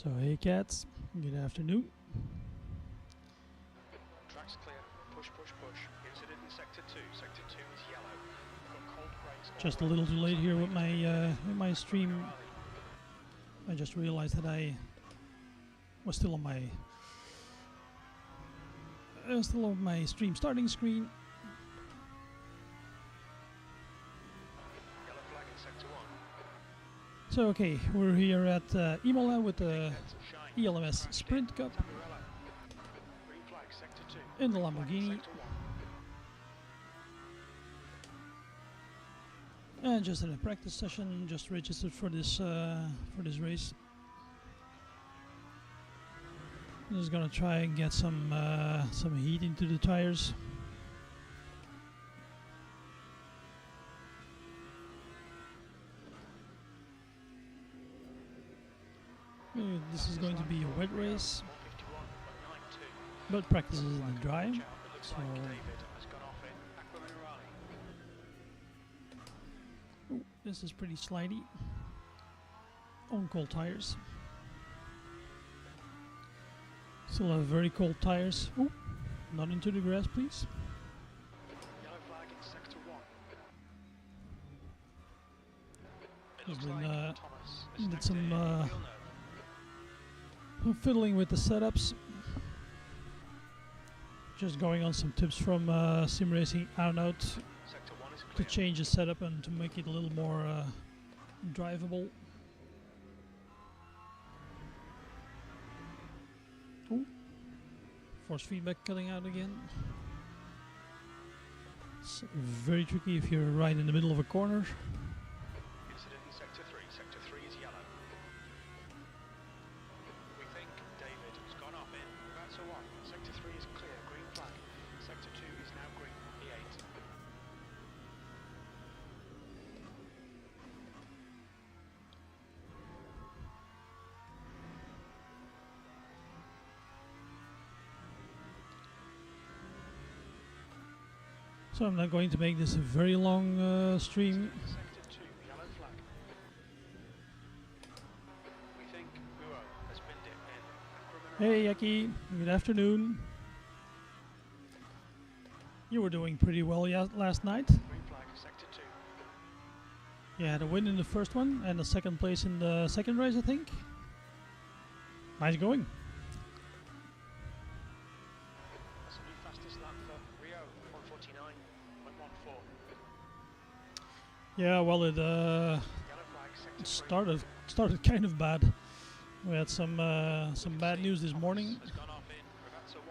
So hey cats, good afternoon. Track's clear. Push, push, push. Incident in sector 2. Sector 2 is yellow. Got cold brakes. Just a little too late here with my stream. I just realized that I was still on my stream starting screen. Yellow flag in sector 1. So okay, we're here at Imola with the ELMS Sprint Cup Green flag sector 2. in the Lamborghini. And just in a practice session, just registered for this race. I'm just gonna try and get some heat into the tires. This is going to be a wet race, but practice is in the dry, so ooh, this is pretty slidey on cold tires. Still have very cold tires. Ooh, not into the grass, please. Yellow flag in sector 1. There's been did some fiddling with the setups. Just going on some tips from Sim Racing Arnout to change the setup and to make it a little more drivable. Ooh. Force feedback cutting out again. It's very tricky if you're right in the middle of a corner. Incident in sector 3. Sector 3 is yellow. We think David has gone off in. That's a 1. Sector 3 is clear. Green flag. Sector 2 is now green. E8. So I'm not going to make this a very long stream. Sector 2, yellow flag. We think Uo has been dipped in. Hey Yaki, good afternoon. You were doing pretty well last night. Green flag, sector 2. You had a win in the first one and a second place in the second race, I think. Nice going. That's a new fastest lap for Rio, 149.14. Yeah, well it Yellow flag, sector 3. started kind of bad. We had some bad news this morning. Has gone off in. That's a 1.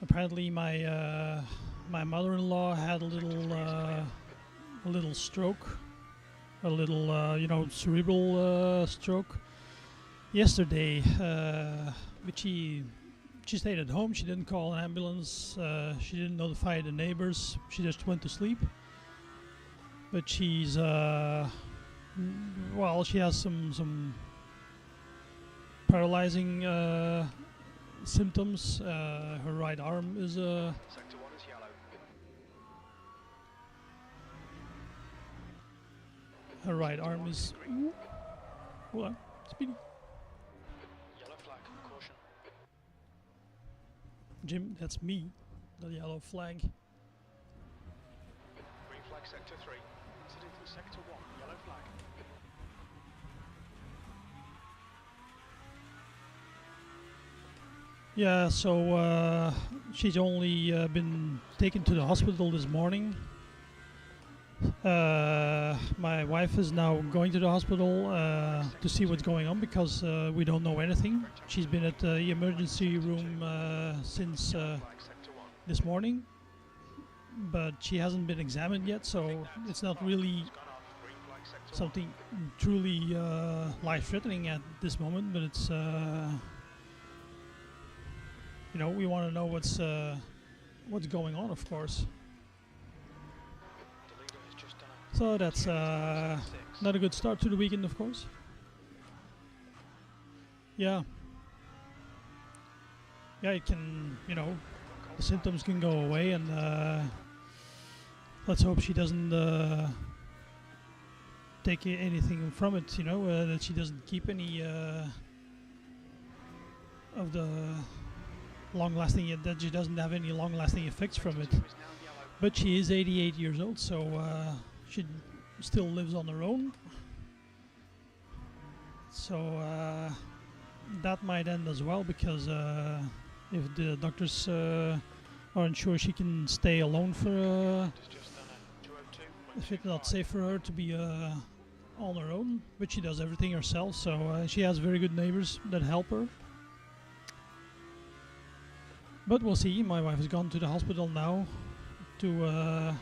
Apparently my mother-in-law had a little stroke, a little cerebral stroke yesterday. But she stayed at home. She didn't call an ambulance. She didn't notify the neighbors. She just went to sleep. But she's well, she has some paralyzing symptoms. Her right arm is Sector 1 is yellow. her right arm is. Hold on, speedy. Yellow flag, caution. Jim, that's me. The yellow flag. Green flag, sector 3. Incident in sector 1, yellow flag. Yeah, so she's only been taken to the hospital this morning. My wife is now going to the hospital to see what's going on because we don't know anything. She's been at the emergency room since Flag, sector 1. this morning, but she hasn't been examined yet, so it's not really Has gone off. Green flag, sector 1. something truly life-threatening at this moment, but it's we want to know what's going on, of course. The leader has just done a So that's 6. not a good start to the weekend, of course. Yeah, it can, the symptoms can go away, and let's hope she doesn't take anything from it, that she doesn't keep any of the long-lasting, that she doesn't have any long-lasting effects from it. Sector 2 is now yellow. But she is 88 years old, so she still lives on her own. So that might end as well, because if the doctors aren't sure she can stay alone for It's just done a 202. if it's not safe for her to be on her own, but she does everything herself, so she has very good neighbors that help her. But we'll see. My wife has gone to the hospital now to Incident in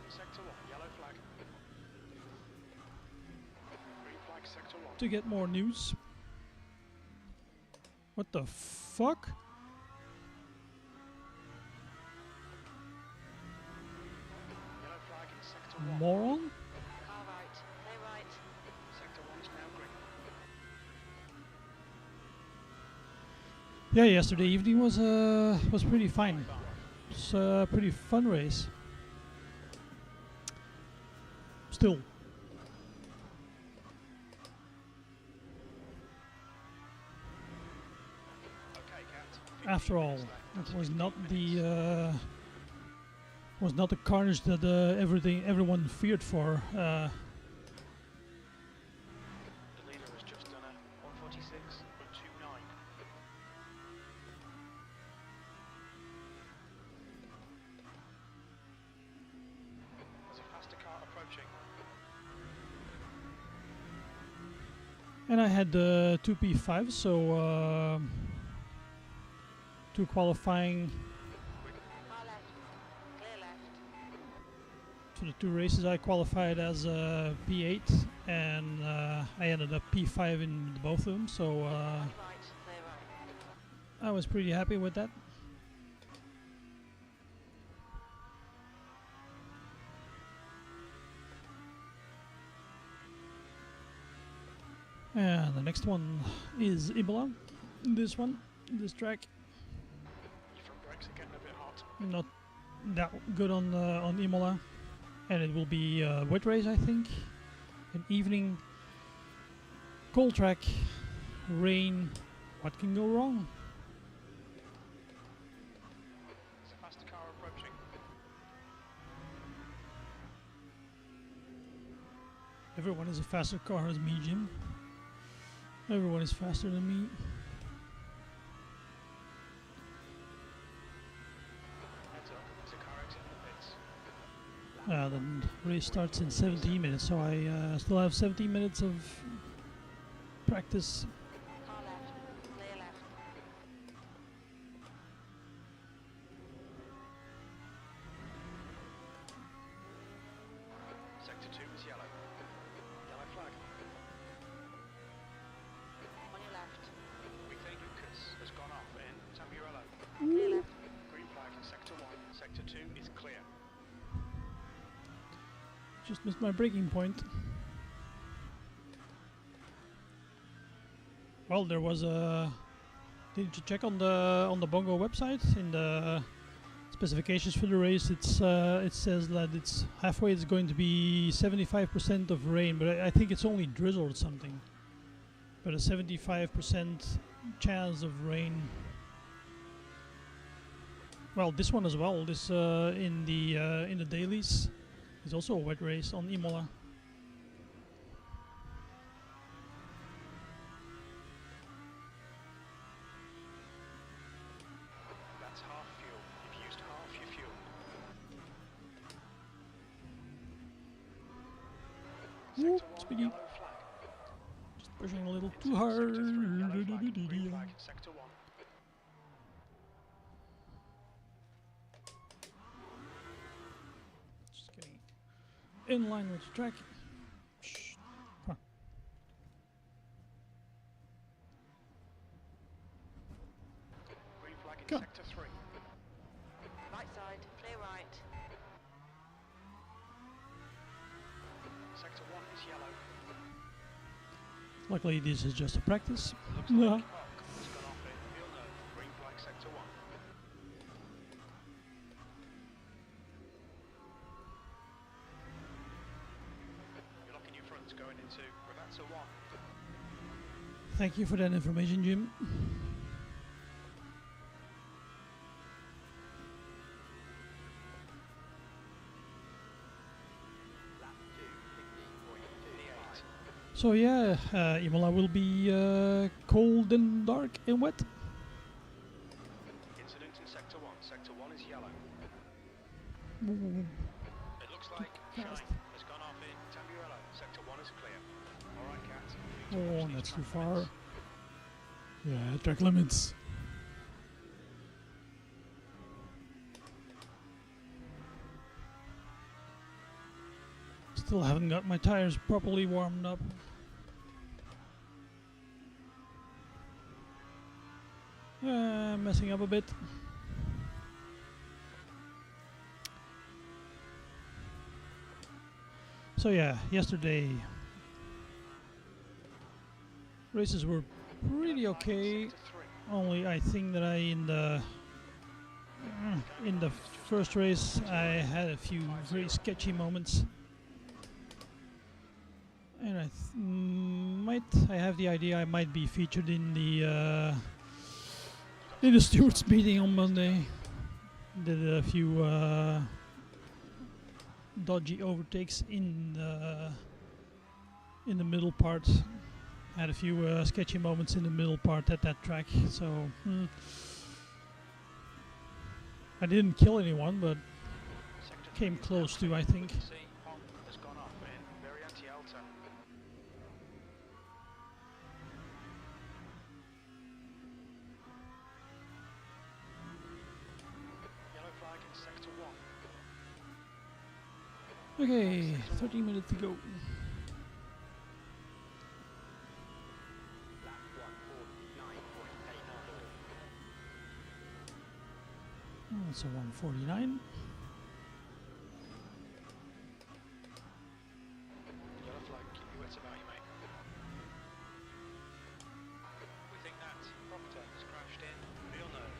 sector 1, yellow flag. Green flag, sector 1. to get more news. What the fuck? Yellow flag in sector 1. Moron? Car right, clear right. Sector 1 is now green. Yeah, yesterday evening was pretty fine. It's a pretty fun race. Still. Okay, Cat. After all, 15 minutes it left. was 15 not minutes. the carnage that everyone feared for. The leader has just done a 146.29. There's a faster car approaching. And I had two P5s, so two qualifying Car left, clear left. for the two races. I qualified as P8, and I ended up P5 in both of them, so On your right, clear right. I was pretty happy with that. And the next one is Imola. This track, Your front brakes are getting a bit hot. not that good on Imola, and it will be a wet race, I think. An evening, cold track, rain. What can go wrong? There's a faster car approaching. Everyone is a faster car as me, Jim. Everyone is faster than me. Heads up, there's a car exiting the pits. The race starts in 17 minutes, so I still have 17 minutes of practice. Car left, clear left. Sector 2 is yellow. Yellow flag. On your left, Methane Lucas has gone off in Tamburello. clear left. Green flag in sector 1. Sector 2 is clear. Just missed my braking point. Well, there was a. Did you check on the Bongo website in the specifications for the race? It says that it's halfway. It's going to be 75% of rain, but I think it's only drizzle or something. But a 75% chance of rain. Well, this one as well. This in the dailies is also a wet race on Imola. That's half fuel. You've used half your fuel. Whoop, Sector 1 speedy. yellow flag. Just pushing a little Into too hard. Sector 3 yellow flag. Green flag sector 1. Just getting in line with the track. Shh. Huh. Green flag in Go. sector 3. Right side, clear right. Sector 1 is yellow. Luckily, this is just a practice. Looks Yeah. like Ock has gone off in Villeneuve. Green flag sector 1. You're locking your fronts going into Ravazza 1. Thank you for that information, Jim. So yeah, Imola will be cold and dark and wet. Incident in Sector 1. Sector 1 is yellow. Ooh, It looks like fast. Shine has gone off in Tamburello. Sector 1 is clear. Alright, Cat. You need to Oh, watch these that's too track far. limits. Yeah, track limits. Still haven't got my tires properly warmed up. Messing up a bit. So yeah, yesterday races were pretty okay. Only I think that in the first race I had a few very sketchy moments, and I have the idea I might be featured in the stewards meeting on Monday. Did a few dodgy overtakes in the middle part. Had a few sketchy moments in the middle part at that track, so I didn't kill anyone, but came close to, I think. Hong has gone off in Variante Alta. Yellow flag in Sector 1. Okay, 13 minutes to go. Lap 149.8. It's a 149. Yellow flag, keep your wits about you, mate. We think that Proctor has crashed in real nerve.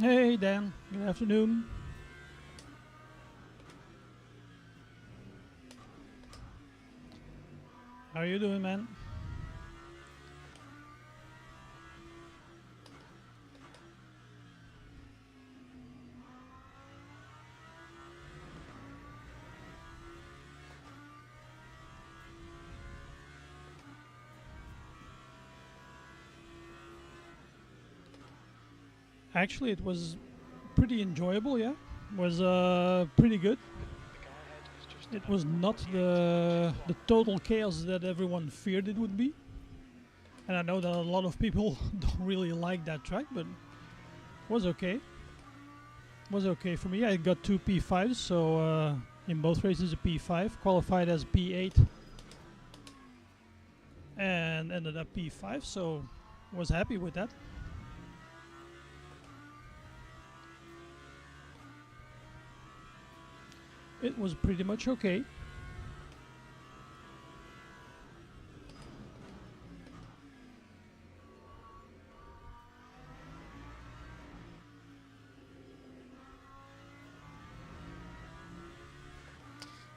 Hey Dan, good afternoon. How are you doing, man? Actually, it was pretty enjoyable, yeah. It was pretty good. The guy ahead is just It was not the total chaos that everyone feared it would be. And I know that a lot of people don't really like that track, but it was okay. It was okay for me. I got 2 P5s, so in both races a P5, qualified as P8 and ended up P5, so was happy with that. It was pretty much okay.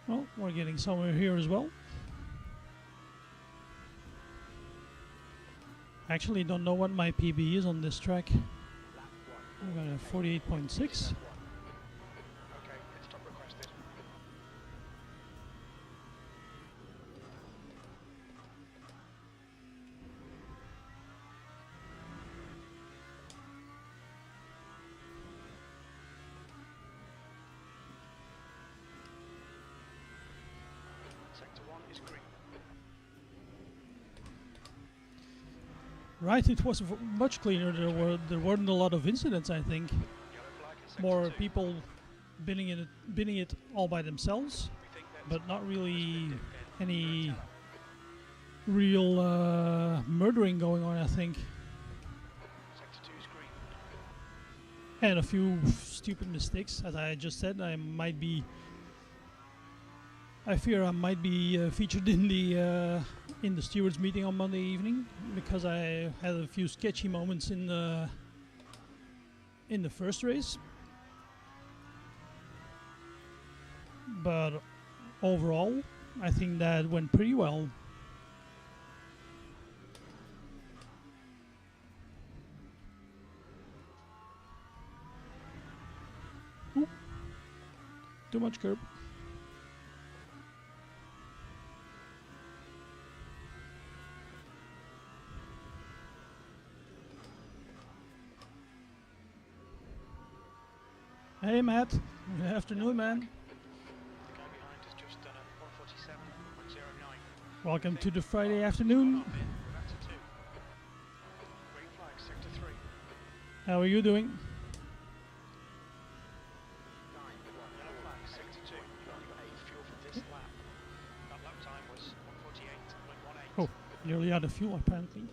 Well, we're getting somewhere here as well. I actually don't know what my PB is on this track. I got a 48.6. Okay, pit stop requested. Sector 1 is green. Right, it was much cleaner. There weren't a lot of incidents, I think. Yellow flag in Sector More 2. people binning it all by themselves, We think that but not really in any Viratello. real murdering going on, I think. Sector 2 is green. And a few stupid mistakes, as I just said. I fear I might be featured in the stewards meeting on Monday evening, because I had a few sketchy moments in the first race. But overall, I think that went pretty well. Oop. Too much curb. Hey Matt, good afternoon, man. The guy behind has just done a 147.09. Welcome to the Think Friday Mark has afternoon. gone up in. We're back to 2. Green flag, sector 3. How are you doing? Yellow flag, sector 2. You've only got 8 fuel for this lap. That lap time was 148.18. Oh, nearly out of fuel apparently.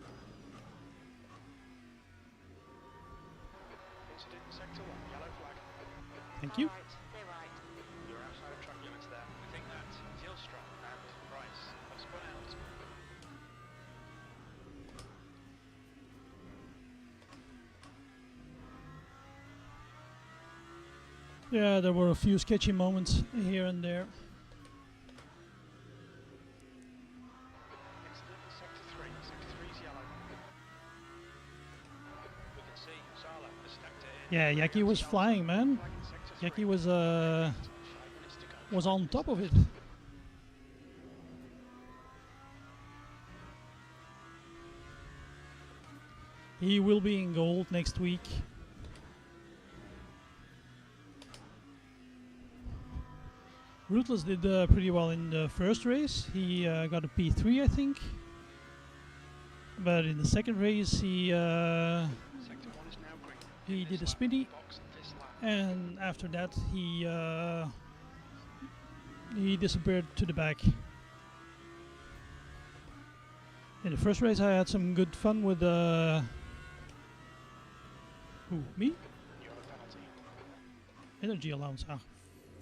Incident in sector 1, yellow flag. Thank Car you. right, clear right. You're outside of track limits there. We think that Zylstra and Price have spun out. Yeah, there were a few sketchy moments here and there. Incident in sector 3. Sector 3 is yellow. We can see Sala has stacked it in. Yeah, Yaki was flying, man. Flag in sector Yaki 3. was 5 minutes to go. was on top of it. He will be in gold next week. Ruthless did pretty well in the first race. He got a P3, I think. But in the second race, he Sector 1 is now green. he This did a lap, spinny, box this lap. and after that he disappeared to the back. In the first race, I had some good fun with who, me? You have a penalty. Energy allowance. Ah,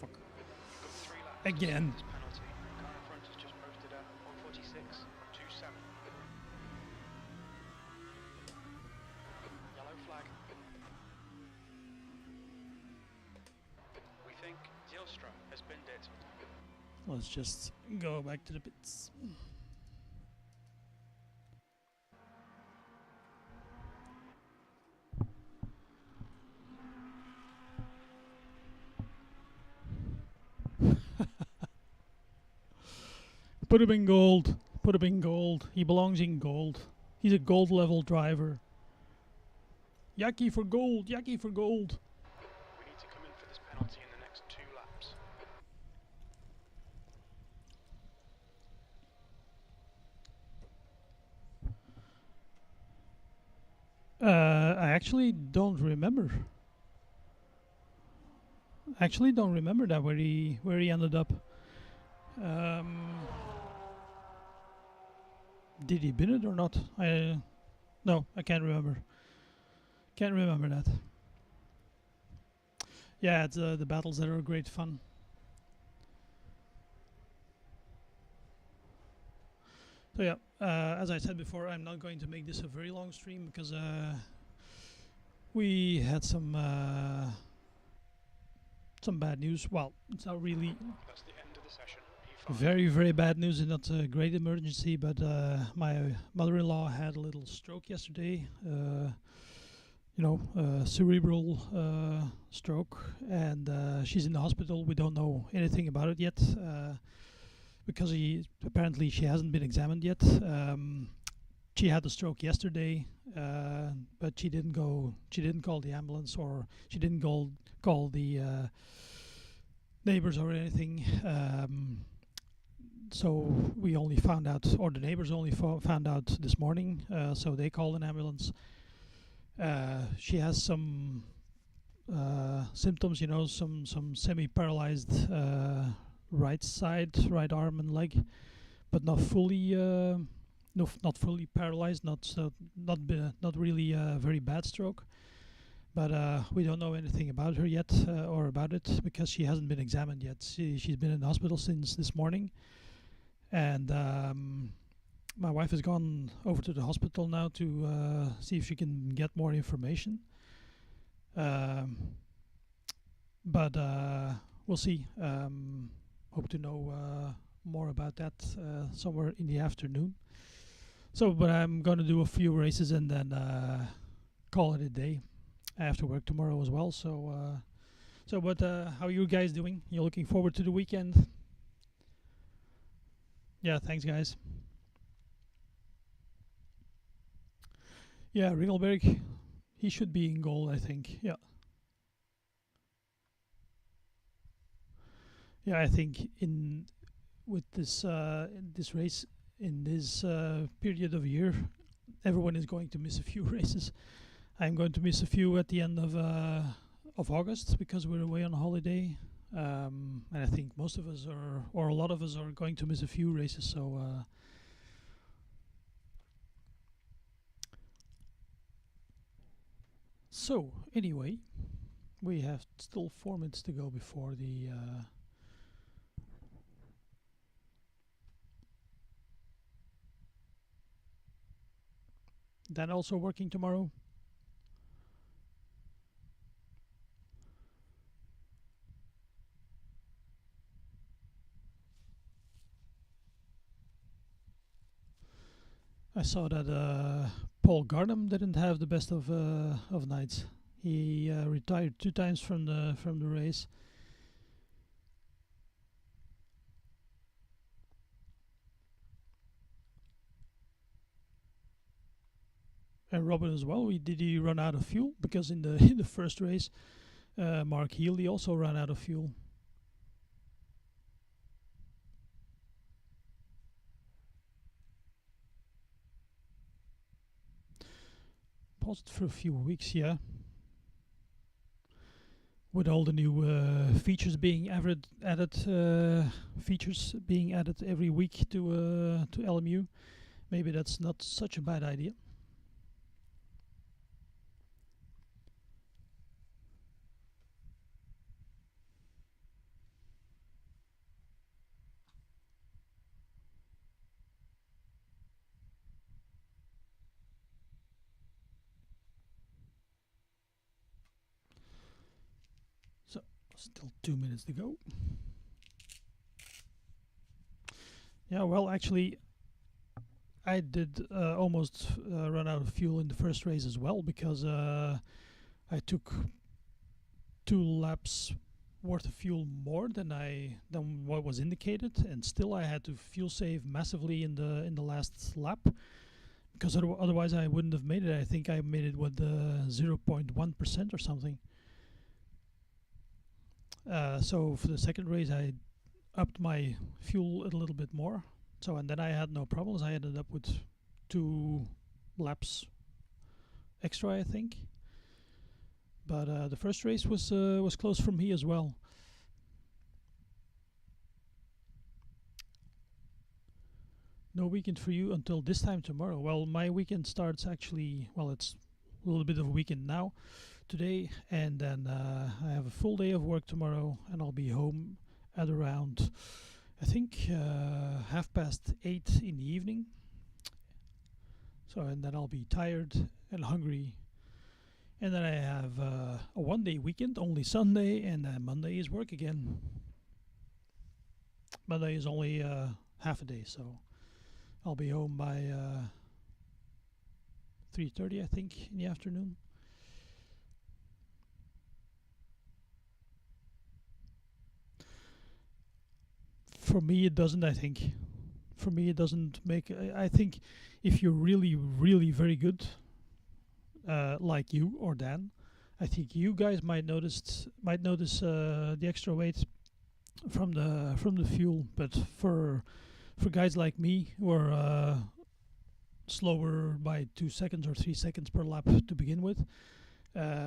fuck. You've got 3 laps. Again. This penalty. Car in front has just posted a 146.27. Yellow flag. We think Zylstra has binned it. Let's just go back to the pits. Put him in gold. Put him in gold. He belongs in gold. He's a gold level driver. Yaki for gold. Yaki for gold. We need to come in for this penalty in the next 2 laps. I actually don't remember. Actually, don't remember that where he ended up. Did he bin it or not? No, I can't remember. Can't remember that. Yeah, it's the battles that are great fun. So yeah, as I said before, I'm not going to make this a very long stream because we had some bad news. Well, it's not really That's the end of the session. P5. very, very bad news and not a great emergency, but my mother-in-law had a little stroke yesterday. Cerebral stroke, and she's in the hospital. We don't know anything about it yet because apparently she hasn't been examined yet. She had the stroke yesterday, but she didn't go. She didn't call the ambulance, or she didn't call the neighbors or anything. So we only found out, or the neighbors only found out this morning. So they called an ambulance. She has some symptoms, some semi-paralyzed right arm and leg, but not fully, not fully paralyzed, not really a very bad stroke. But we don't know anything about her yet, or about it, because she hasn't been examined yet. She's been in the hospital since this morning, and my wife has gone over to the hospital now to see if she can get more information. But we'll see. Hope to know more about that somewhere in the afternoon. But I'm going to do a few races and then call it a day. I have to work tomorrow as well. But how are you guys doing? You looking forward to the weekend? Yeah, thanks, guys. Yeah, Ringelberg, he should be in goal, I think. Yeah. Yeah, I think in with this race in this period of year, everyone is going to miss a few races. I'm going to miss a few at the end of August because we're away on holiday, and I think most of us are, or a lot of us, are going to miss a few races. So anyway, we have still 4 minutes to go before the. Dan also working tomorrow. I saw that Paul Garnham didn't have the best of nights. He retired 2 times from the race. And Robin as well. Did he run out of fuel? Because in the in the first race, Mark Healy also ran out of fuel. Paused for a few weeks, yeah. With all the new features being added, features being added every week to LMU, maybe that's not such a bad idea. So still 2 minutes to go. Yeah, well, actually, I did almost run out of fuel in the first race as well because I took 2 laps worth of fuel more than what was indicated, and still I had to fuel save massively in the last lap because otherwise I wouldn't have made it. I think I made it with 0.1% or something. So for the second race, I upped my fuel a little bit more. So and then I had no problems. I ended up with 2 laps extra, I think. But the first race was close for me as well. No weekend for you until this time tomorrow. Well, my weekend starts actually. Well, it's a little bit of a weekend now, today, and then I have a full day of work tomorrow, and I'll be home at around, I think, 8:30 in the evening. So and then I'll be tired and hungry. And then I have a 1-day weekend, only Sunday, and then Monday is work again. Monday is only half a day, so I'll be home by 3:30, I think, in the afternoon. For me, it doesn't, I think. For me, it doesn't make. I think if you're really, really very good, like you or Dan, I think you guys might notice the extra weight from the fuel. But for guys like me who are slower by 2 seconds or 3 seconds per lap to begin with,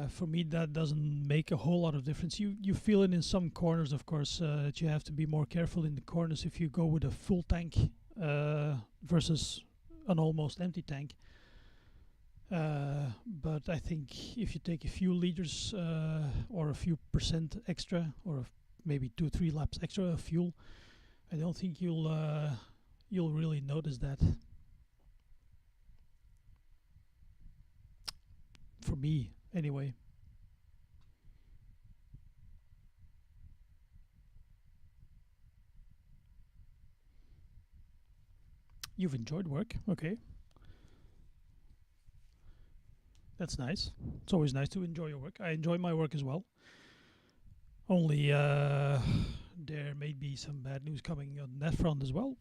for me that doesn't make a whole lot of difference. You feel it in some corners, of course, that you have to be more careful in the corners if you go with a full tank versus an almost empty tank. But I think if you take a few liters or a few percent extra, or maybe 2-3 laps extra of fuel, I don't think you'll really notice that. For me, anyway. You've enjoyed work, okay. That's nice. It's always nice to enjoy your work. I enjoy my work as well. Only there may be some bad news coming on that front as well.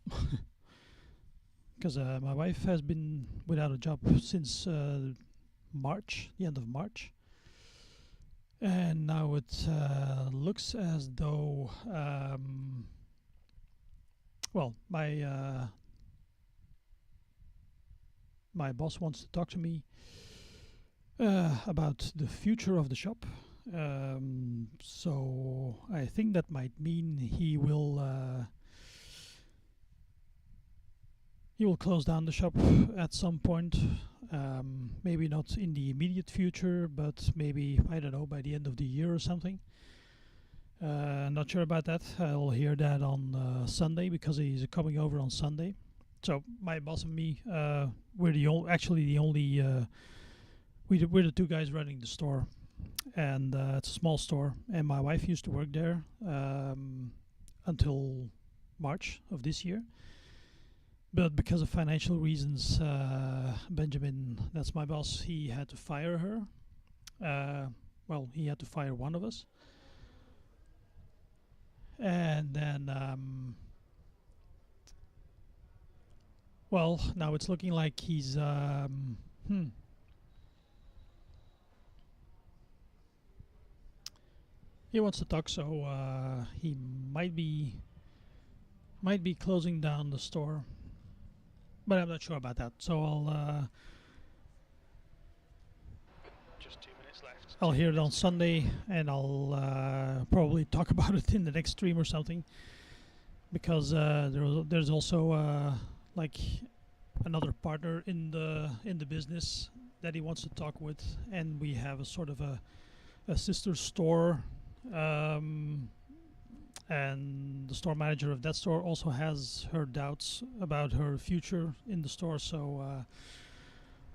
Because my wife has been without a job since March, the end of March. And now it looks as though, well, my boss wants to talk to me about the future of the shop. So I think that might mean he will close down the shop at some point. Maybe not in the immediate future, but maybe, I don't know, by the end of the year or something. Not sure about that. I'll hear that on Sunday, because he's coming over on Sunday. So my boss and me, we're the only we're the two guys running the store, and it's a small store. And my wife used to work there until March of this year. But because of financial reasons, Benjamin, that's my boss, he had to fire her. Well, he had to fire one of us. And then, well, now it's looking like he's, he wants to talk, so he might be closing down the store. But I'm not sure about that, so Just 2 minutes left. I'll hear it on Sunday, and I'll probably talk about it in the next stream or something, because there's also like another partner in the business that he wants to talk with, and we have a sort of a sister store, and the store manager of that store also has her doubts about her future in the store. So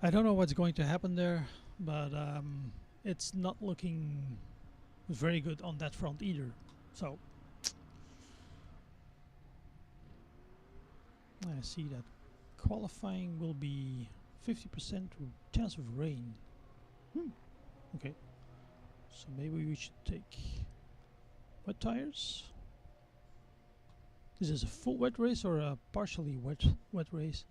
I don't know what's going to happen there, but it's not looking very good on that front either. So I see that qualifying will be 50% chance of rain. Okay, so maybe we should take wet tires. Is this a full wet race or a partially wet race?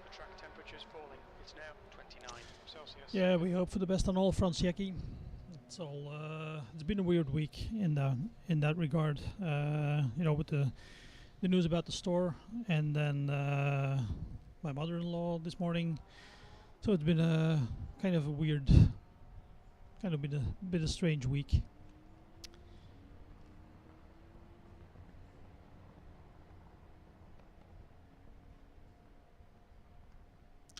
The track temperature is falling. It's now 29 Celsius. Yeah, we hope for the best on all fronts, Jackie. It's all. It's been a weird week in that regard. With the news about the store, and then my mother-in-law this morning. So it's been a kind of a weird, kind of been a bit of a strange week.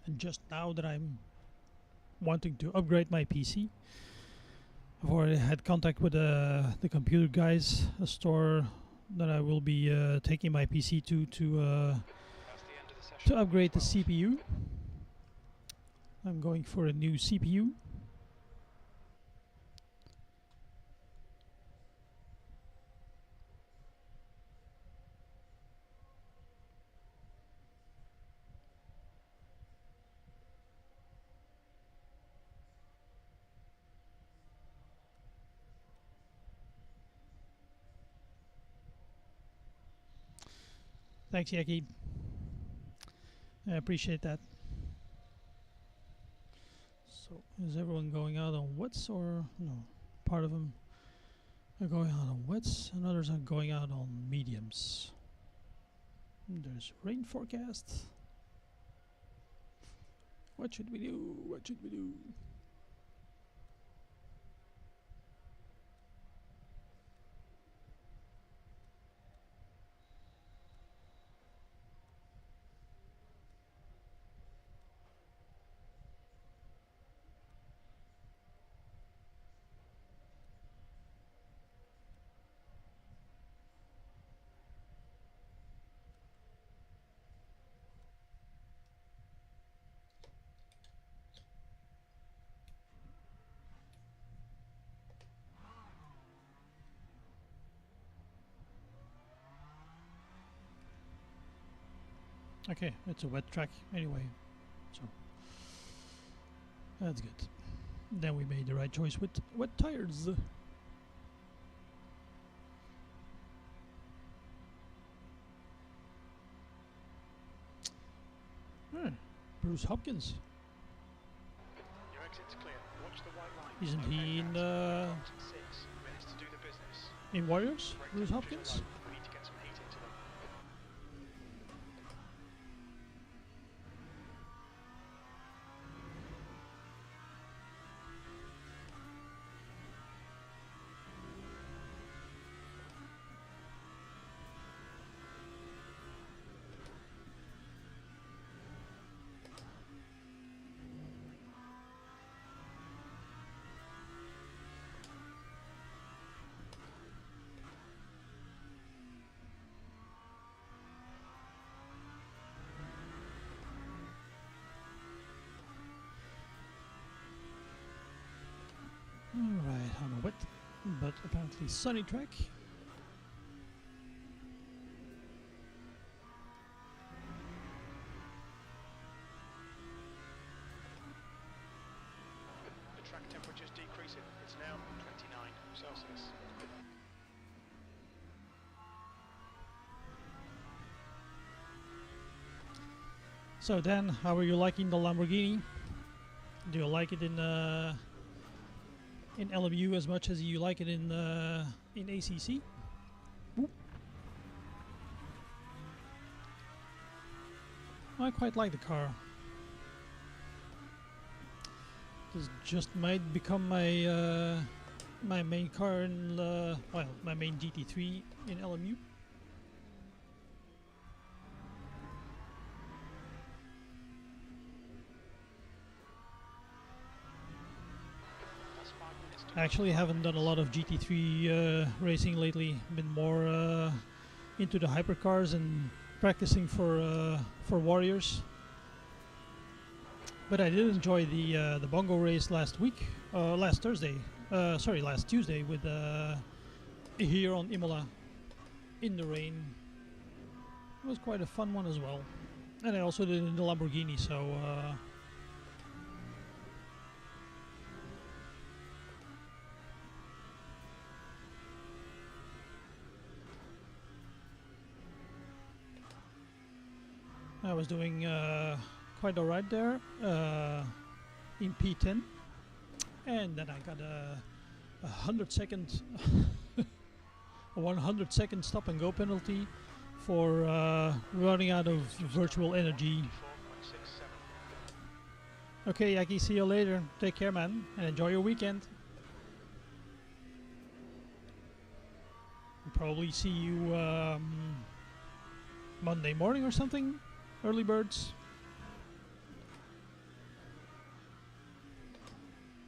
And just now that I'm wanting to upgrade my PC, I've already had contact with the computer guys, a store that I will be taking my PC to That's the end of the session. upgrade the CPU. I'm going for a new CPU. Thanks, Yaki. I appreciate that. So, is everyone going out on wets, or no? Part of them are going out on wets, and others are going out on mediums. There's rain forecast. What should we do? What should we do? Okay, it's a wet track anyway. So that's good. Then we made the right choice with wet tires. Bruce Hopkins. Your exit's clear. Watch the white line. Isn't Okay, he in Matt. We've got 6 minutes to do the business. in Warriors? Brake Bruce temperatures Hopkins? are low. We need to get some heat into them. Alright, on a wet but apparently sunny track. The track temperature's decreasing. It's now 29 Celsius. So Dan, how are you liking the Lamborghini? Do you like it in LMU as much as you like it in ACC? Oop. I quite like the car. This just might become my my main car in well, my main GT3 in LMU. That's 5 minutes to I actually haven't done a lot of GT3 racing lately. Been more into the hypercars and practicing for Warriors. But I did enjoy the bongo race last week, last Thursday. Sorry, last Tuesday with here on Imola in the rain. It was quite a fun one as well. And I also did it in the Lamborghini, so. I was doing quite alright there in P10, and then I got a 100-second, a 100-second stop and go penalty for running out of virtual energy. 54.67. Okay, Yaki, see you later. Take care, man, and enjoy your weekend. We'll probably see you Monday morning or something. Early birds.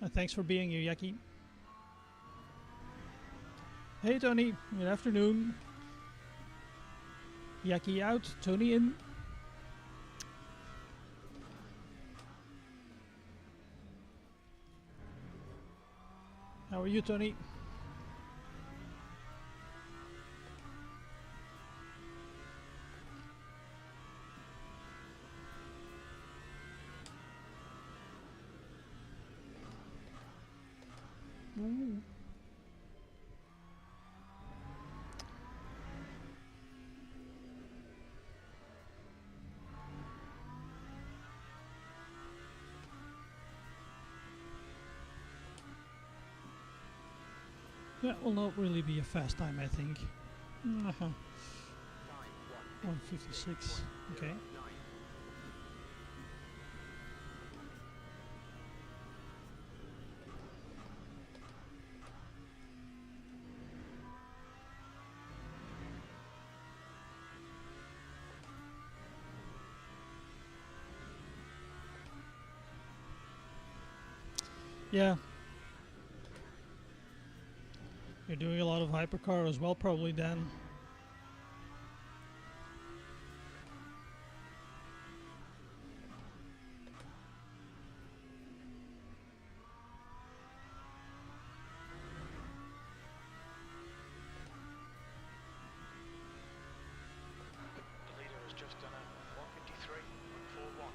Thanks for being here, Yaki. Hey, Tony. Good afternoon. Yaki out, Tony in. How are you, Tony? Ooh. That will not really be a fast time, I think. 156. Okay. Yeah. You're doing a lot of hypercar as well, probably, Dan. The leader has just done a 153.41.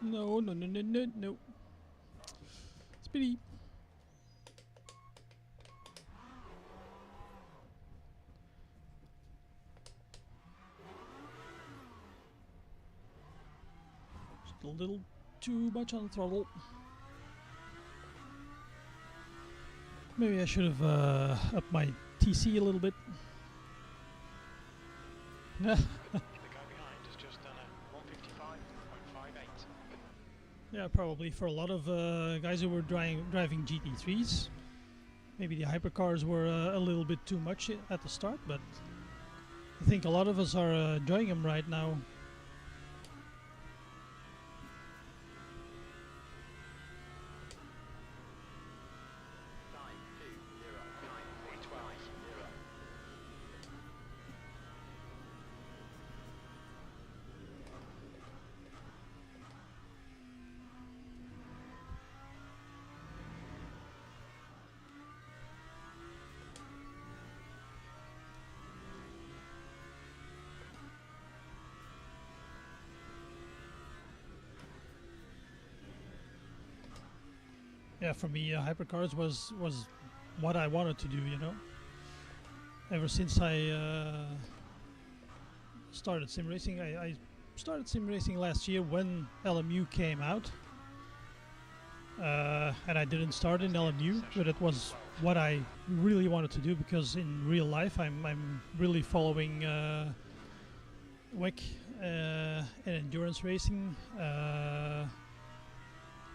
No, no, no, no, no, no. Speedy. Just a little too much on the throttle. Maybe I should have upped my TC a little bit. The guy behind has just done a 155.58. Yeah, probably for a lot of guys who were driving GT3s. Maybe the hypercars were a little bit too much at the start, but I think a lot of us are enjoying them right now. Yeah, for me, hypercars was what I wanted to do, you know. Ever since I started sim racing, I started sim racing last year when LMU came out, and I didn't start in LMU, but it was what I really wanted to do because in real life I'm really following WEC and endurance racing,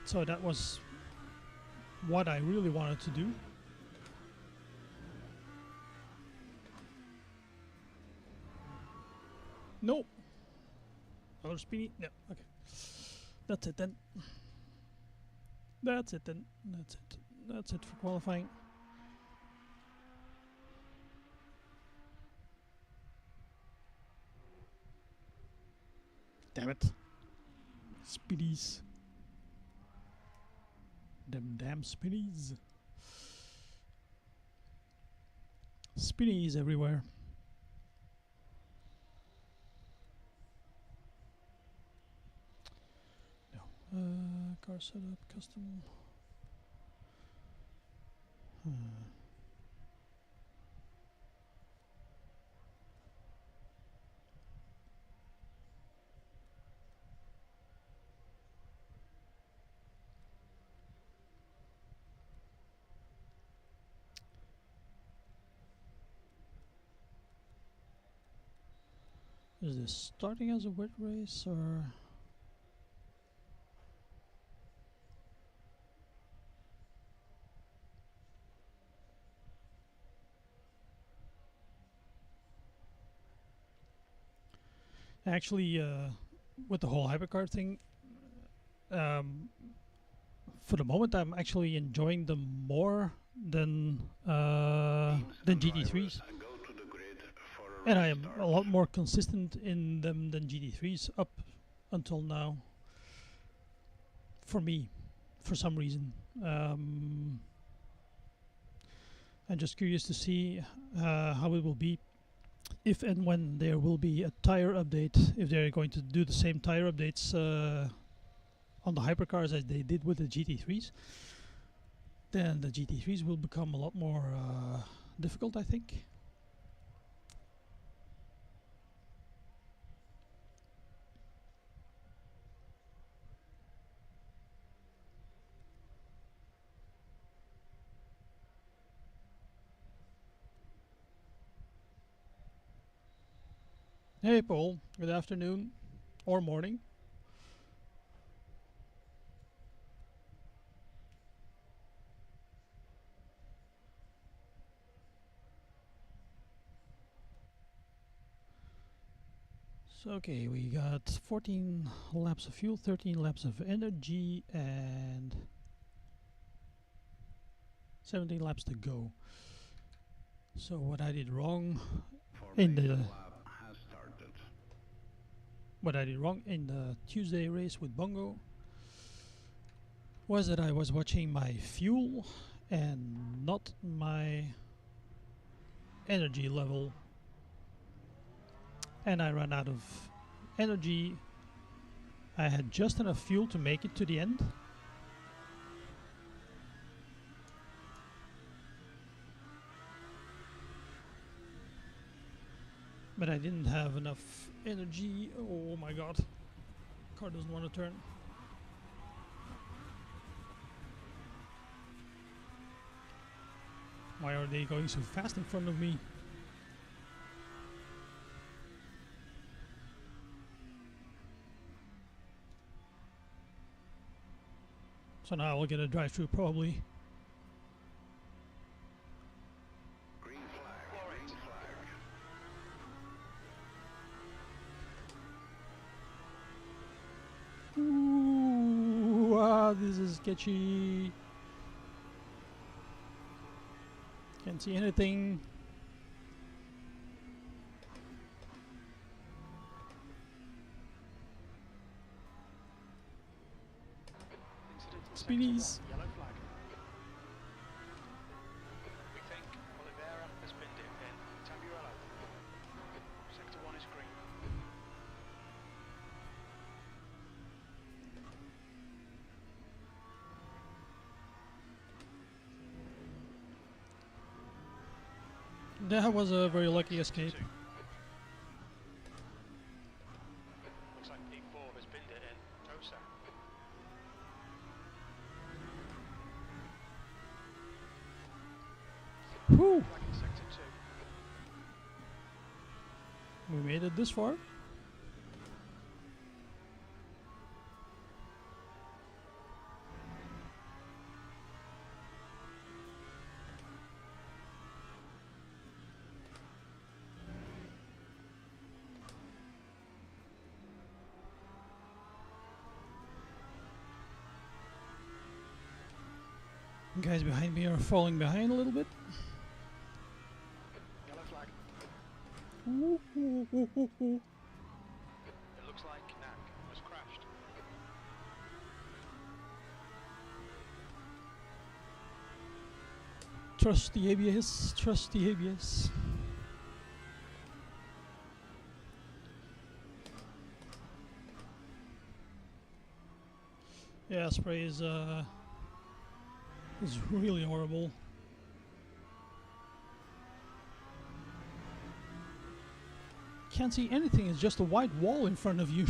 so that was what I really wanted to do. No. Another speedy? No. Okay. That's it then. That's it then. That's it. That's it for qualifying. Damn it. Speedies. Them damn speedies. Speedies everywhere. No. Car setup, custom. Is this starting as a wet race or? Actually, with the whole hypercar thing, for the moment I'm actually enjoying them more than GT3s, and I am a lot more consistent in them than GT3s up until now. For me, for some reason, I'm just curious to see how it will be if and when there will be a tire update, if they're going to do the same tire updates on the hypercars as they did with the GT3s, then the GT3s will become a lot more difficult, I think. Hey Paul, good afternoon or morning. So okay, we got 14 laps of fuel, 13 laps of energy, and 17 laps to go. So what I did wrong in the Tuesday race with Bongo was that I was watching my fuel and not my energy level, and I ran out of energy I had just enough fuel to make it to the end. But I didn't have enough energy. Oh my god. Car doesn't want to turn. Why are they going so fast in front of me? So now I'll get a drive-through probably. Green flag, green flag. Ooh, this is sketchy. Can't see anything. Incident in Speedies. sector 1, yellow flag. We think Oliveira has binned it in Tamburello. Sector 1 is green. That was a very lucky escape. Sector 2. Looks like P4 has binned it in Tosa. Whew! Flag in sector 2. We made it this far. Guys behind me are falling behind a little bit. Yellow flag. Ooh, ooh, ooh, ooh, ooh. It looks like Knack has crashed. Trust the ABS, trust the ABS. Yeah, spray is really horrible. Can't see anything, it's just a white wall in front of you.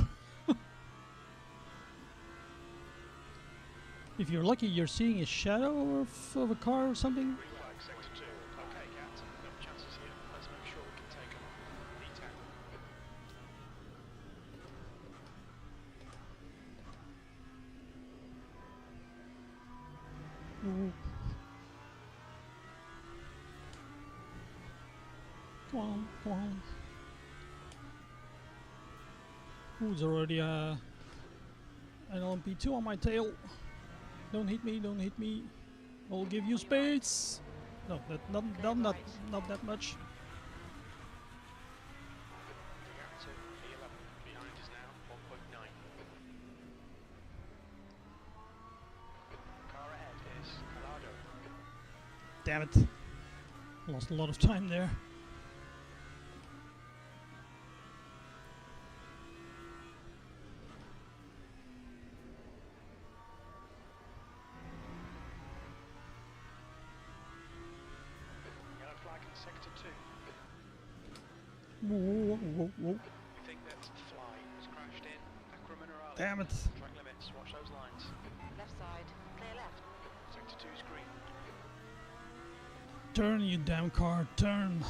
If you're lucky, you're seeing a shadow of a car or something. Green flag, sector 2. Okay, Cat, no chances here. Let's make sure we can take them. D10. Ooh. Come on, come on. Ooh, there's already an LMP2 on my tail. Don't hit me, don't hit me. I'll give you space. No, not that much. Gap to P11. Behind is now 1.9. Car ahead is Calado. Damn it. Lost a lot of time there. Yellow flag in sector 2. Whoa, whoa, whoa. We think that Fly has crashed in Acro Minerale. Damn it. Track limits, watch those lines. Left side, clear left. Sector 2 is green. Turn, you damn car, turn.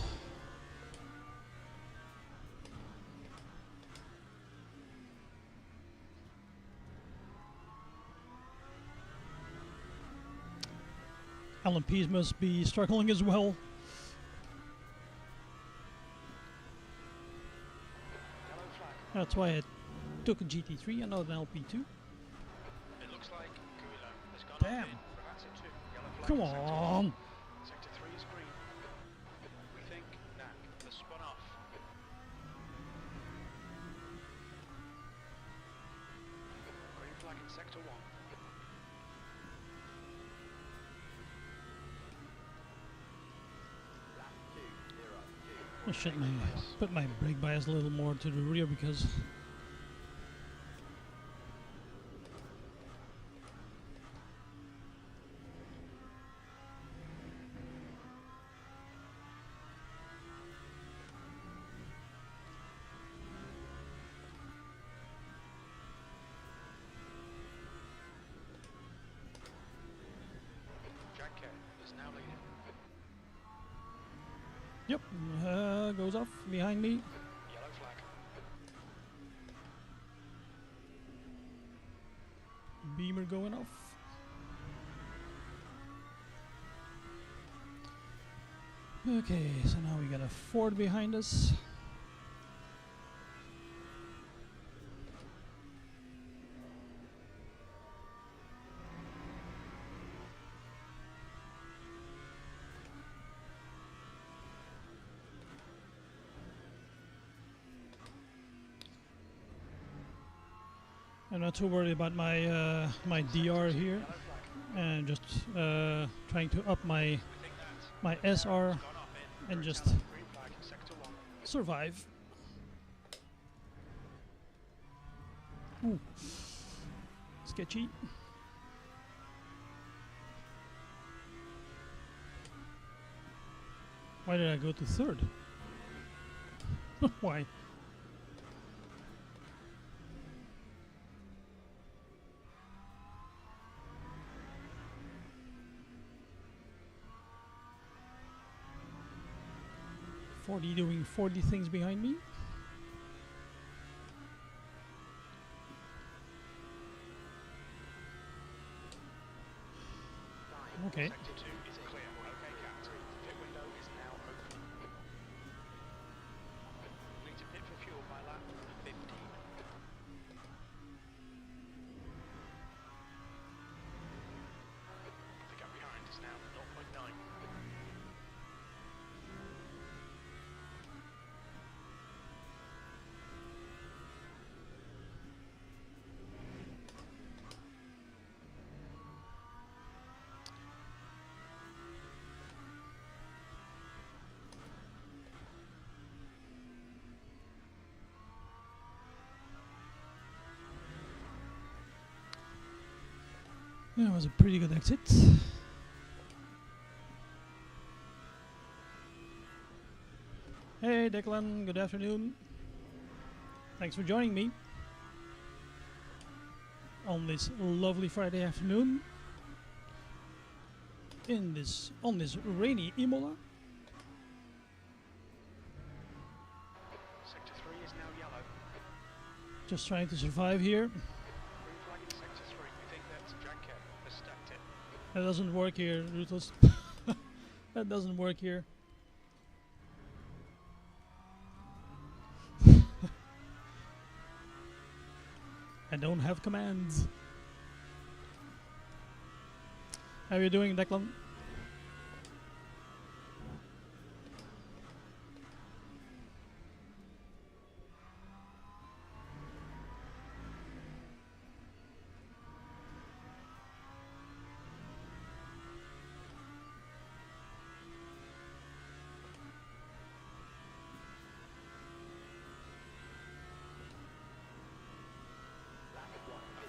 LMPs must be struggling as well. Yellow flag. That's why I took a GT3 and not an LP2. It looks like Guilo has gone Damn. up in Bravazza 2. Yellow flag Come in sector 1. on. Sector 3 is green. We think Knack has spun off. Green flag in sector 1. I should put my brake bias a little more to the rear because Yep, goes off behind me. Yellow flag. Beamer going off. Okay, so now we got a Ford behind us. I'm not too worried about my my DR here, Yellow flag. and just trying to up my We think that my has SR gone off in and for a just challenge. Green flag, sector 1. survive. Ooh, sketchy. Why did I go to third? Why? Doing 40 things behind me. Okay. Sector 2 is clear. Okay, Captain. The pit window is now open. Need to pit for fuel by lap 15. The gap behind is now 0.9. That was a pretty good exit. Hey Declan, good afternoon. Thanks for joining me on this lovely Friday afternoon on this rainy Imola. Sector 3 is now yellow. Just trying to survive here. Green flag in sector 3. We think that Janker has stacked it. That doesn't work here, Ruthless. That doesn't work here. I don't have commands. How are you doing, Declan?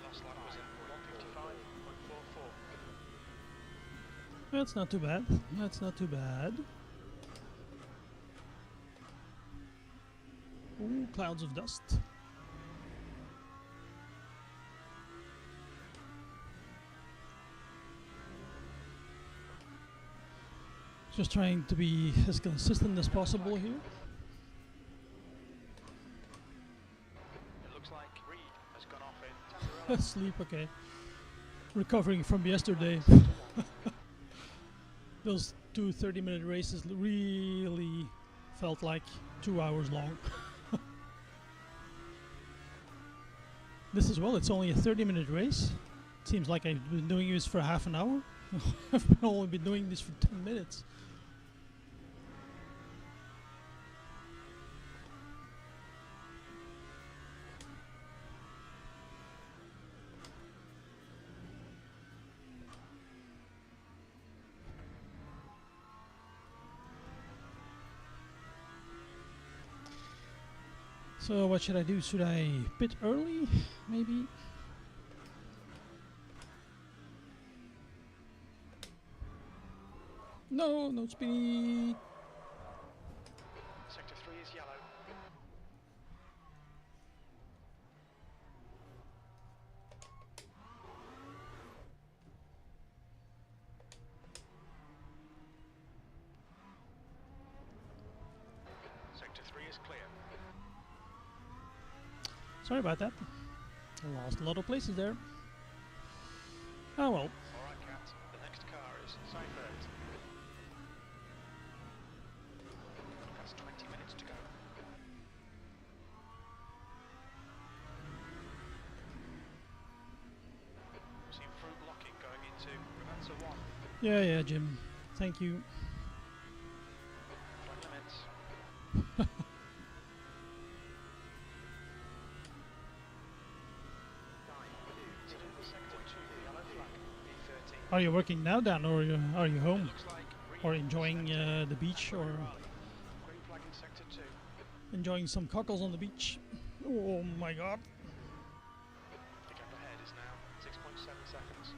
Last lap was at 155.44. That's not too bad. That's not too bad. Ooh, clouds of dust. Just trying to be as consistent as possible here. It looks like Reed has gone off in Tamburello. Sleep, okay. Recovering from yesterday. Those two 30-minute races really felt like 2 hours long. This as well, it's only a 30-minute race. Seems like I've been doing this for half an hour. I've only been doing this for 10 minutes. So what should I do? Should I pit early? Maybe? No, no speed. Sector 3 is yellow. Sorry about that. I lost a lot of places there. Oh well. Alright, Cat. The next car is Seifert. That's 20 minutes to go. Seen fruit blocking going into Revanza 1. Yeah, yeah, Jim. Thank you. Flight limits. Incident in sector 2, yellow flag, B13. Are you working now, Dan, or are you home? Looks like Or green enjoying sector the beach, or green flag in sector 2. enjoying some cockles on the beach? Oh my god. The gap ahead is now 6.7 seconds.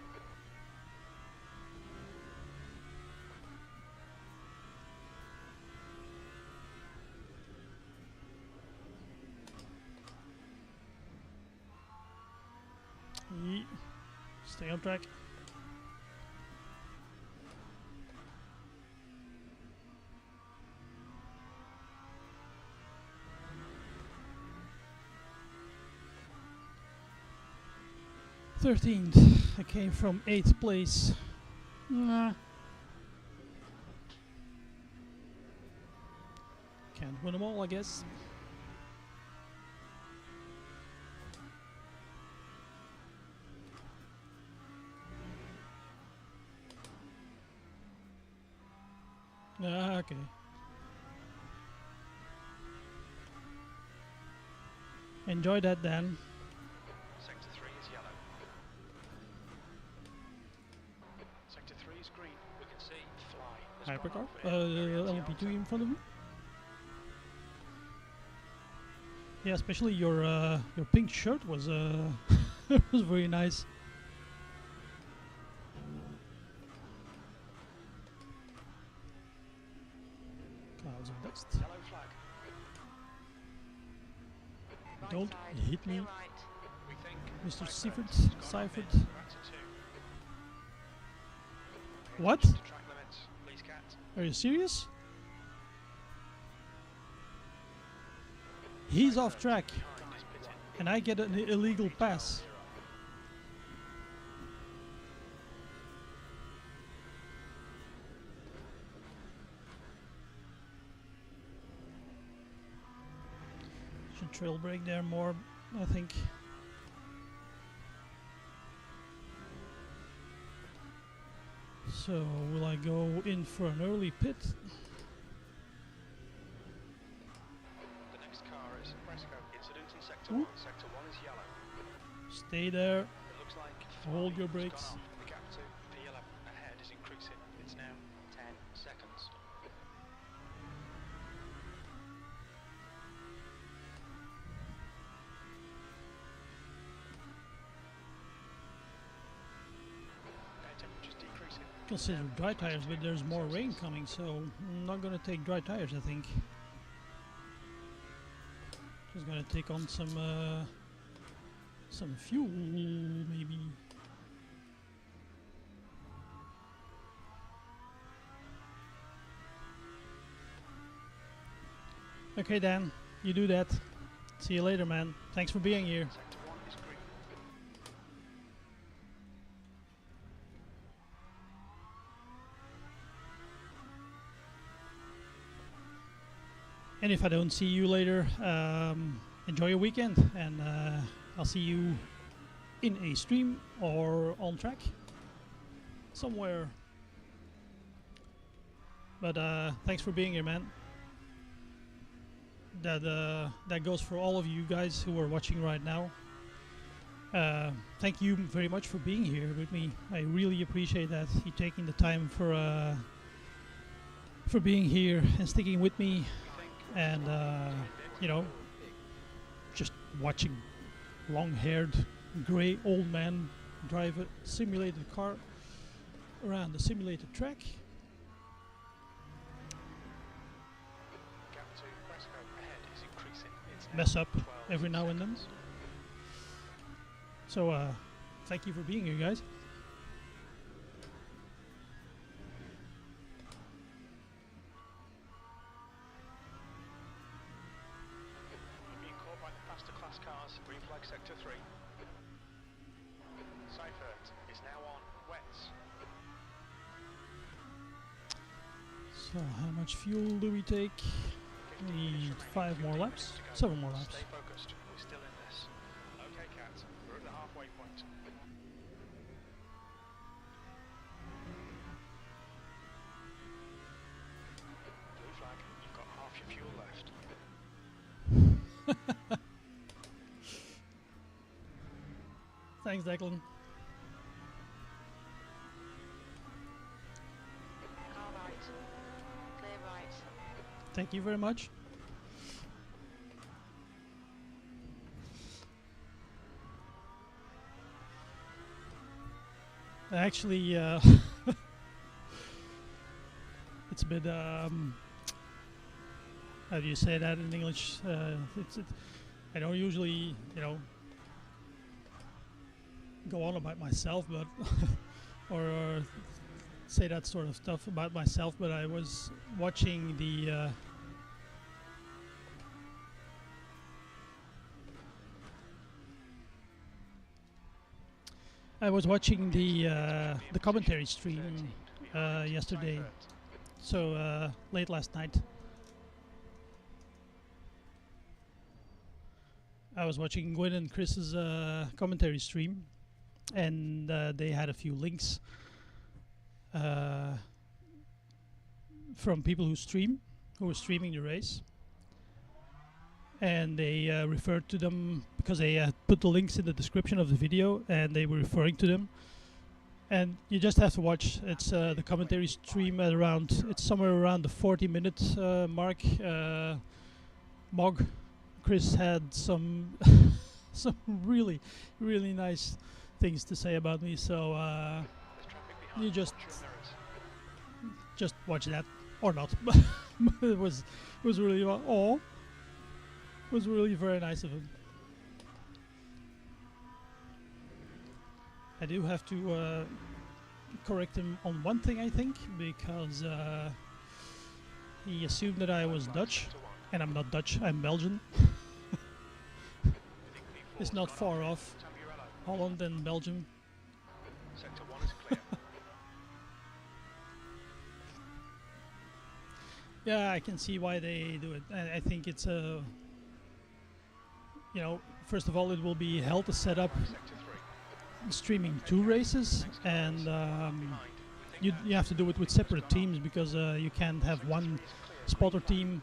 Stay on track. '13th. I came from 8th place. Nah. Can't win them all, I guess. Ah, okay. Enjoy that, Dan. Sector 3 is yellow. Sector 3 is green. We can see fly. has gone Hypercar. off in very LMP2 anti-alto. in front of you. Yeah, especially your pink shirt was was very nice. Clouds of dust. Yellow flag. Right Don't side, hit clear me, right. We think Mr. Seifert Seifert. has gone off Seifert. in Revanza 2. What? Attention to track limits, please, Cat. Are you serious? He's off Seifert track, behind is pitted. and I get an illegal pass. 12-0. Should trail brake there more, I think. So, will I go in for an early pit? The next car is Fresco. Incident in sector Ooh. 1. Sector 1 is yellow. Stay there. It looks like Hold Fly your has brakes. gone off. The gap to P11 ahead is increasing. It's now 10 seconds. Air temperature's decreasing. Consider dry tires, but there's more rain coming, so I'm not gonna take dry tires, I think. Just gonna take on some fuel, maybe. Okay, Dan, you do that. See you later, man. Thanks for being here. Sector 1 is green. And if I don't see you later, enjoy your weekend, and I'll see you in a stream or on track somewhere. But thanks for being here, man. That goes for all of you guys who are watching right now. Thank you very much for being here with me. I really appreciate that, you taking the time for being here and sticking with me, and you know, just watching long-haired grey old man drive a simulated car around the simulated track. Gap to Fresco ahead is increasing. It's now Mess up 12 every now and then. seconds. So thank you for being here, guys. You're being caught by the faster class cars cars, green flag sector 3. Seifert is now on wets. So how much fuel do we take? We need 5 more laps, 7 more laps. Stay focused, we're still in this. Okay, Cat, we're at the halfway point. Blue flag, you've got half your fuel left. Thanks, Declan. Car right. Clear right. Thank you very much. Actually, it's a bit, how do you say that in English? I don't usually, go on about myself, but or say that sort of stuff about myself, but I was watching the commentary stream yesterday, so late last night. I was watching Gwen and Chris's commentary stream, and they had a few links from people who were streaming the race, and they referred to them because they put the links in the description of the video, and they were referring to them. And you just have to watch. It's the commentary stream at it's somewhere around the 40-minute mark. Mog Chris had some some really nice things to say about me, so you just watch that or not. it was really it was really very nice of him. I do have to correct him on one thing, I think, because he assumed that I was Dutch, and I'm not Dutch, I'm Belgian. It's not far off, Holland and Belgium. Sector 1 is clear. Yeah, I can see why they do it. I think it's first of all, it will be hell to set up streaming 2 races, and you have to do it with separate teams, because you can't have one spotter team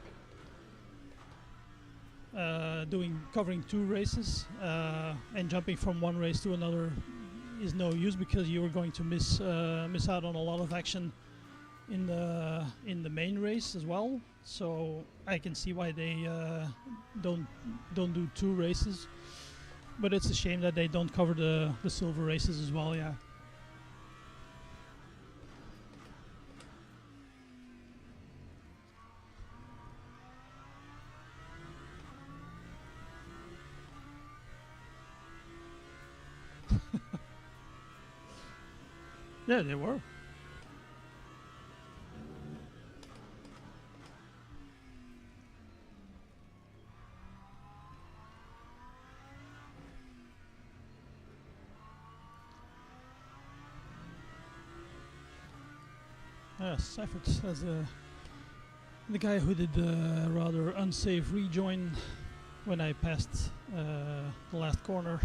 covering 2 races, and jumping from one race to another is no use, because you are going to miss out on a lot of action in the main race as well. So I can see why they don't do 2 races, but it's a shame that they don't cover the silver races as well. Yeah. Yeah, they were. Seifert as the guy who did the rather unsafe rejoin when I passed the last corner.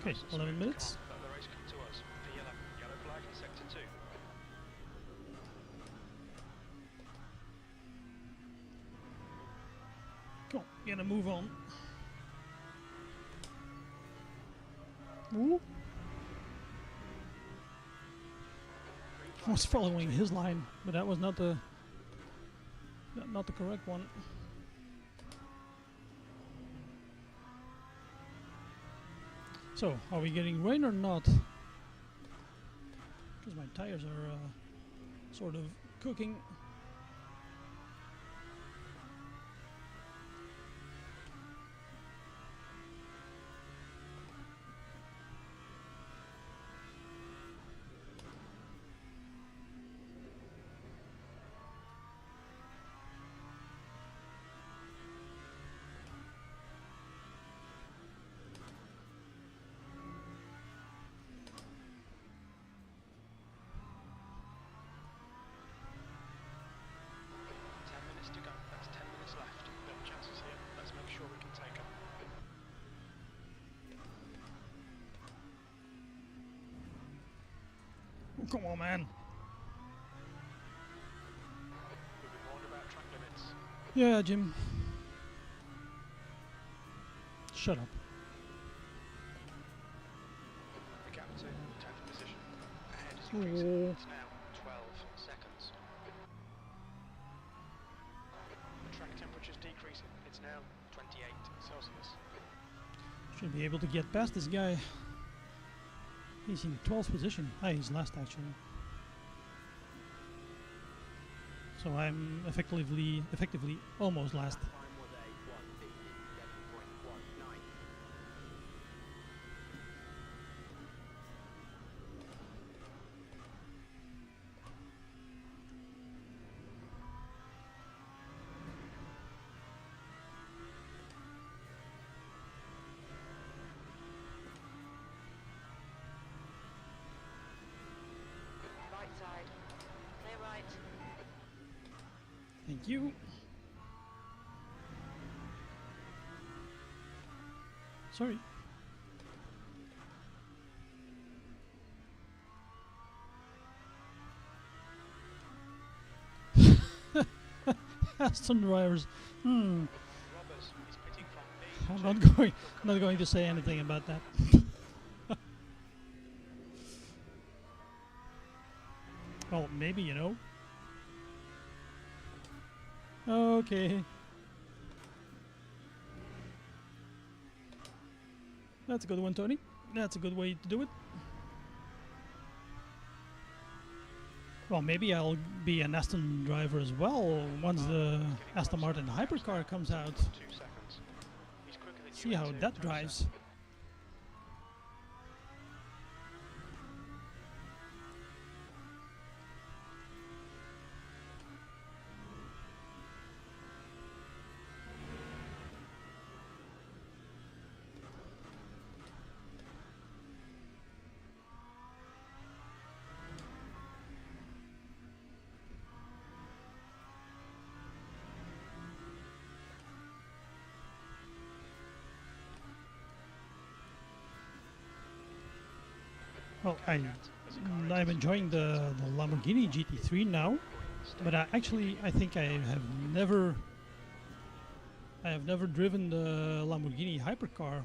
Okay, 11 minutes. Let the race come to us. The yellow flag in sector 2. Come on, gotta move on. Ooh. I was following his line, but that was not the correct one. So, are we getting rain or not? Because my tires are sort of cooking. Come on, man. You'll be warned about track limits. Yeah, Jim. Shut up. The gap to 10th position. Ahead is increasing. Oh. It's now 12 seconds. The track temperature's decreasing. It's now 28 Celsius. Should be able to get past this guy. He's in 12th position. Ah, he's last actually. So I'm effectively almost last. Time was a 1:57.19. Right side. Clear right. Thank you. Sorry. Aston drivers. Robbers is pitting from I'm B2. not going to say anything about that. Well, maybe, you know. Okay. That's a good one, Tony. That's a good way to do it. Well, maybe I'll be an Aston driver as well once the Aston Martin hypercar comes out. 2 seconds. He's quicker than See you how into that tow drives. set. Well, As a car I'm enters enjoying the Lamborghini GT3 now, but I think I have never driven the Lamborghini hypercar.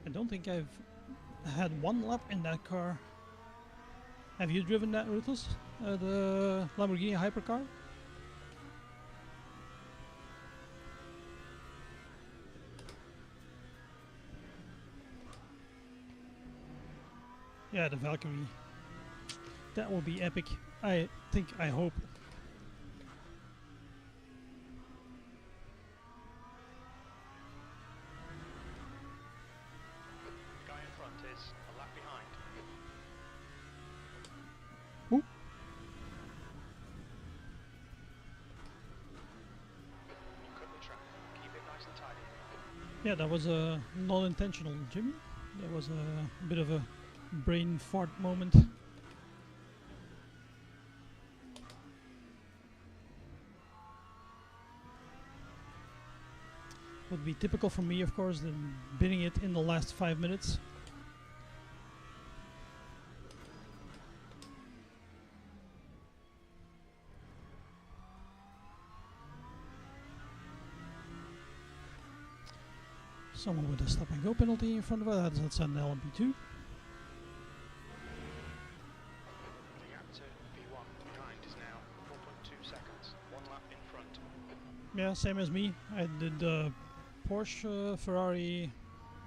I don't think I've had one lap in that car. Have you driven that, Ruthless? The Lamborghini hypercar? Yeah, the Valkyrie. That will be epic. I hope. The guy in front is a lap behind. Ooh. You cut the track. Keep it nice and tidy. Yeah, that was non-intentional, Jimmy. That was a bit of a brain fart moment. Would be typical for me, of course, than bidding it in the last 5 minutes. Someone with a stop and go penalty in front of us. That's an LMP2. The gap to P1 behind is now 4.2 seconds. 1 lap in front. Yeah, same as me. I did the Porsche, Ferrari,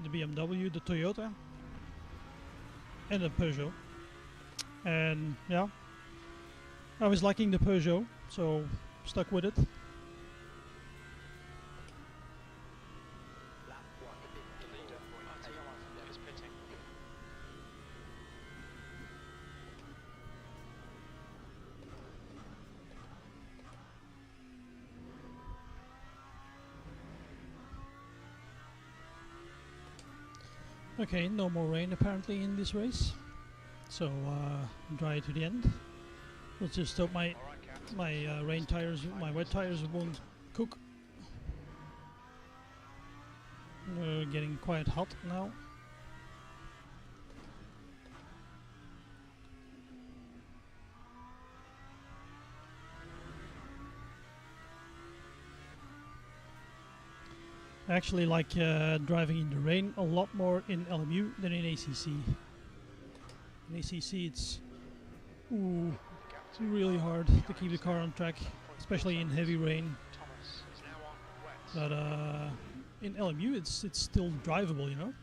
the BMW, the Toyota, and the Peugeot. And yeah, I was liking the Peugeot, so stuck with it. Lap The leader, RTL, is pitting. Okay, no more rain apparently in this race, so dry to the end. Let's just hope my All right, Cat. rain tires, my wet tires won't cook. Getting quite hot now. I actually like driving in the rain a lot more in LMU than in ACC. In ACC it's really hard to keep the car on track, especially in heavy rain. Thomas is now on wet. But in LMU it's still drivable, you know?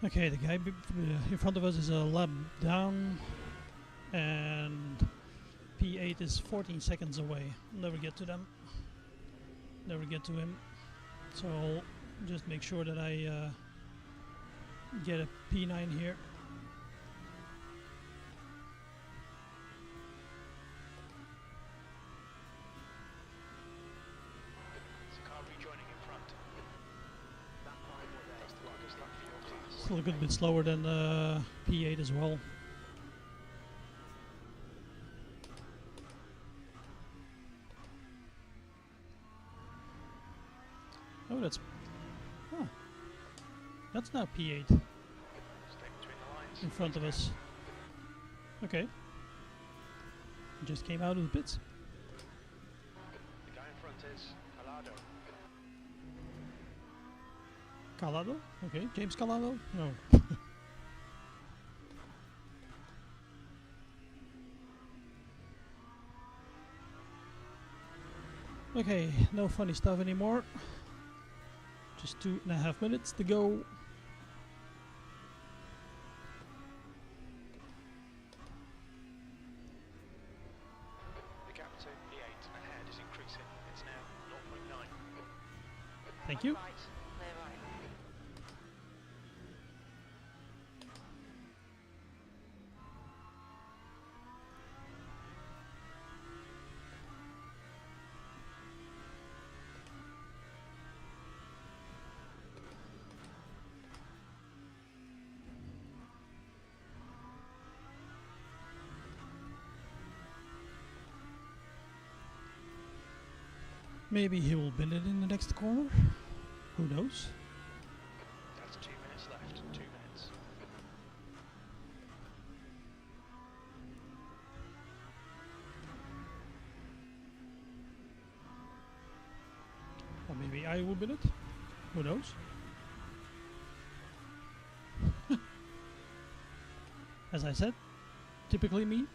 Okay, the guy in front of us is a lap down, and P8 is 14 seconds away. Never get to them. Never get to him. So I'll just make sure that I get a P9 here. There's a car rejoining in front. That line there is the longest lap for your class. Still a good bit slower than P8 as well. Oh, that's now P8 Stay between the lines. in front of us. Okay. Just came out of the pits. The guy in front is Calado. Calado? Okay, James Calado? No. Okay, no funny stuff anymore. Just 2.5 minutes to go. The gap to E8 ahead is increasing. It's now 0.9. Thank you. Right, clear right. Maybe he will bin it in the next corner. Who knows? That's 2 minutes left. 2 minutes. Or maybe I will bin it. Who knows? As I said, typically me. Okay,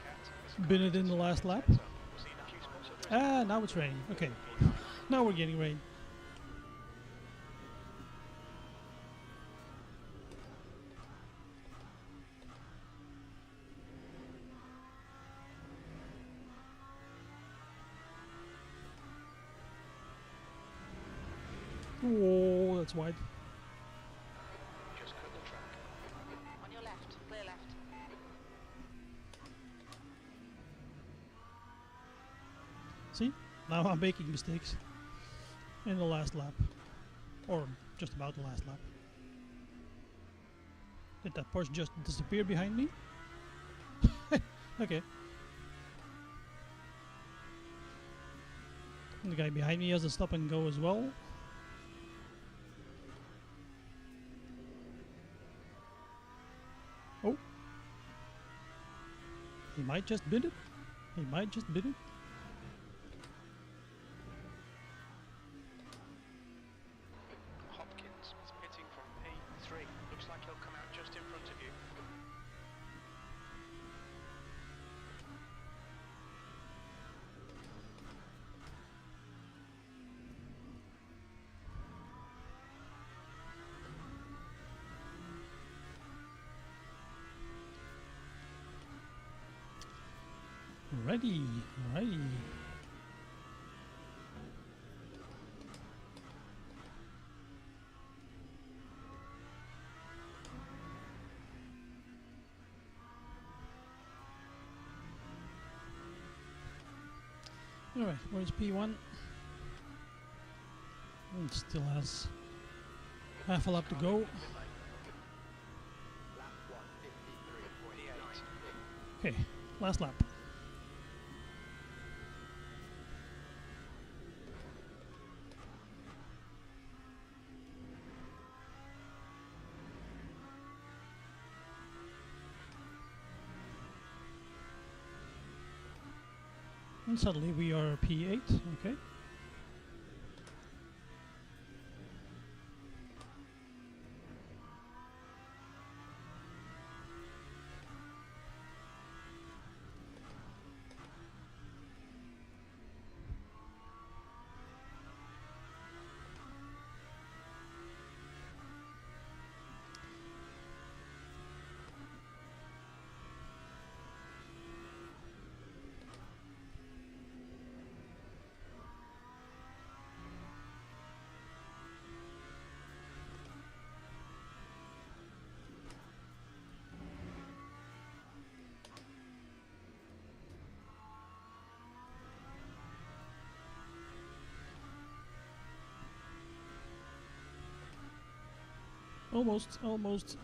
Cat. Bin it in the last lap. We've seen a few spots of Ah, now it's raining. Okay. Now we're getting rain. Oh, that's wide. just cut the track. On your left, clear left. See? Now I'm making mistakes in the last lap. Or just about the last lap. Did that Porsche just disappear behind me? Okay. And the guy behind me has a stop and go as well. Oh. He might just bid it. He might just bid it. Hopkins is pitting from P3. Looks like he'll come out just in front of you. Alrighty, alrighty. Alright, where's P1? It still has half a lap to go. P8. Okay, last lap. And suddenly we are P8, okay. Almost, almost.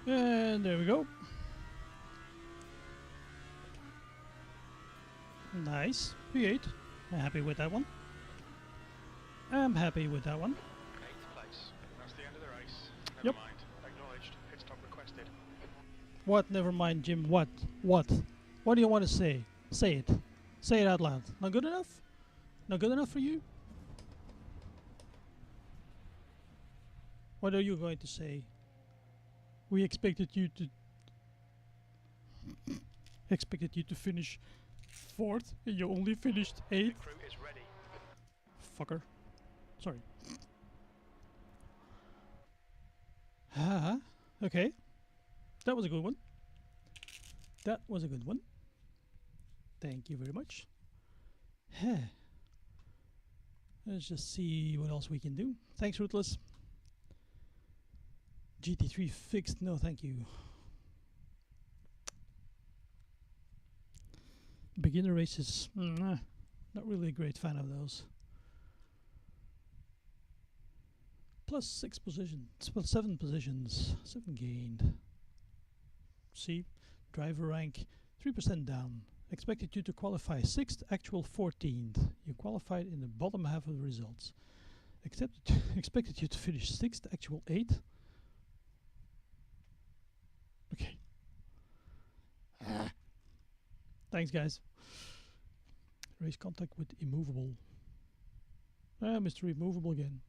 And there we go. Nice. P8. I'm happy with that one. I'm happy with that one. 8th place. That's the end of the race. Never Yep. mind. Acknowledged. Pit stop requested. What? Never mind, Jim. What? What? What do you want to say? Say it. Say it out loud. Not good enough? Not good enough for you? What are you going to say? We expected you to finish 4th, and you only finished 8th. Crew is ready. Fucker. Sorry. Ah, okay. That was a good one. That was a good one. Thank you very much. Let's just see what else we can do. Thanks, Ruthless. GT3 fixed. No, thank you. Beginner races. Not really a great fan of those. Plus 6 positions. Well, 7 positions. 7 gained. See? Driver rank 3% down. Expected you to qualify 6th, actual 14th. You qualified in the bottom half of the results. Expected you to finish 6th, actual 8th. Okay. Thanks, guys. Race contact with immovable. Mr. Immovable again.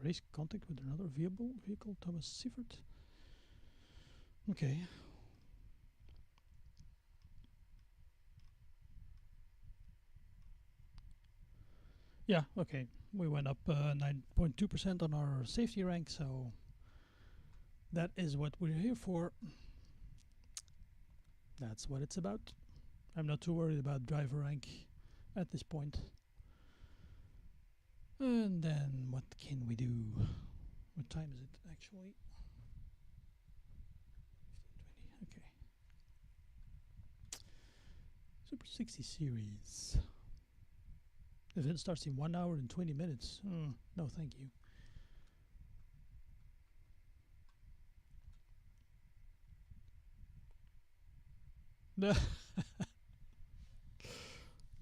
Race contact with another vehicle, Thomas Sievert. Okay. Yeah, okay. We went up 9.2% on our safety rank, so that is what we're here for. That's what it's about. I'm not too worried about driver rank at this point. And then what can we do? What time is it actually? 15:20. Okay. Super 60 series. The event starts in 1 hour and 20 minutes. No, thank you.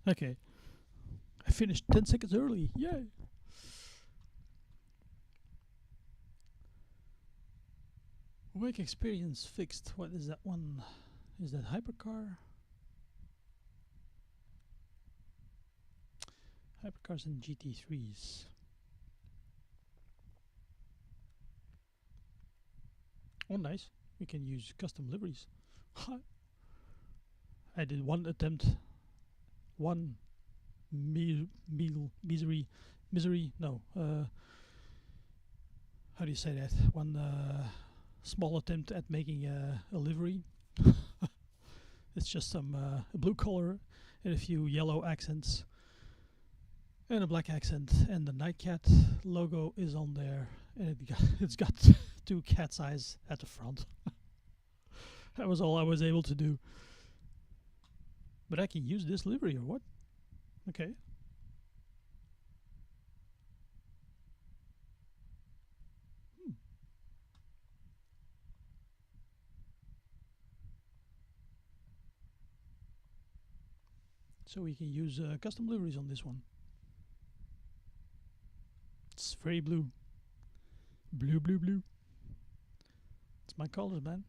Okay. I finished 10 seconds early. Yay! Wake experience fixed. What is that one? Is that hypercar? Hypercars and GT3s. Oh, nice. We can use custom liveries. I did one attempt. One misery. No. How do you say that? One small attempt at making a livery. It's just some a blue color and a few yellow accents and a black accent, and the Nightcat logo is on there, and it's got 2 cat's eyes at the front. That was all I was able to do. But I can use this livery or what? Okay. So we can use custom liveries on this one. It's very blue. Blue, blue, blue. It's my colors, man.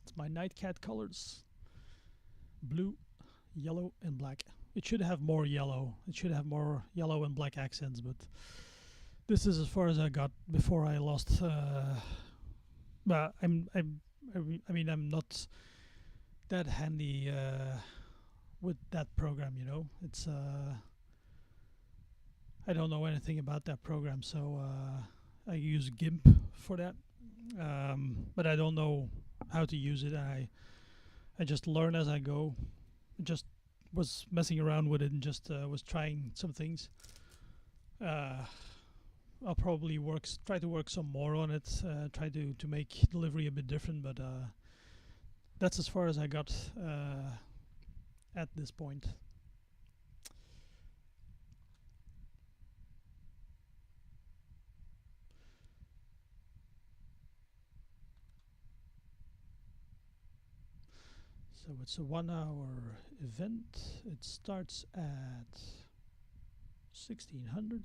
It's my Nightcat colors. Blue, yellow, and black. It should have more yellow. It should have more yellow and black accents, but this is as far as I got before I lost. But I mean, I'm not that handy with that program, you know. It's I don't know anything about that program, so I use GIMP for that, but I don't know how to use it. I just learn as I go. Just was messing around with it and just was trying some things. I'll probably try to work some more on it, try to make delivery a bit different, but that's as far as I got at this point. So it's a 1-hour event. It starts at 1600.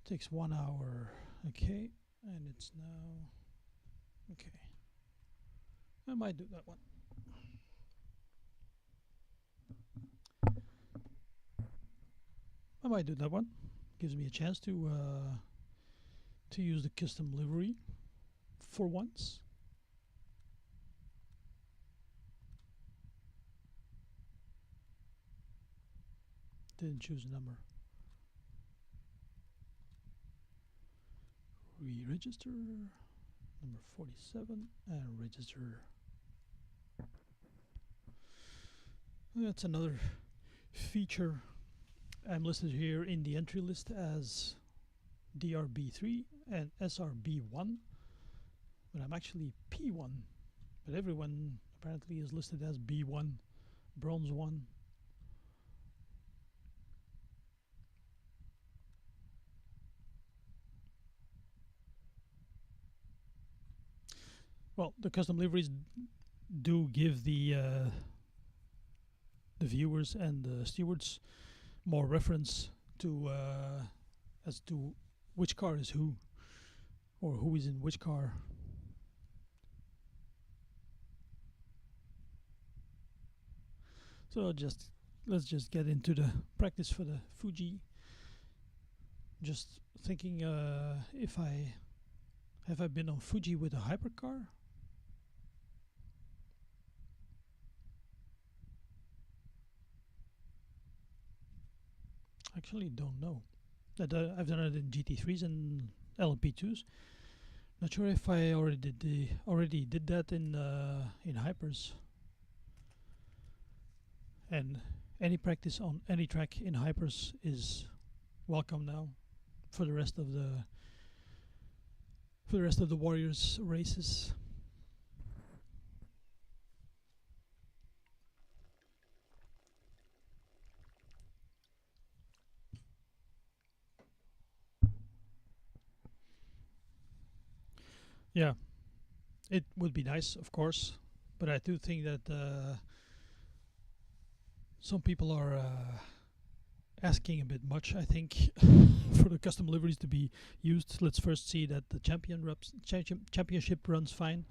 Takes 1 hour. Okay, and it's now okay. I might do that one. I might do that one. Gives me a chance to use the custom livery for once. Didn't choose a number. Re-register, number 47, and register. That's another feature. I'm listed here in the entry list as DRB3 and SRB1, but I'm actually P1. But everyone apparently is listed as B1, Bronze 1. Well, the custom liveries do give the viewers and the stewards more reference to as to which car is who, or who is in which car. So let's just get into the practice for the Fuji. Just thinking, have I been on Fuji with a hypercar? Actually, don't know. I've done it in GT3s and LMP2s. Not sure if I already did that in hypers. And any practice on any track in hypers is welcome now for the rest of the Warriors races. Yeah, it would be nice, of course, but I do think that some people are asking a bit much, I think, for the custom liveries to be used. Let's first see that the championship runs fine,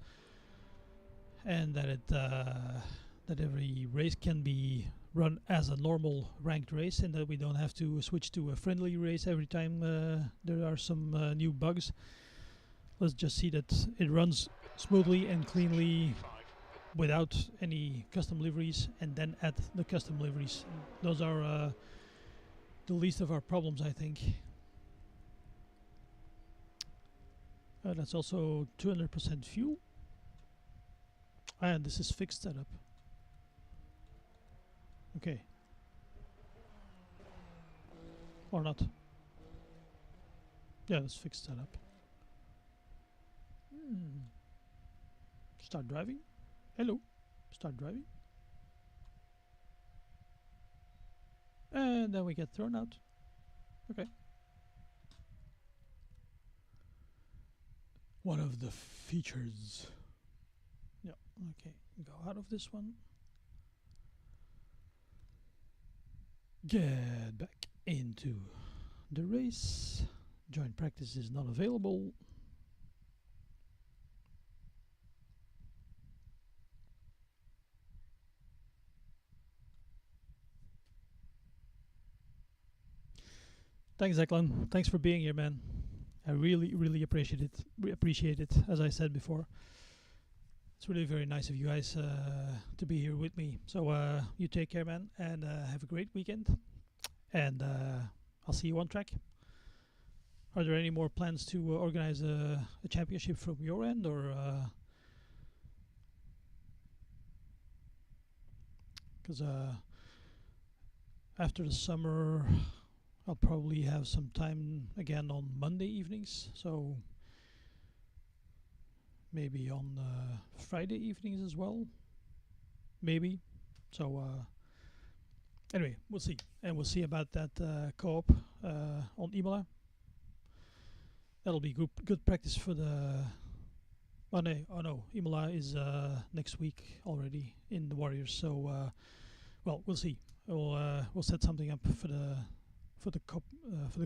and that that every race can be run as a normal ranked race, and that we don't have to switch to a friendly race every time there are some new bugs. Let's just see that it runs smoothly and cleanly without any custom liveries, and then add the custom liveries. Those are the least of our problems, I think. That's also 200% fuel. And this is fixed setup. Okay. Or not. Yeah, that's fixed setup. Start driving. Hello. Start driving. And then we get thrown out. Okay. One of the features. Yeah, okay. Go out of this one. Get back into the race. Joint practice is not available. Thanks, Declan. Thanks for being here, man. I really, really appreciate it. As I said before. It's really very nice of you guys to be here with me. So you take care, man, and have a great weekend. And I'll see you on track. Are there any more plans to organize a championship from your end, or? Because after the summer, I'll probably have some time again on Monday evenings. So maybe on Friday evenings as well. Maybe. So anyway, we'll see. And we'll see about that co-op on Imola. That'll be good practice for the... Oh no, Imola is next week already in the Warriors. So, well, we'll see. We'll set something up for the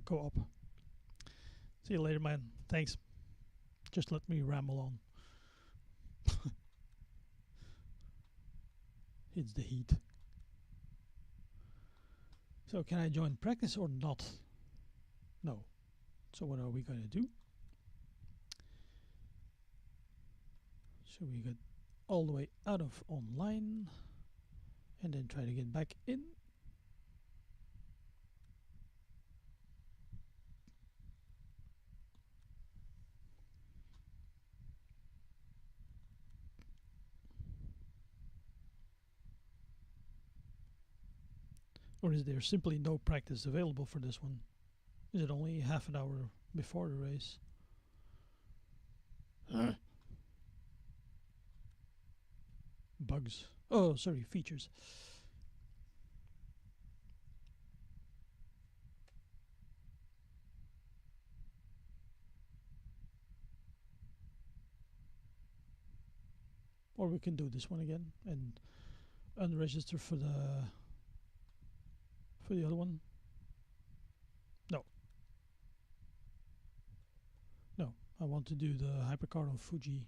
co-op. See you later, man. Thanks. Just let me ramble on. It's the heat. So can I join practice or not? No. So what are we going to do? Should we get all the way out of online and then try to get back in? Or is there simply no practice available for this one? Is it only half an hour before the race? Bugs. Oh, sorry, features. Or we can do this one again and unregister for the other one. No, I want to do the hypercar on Fuji.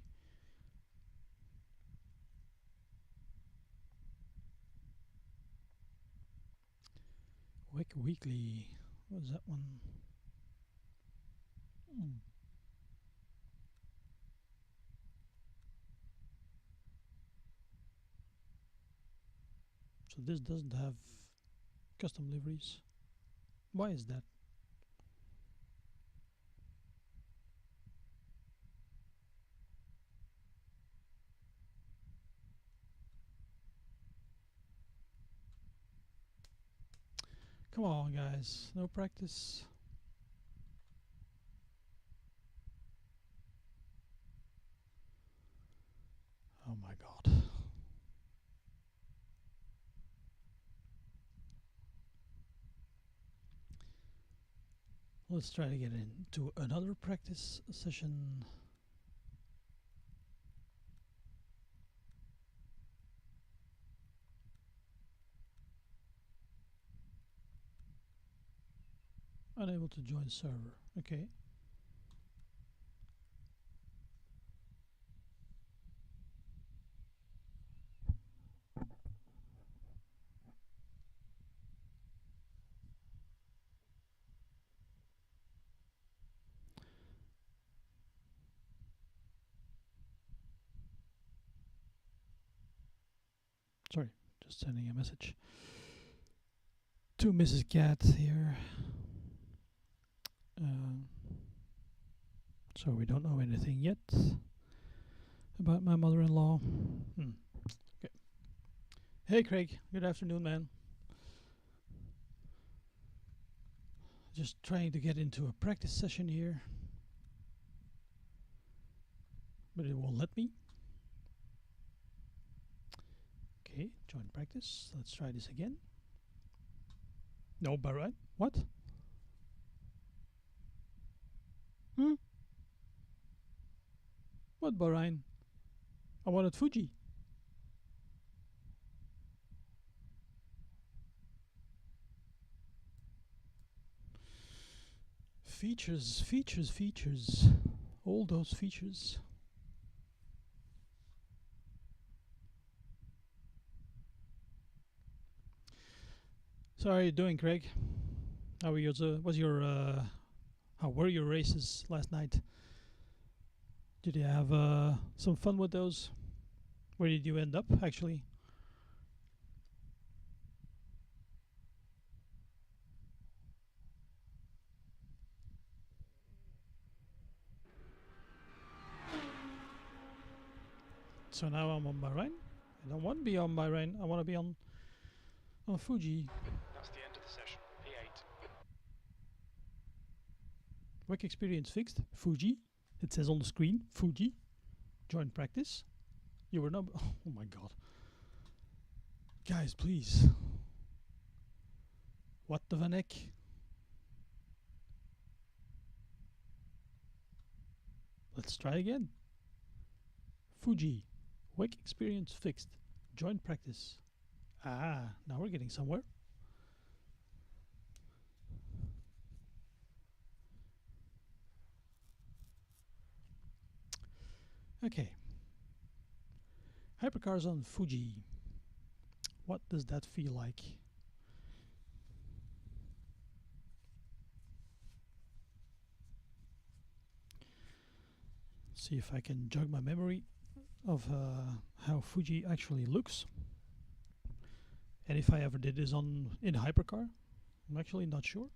Wick Weekly. What is that one? So this doesn't have custom liveries. Why is that? Come on, guys. No practice. Oh my god. Let's try to get into another practice session. Unable to join server. Okay. Sorry, just sending a message to Mrs. Cat here. So we don't know anything yet about my mother-in-law. Okay. Hey Craig, good afternoon, man. Just trying to get into a practice session here, but it won't let me. Okay, join practice. Let's try this again. No, Bahrain. What? What Bahrain? I wanted Fuji. Features, features, features. All those features. So how are you doing, Craig? How were how were your races last night? Did you have some fun with those? Where did you end up, actually? So now I'm on Bahrain. I don't want to be on Bahrain. I want to be on Fuji. That's the end of the session. P8. Work experience fixed. Fuji. It says on the screen. Fuji. Join practice. You were not. Oh my god. Guys, please. What the Vanek? Let's try again. Fuji. Wake experience fixed. Join practice. Ah, now we're getting somewhere. Okay. Hypercars on Fuji. What does that feel like? See if I can jog my memory of how Fuji actually looks, and if I ever did this in hypercar. I'm actually not sure.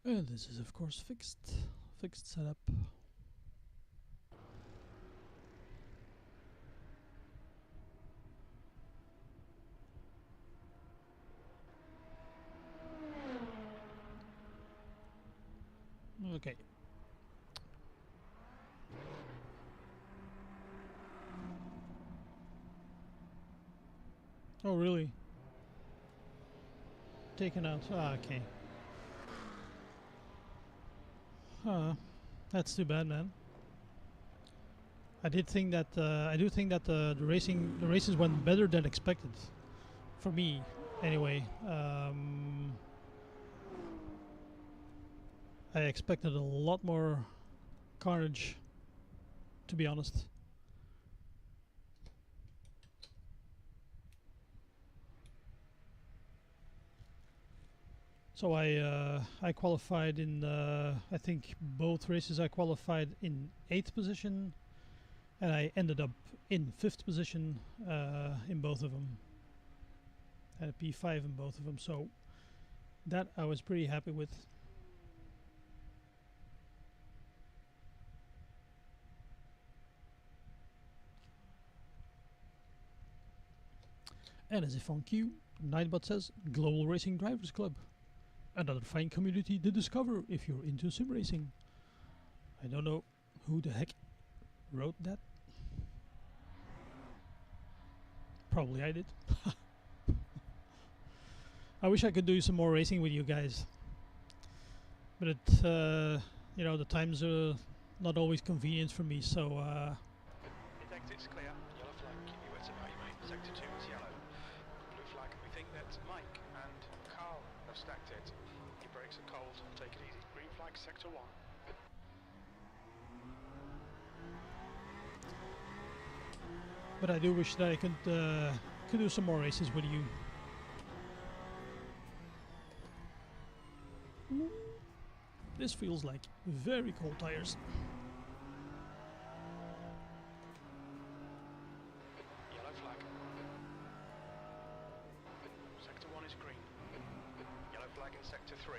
This is of course fixed setup. Okay. Oh really? Taken out. Ah, okay. That's too bad, man. I do think that the races went better than expected, for me, anyway. I expected a lot more carnage, to be honest. So I qualified in I think both races. I qualified in 8th position, and I ended up in 5th position in both of them. Had a P5 in both of them, so that I was pretty happy with. And as if on cue, Nightbot says, Global Racing Drivers Club. Another fine community to discover if you're into sim racing. I don't know who the heck wrote that. Probably I did. I wish I could do some more racing with you guys. But it, you know, the times are not always convenient for me, so It exits clear. Yellow flag. Keep your wits about you, mate. Sector 2 is yellow. Blue flag. We think that Mike and Carl have stacked it. Your brakes are cold. Take it easy. Green flag. Sector 1. but I do wish that I could do some more races with you. This feels like very cold tires. flag in sector 3.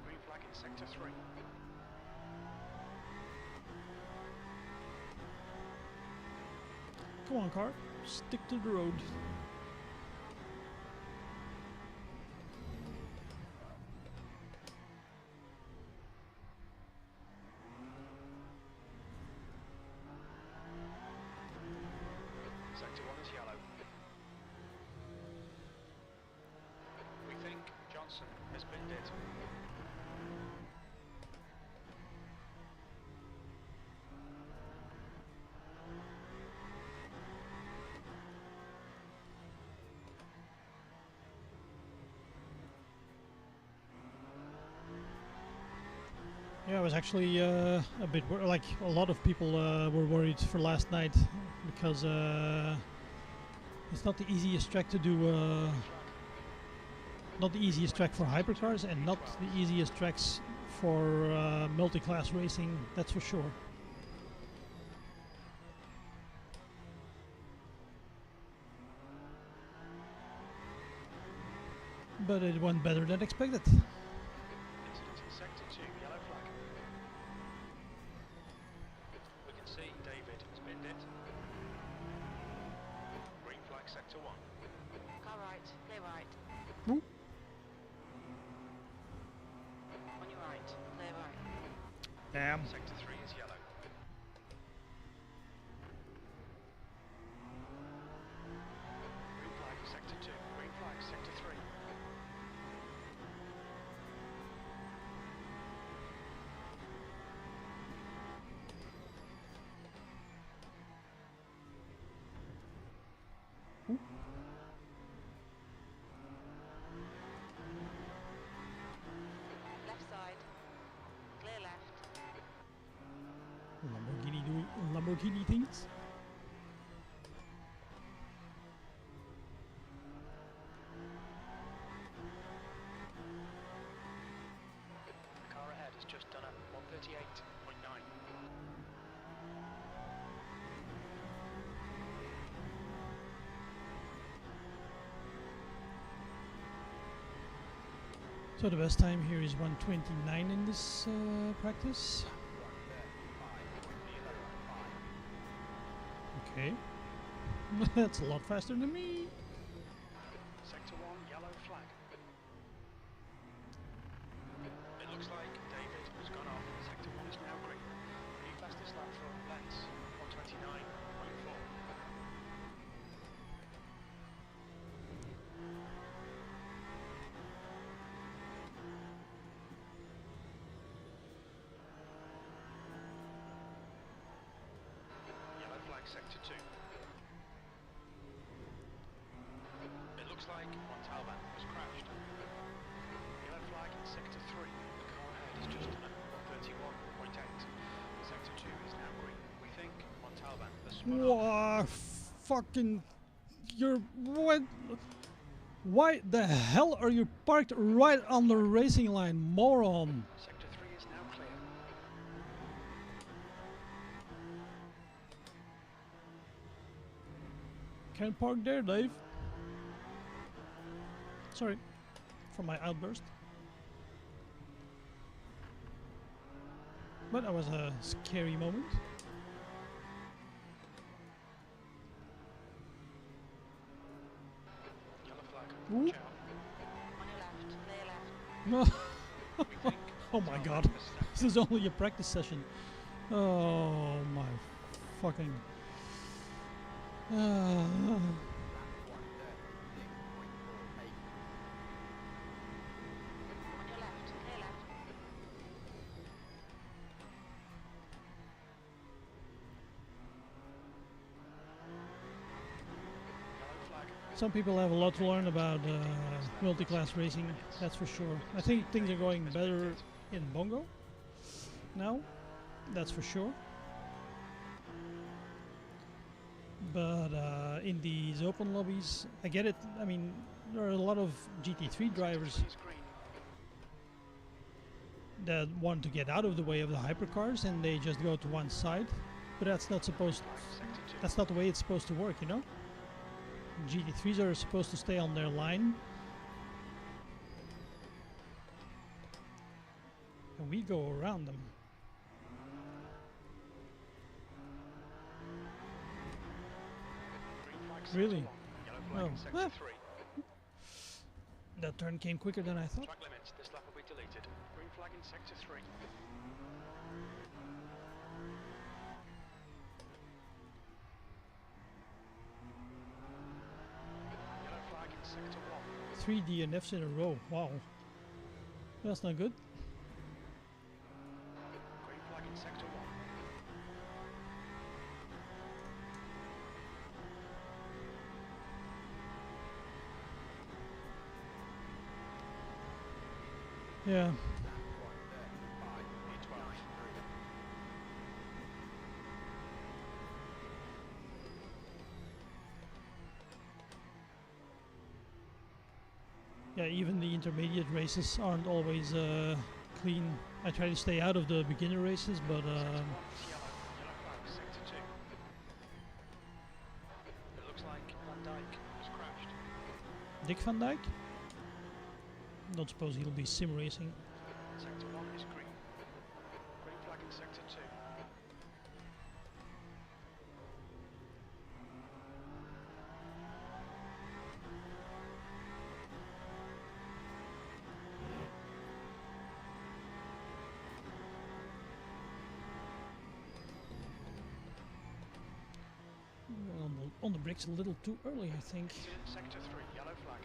Green flag in sector 3. Come on, car. Stick to the road. Sector 1 is yellow. We think Johnson has binned it. Yeah, I was actually a bit like a lot of people were worried for last night because it's not the easiest track to do. Not the easiest track for hypercars, and not the easiest tracks for multi-class racing. That's for sure. But it went better than expected. Incident in sector 2, yellow flag. We can see David has binned it. Green flag sector 1. Car right, clear right. Woo. On your right, clear right. Damn. Sector 3 is yellow. Green flag sector 2. Green flag sector 3. Left side, clear left. Lamborghini doing Lamborghini things. The car ahead has just done a 138.9. So the best time here is 1:29 in this practice. Okay. That's a lot faster than me. Sector 1, yellow flag. It looks like David has gone off. Sector 1 is now green. New fastest lap for Lens, 129.4. Yellow flag sector 2. It looks like Montalban has crashed. Yellow flag in sector 3. The car ahead is just done at 131.8. Sector 2 is now green. We think Montalban has spun off. Wow, fucking, you're what? Why the hell are you parked right on the racing line, moron? Sector 3 is now clear. Can't park there, Dave. Sorry for my outburst. But that was a scary moment. Yellow flag. Ooh. Watch out. On your left, clear left. We think Oh my Montalban god, has stacked this is only a practice session. Oh my fucking. On your left, clear left. yellow flag. Some people have a lot to learn about multi-class racing, that's for sure. I think things are going better in Bongo now, that's for sure. But in these open lobbies, I get it. I mean, there are a lot of GT3 drivers Sector 3 is green. that want to get out of the way of the hypercars and they just go to one side. But that's not supposed. Flag sector 2. That's not the way it's supposed to work, you know. GT3s are supposed to stay on their line and we go around them. Green flag sector Really? 1, yellow flag in Oh, sector well. 3. That turn came quicker than I thought. Track limits, this lap will be deleted. Green flag in sector 3. Yellow flag in sector 1. 3 DNFs in a row. Wow. That's not good. Green flag in sector 1. Yeah. E12. Yeah, even the intermediate races aren't always clean. I try to stay out of the beginner races, but Sector 1 is yellow. Yellow flag, sector 2. It looks like Van Dijk has crashed. Dick Van Dijk? Don't suppose he'll be sim racing. Sector 1 is green. Green flag in sector 2. On the brakes a little too early, I think. Incident sector 3, yellow flag.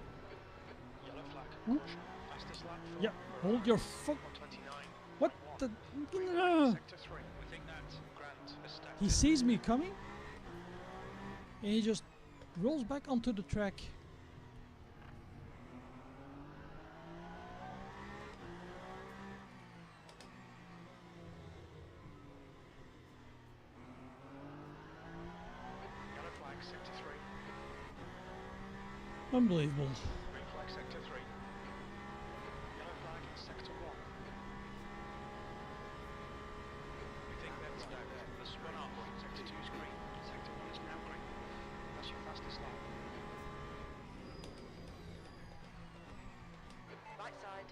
Yellow flag, Hmm? caution. Fastest lap for Yeah, hold your fuck. 129. What the? Green flag in sector 3. We think that Grant has stacked He it. sees me coming, and he just rolls back onto the track. Yellow flag sector 3. Unbelievable. Green flag sector 3. Yellow flag in sector 1. We think that's the spun up. Sector 2 is green. Sector 1 is now green. That's your fastest lap. Right side.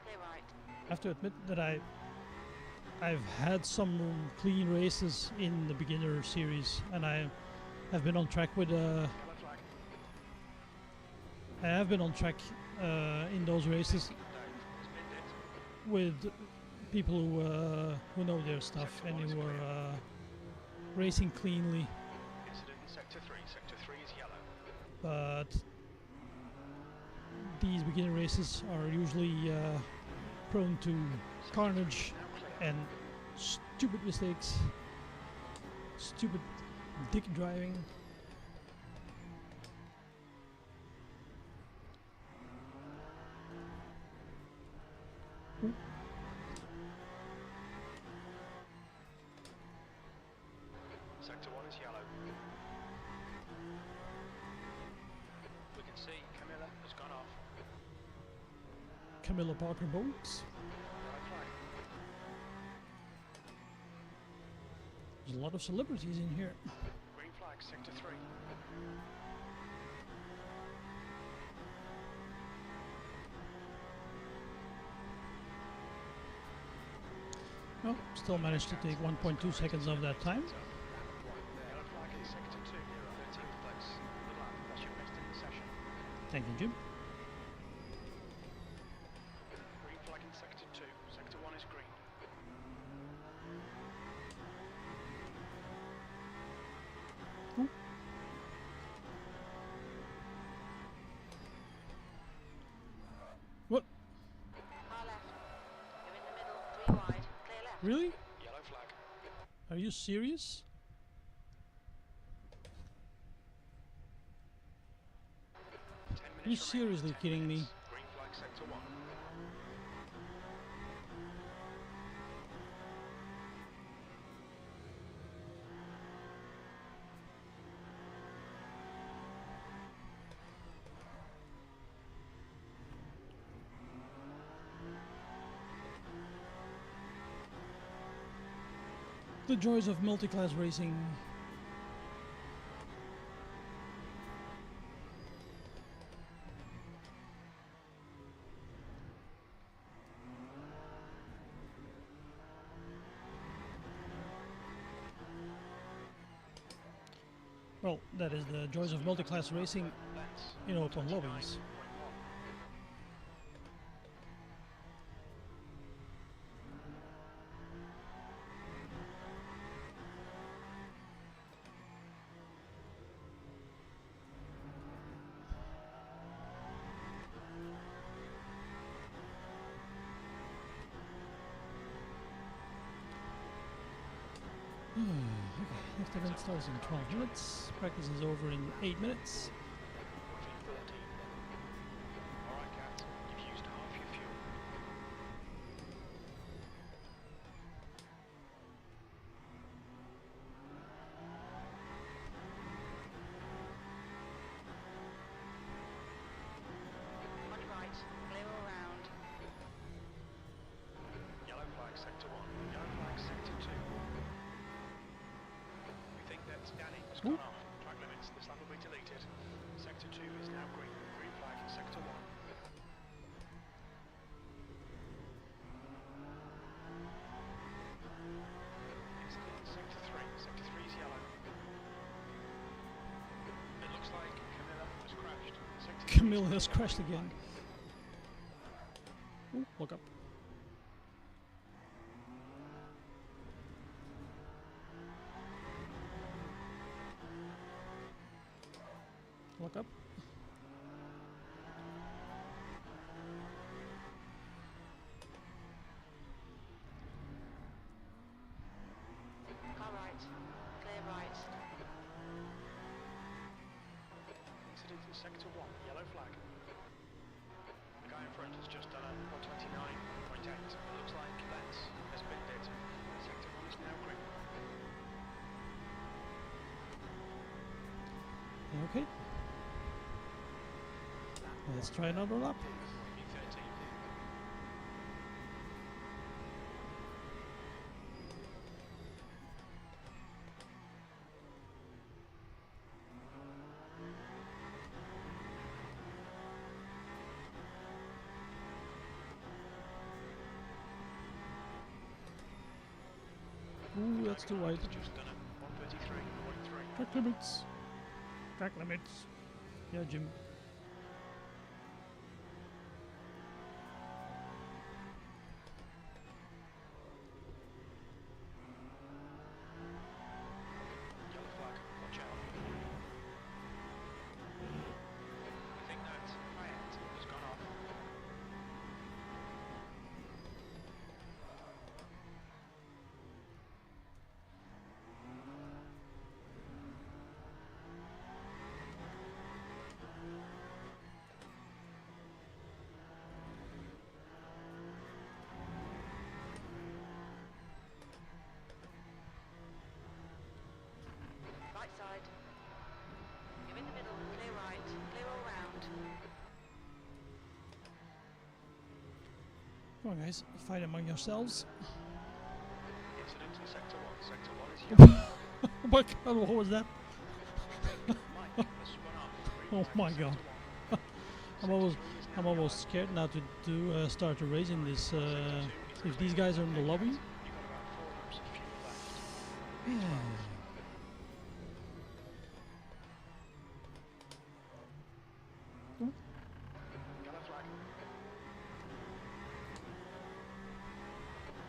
Clear right. I have to admit that I've had some clean races in the beginner series, and I have been on track with Yellow flag. I have been on track in those races Dave has binned it. with people who know their stuff and who are racing cleanly. Incident in sector 3. Sector 3 is yellow. But these beginner races are usually prone to carnage Now clear. and stupid mistakes, stupid dick driving. Sector 1 is yellow. We can see Camilla has gone off. Camilla Parker Bowles. Yellow flag. There's a lot of celebrities in here. Green flag, sector 3. Well, still managed to take 1.2 seconds of that time. Yellow flag in sector 2. 13th place. Good lap. That's your best in the session. Thank you, Jim. Green flag in sector 2. Sector 1 is green. What? Far left. You're in the middle. 3 wide. Clear left. Really? Yellow flag. Are you serious? 10 minutes Are you remaining. seriously 10 kidding me? minutes. Green flag, sector 1. The joys of multi-class racing. Well, that is the joys of multi-class racing Lens, in open 29.1. lobbies. Okay, next event starts in 12 minutes. Practice is over in 8 minutes. V13. Alright, Cat, you've used half your fuel. On your right, clear all round. Yellow flag sector 1, yellow flag sector 2. We think that Danny has gone off. Track limits, this lap will be deleted. Sector 2 is now green. Green flag sector 1. Incident sector 3. Sector 3 is yellow. It looks like Camilla has crashed. Sector 3 is Camille has yellow. crashed again. Ooh, look up. Look up. Car right, clear right. Incident in sector 1, yellow flag. The guy in front has just done a 129.8. It looks like Lens has binned it. Sector 1 is now green. Okay. Let's try another lap. V13. Ooh, that's too wide. Has just done a 133.3. Track limits. Track limits. Yeah, Jim. Yellow flag, watch out. We think that Hayat has gone off. Right side. You're in the middle, clear right, clear all round. Come on, guys. Fight among yourselves. Incident in sector 1. Sector 1 is yellow. Oh my god, what was that? Mike has spun off. Green Oh flag my sector god. 1. I'm Sector almost, 3 is now I'm almost yellow. scared now to start a race in this. If these guys are in the lobby. You've got about 4 laps of fuel left. Yellow flag.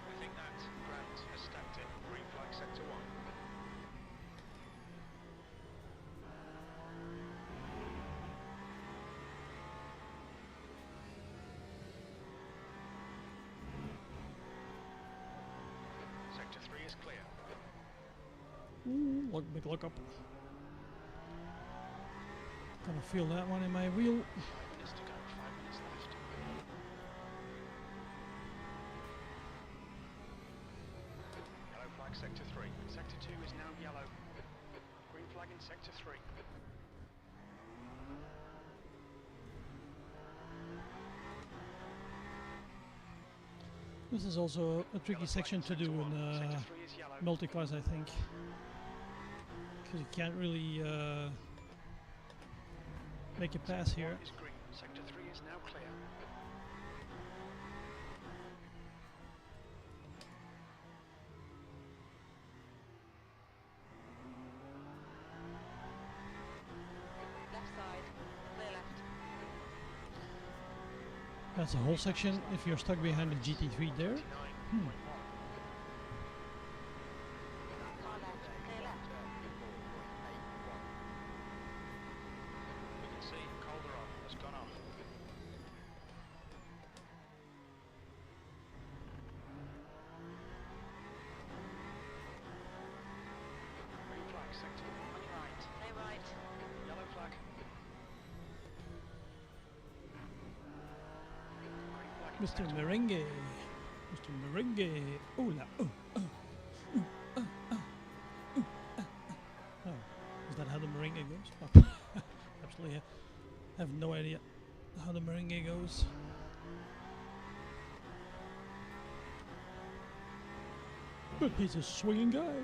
We think that Grant has stacked it. Green flag sector 1. Sector 3 is clear. Ooh, look, big look up. Gonna feel that one in my wheel. 5 minutes to go. 5 minutes left. Yellow flag sector 3. Sector 2 is now yellow. Green flag in sector 3. This is also a tricky Yellow section flag to in do sector 1. in Sector 3 is yellow. multi-class, I think. Because you can't really make a pass Sector here. 1 is green. Sector 3 is now clear. That's a whole section if you're stuck behind the GT3 there. 29.1. Car left, clear left. We can see Calderon has gone off. Green flag, sector. On your right, clear right. Yellow flag. Green flag. in Mr. sector. Merengue. Mr. Merengue. Hola. Oh, is that how the merengue goes? Oh, absolutely. I have no idea how the merengue goes. But he's a swinging guy.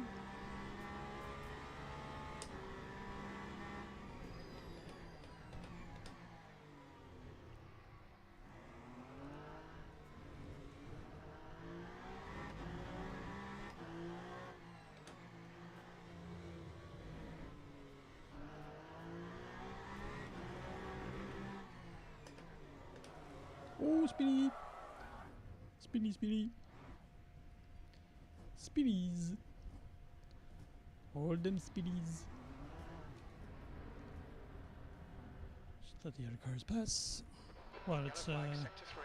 Oh, Speedy! Speedy, Speedy. Speedies. All them Speedies. Just let the other cars pass. Well, it's Yellow flag, sector 3.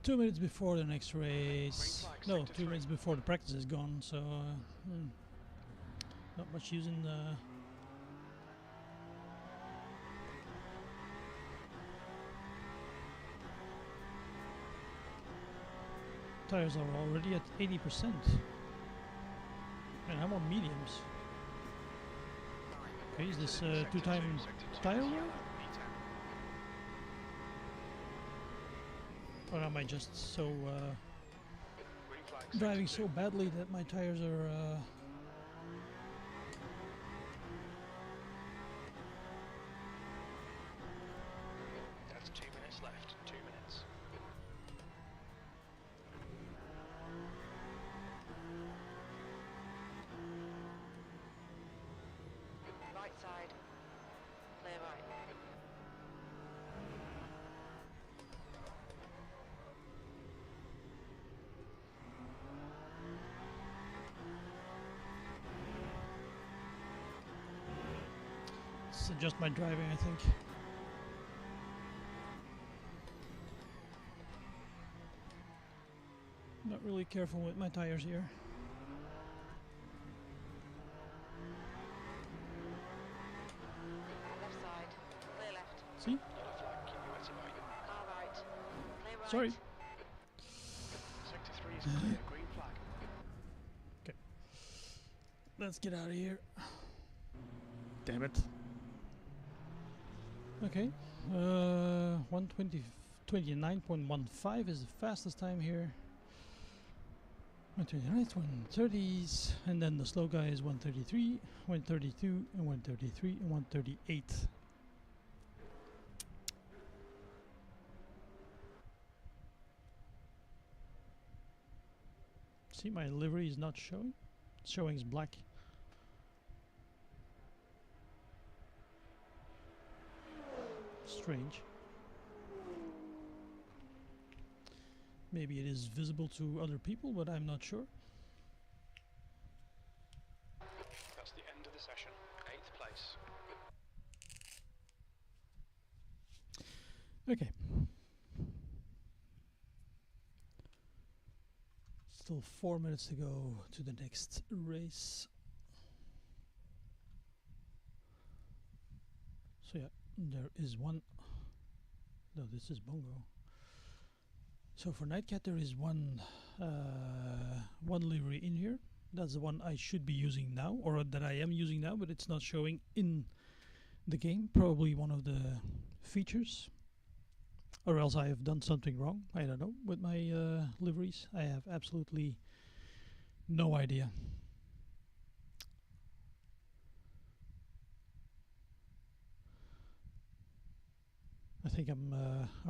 2 minutes before the next race. flag, No, sector 2 3. minutes before the practice is gone, so not much use in tires are already at 80%. And I'm on mediums. Okay, is this Sector two-time 2, sector 2 tire is wear? yellow, E10. Or am I just so Green flag, sector driving 2. so badly that my tires are That's 2 minutes left. 2 minutes. Right side, clear right. it's just my driving, I think. Not really careful with my tires here. Left side, clear left. See? Yellow flag, keep your wits about you. Car right, clear right. Sorry. Sector 3 is clear. Green flag. Let's get out of here. Damn it. Okay. 129.15 is the fastest time here. 129, 130s, and then the slow guy is 133, 132, and 133, and 138. See, my livery is not showing. It's showing as black. Strange. Maybe it is visible to other people, but I'm not sure. That's the end of the session. 8th place. Okay. Still 4 minutes to go to the next race. So yeah, there is one. No, this is Bongo. So for Nightcat there is one livery in here. That's the one I should be using now, or that I am using now, but it's not showing in the game. Probably one of the features. Or else I have done something wrong. I don't know with my liveries. I have absolutely no idea. I think I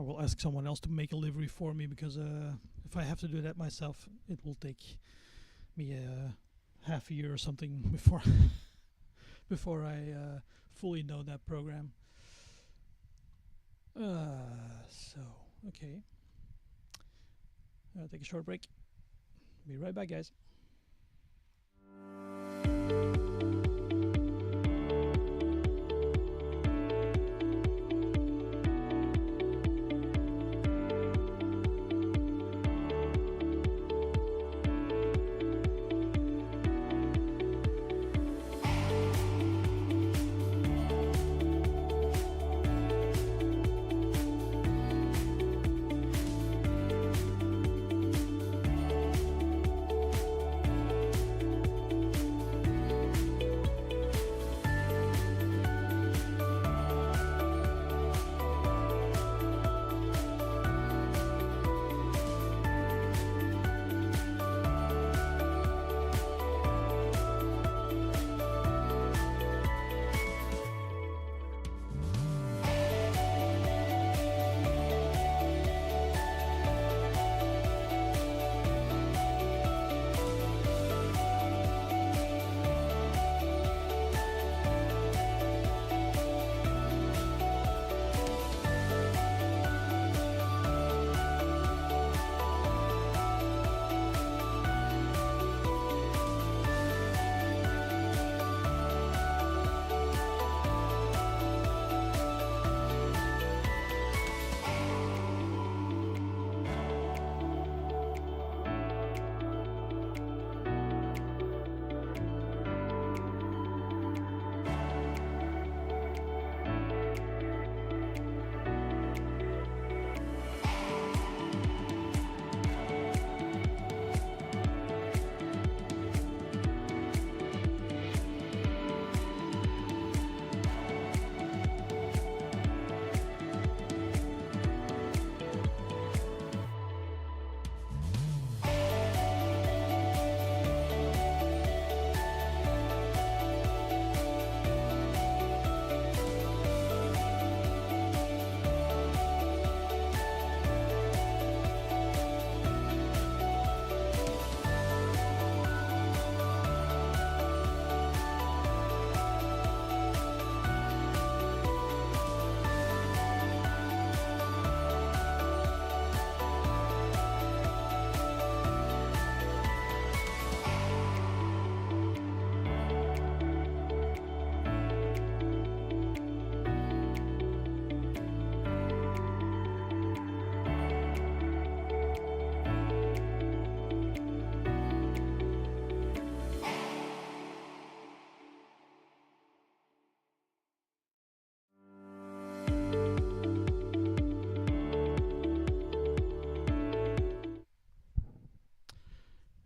will ask someone else to make a livery for me, because if I have to do that myself, it will take me half a year or something before before I fully know that program. So okay. take a short break. Be right back, guys.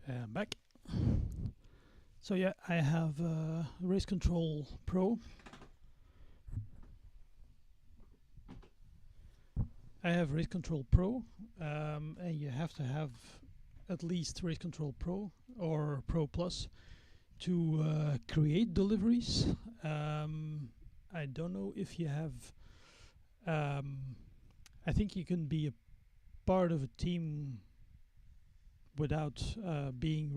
I'm back. So yeah, I have Race Control Pro. I have Race Control Pro, and you have to have at least Race Control Pro or Pro Plus to create deliveries. I don't know if you have. I think you can be a part of a team without being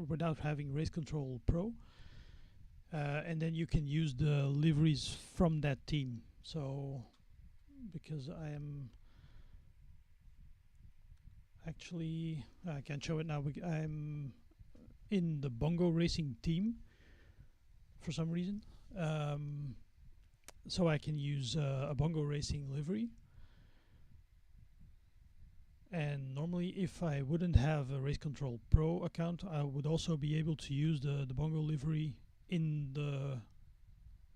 without having Race Control Pro, and then you can use the liveries from that team. So, because I am actually, I can't show it now. I'm in the Bongo Racing team for some reason, so I can use a Bongo Racing livery. And normally, if I wouldn't have a Race Control Pro account, I would also be able to use the Bongo livery in the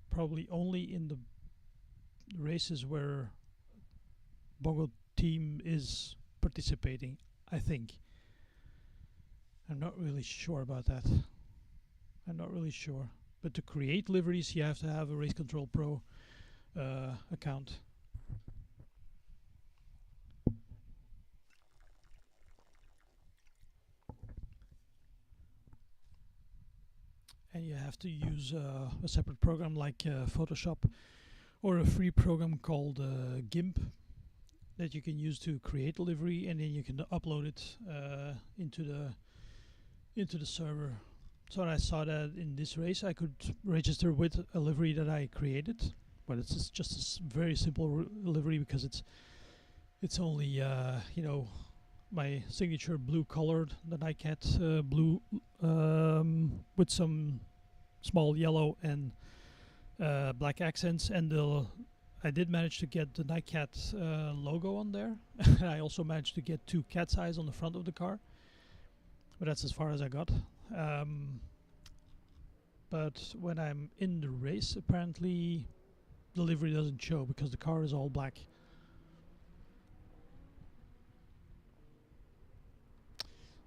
probably only in the races where Bongo team is participating, I think. I'm not really sure about that. I'm not really sure. But to create liveries, you have to have a Race Control Pro account. And you have to use a separate program like Photoshop, or a free program called GIMP that you can use to create a livery, and then you can upload it into the server. So I saw that in this race I could register with a livery that I created, but it's just a very simple livery because it's only my signature blue colored, the Nightcat blue with some small yellow and black accents, and I did manage to get the Nightcat logo on there. I also managed to get 2 cat's eyes on the front of the car, but that's as far as I got. But when I'm in the race, apparently the livery doesn't show because the car is all black.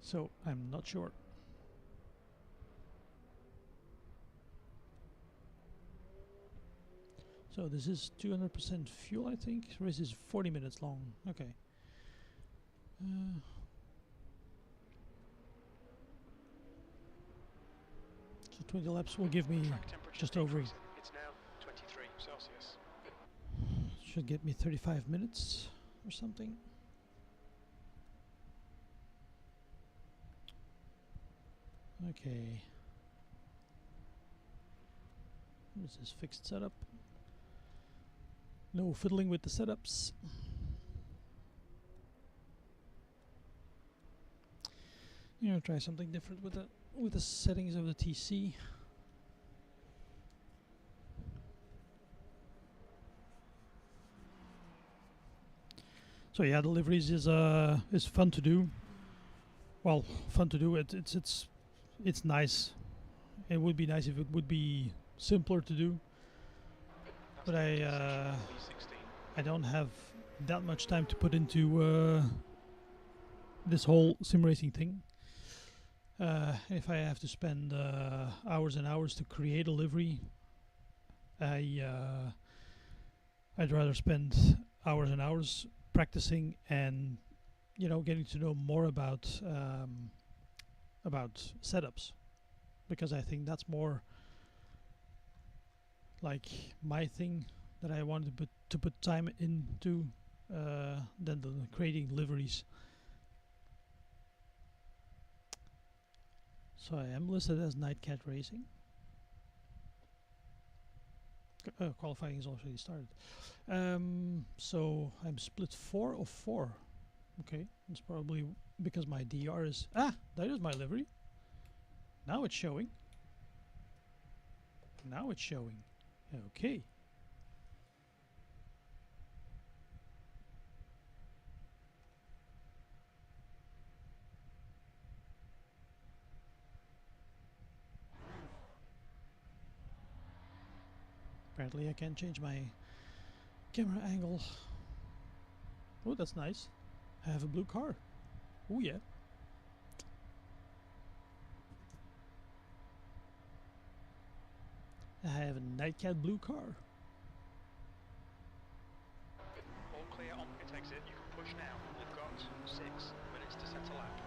So I'm not sure. So this is 200% fuel, I think. Race is 40 minutes long. Okay. So 20 laps will give me just over. It's now 23 Celsius. Should get me 35 minutes or something. Okay. This is fixed setup. No fiddling with the setups. You know, try something different with the settings of the TC. So yeah, the liveries is fun to do. Well, fun to do. It's nice. It would be nice if it would be simpler to do, but I don't have that much time to put into this whole sim racing thing. If I have to spend hours and hours to create a livery, I'd rather spend hours and hours practicing and, you know, getting to know more about setups, because I think that's more like my thing that I wanted to put time into than the creating liveries. So I am listed as Nightcat Racing. Qualifying is already started. So I'm split 4 of 4. Okay, it's probably because my DR is... Ah, that is my livery. Now it's showing. Now it's showing. Okay. Apparently I can't change my camera angle. Oh, that's nice. I have a blue car. Oh yeah. I have a Nightcat blue car. All clear on pit exit. You can push now. You've got 6 minutes to set a lap.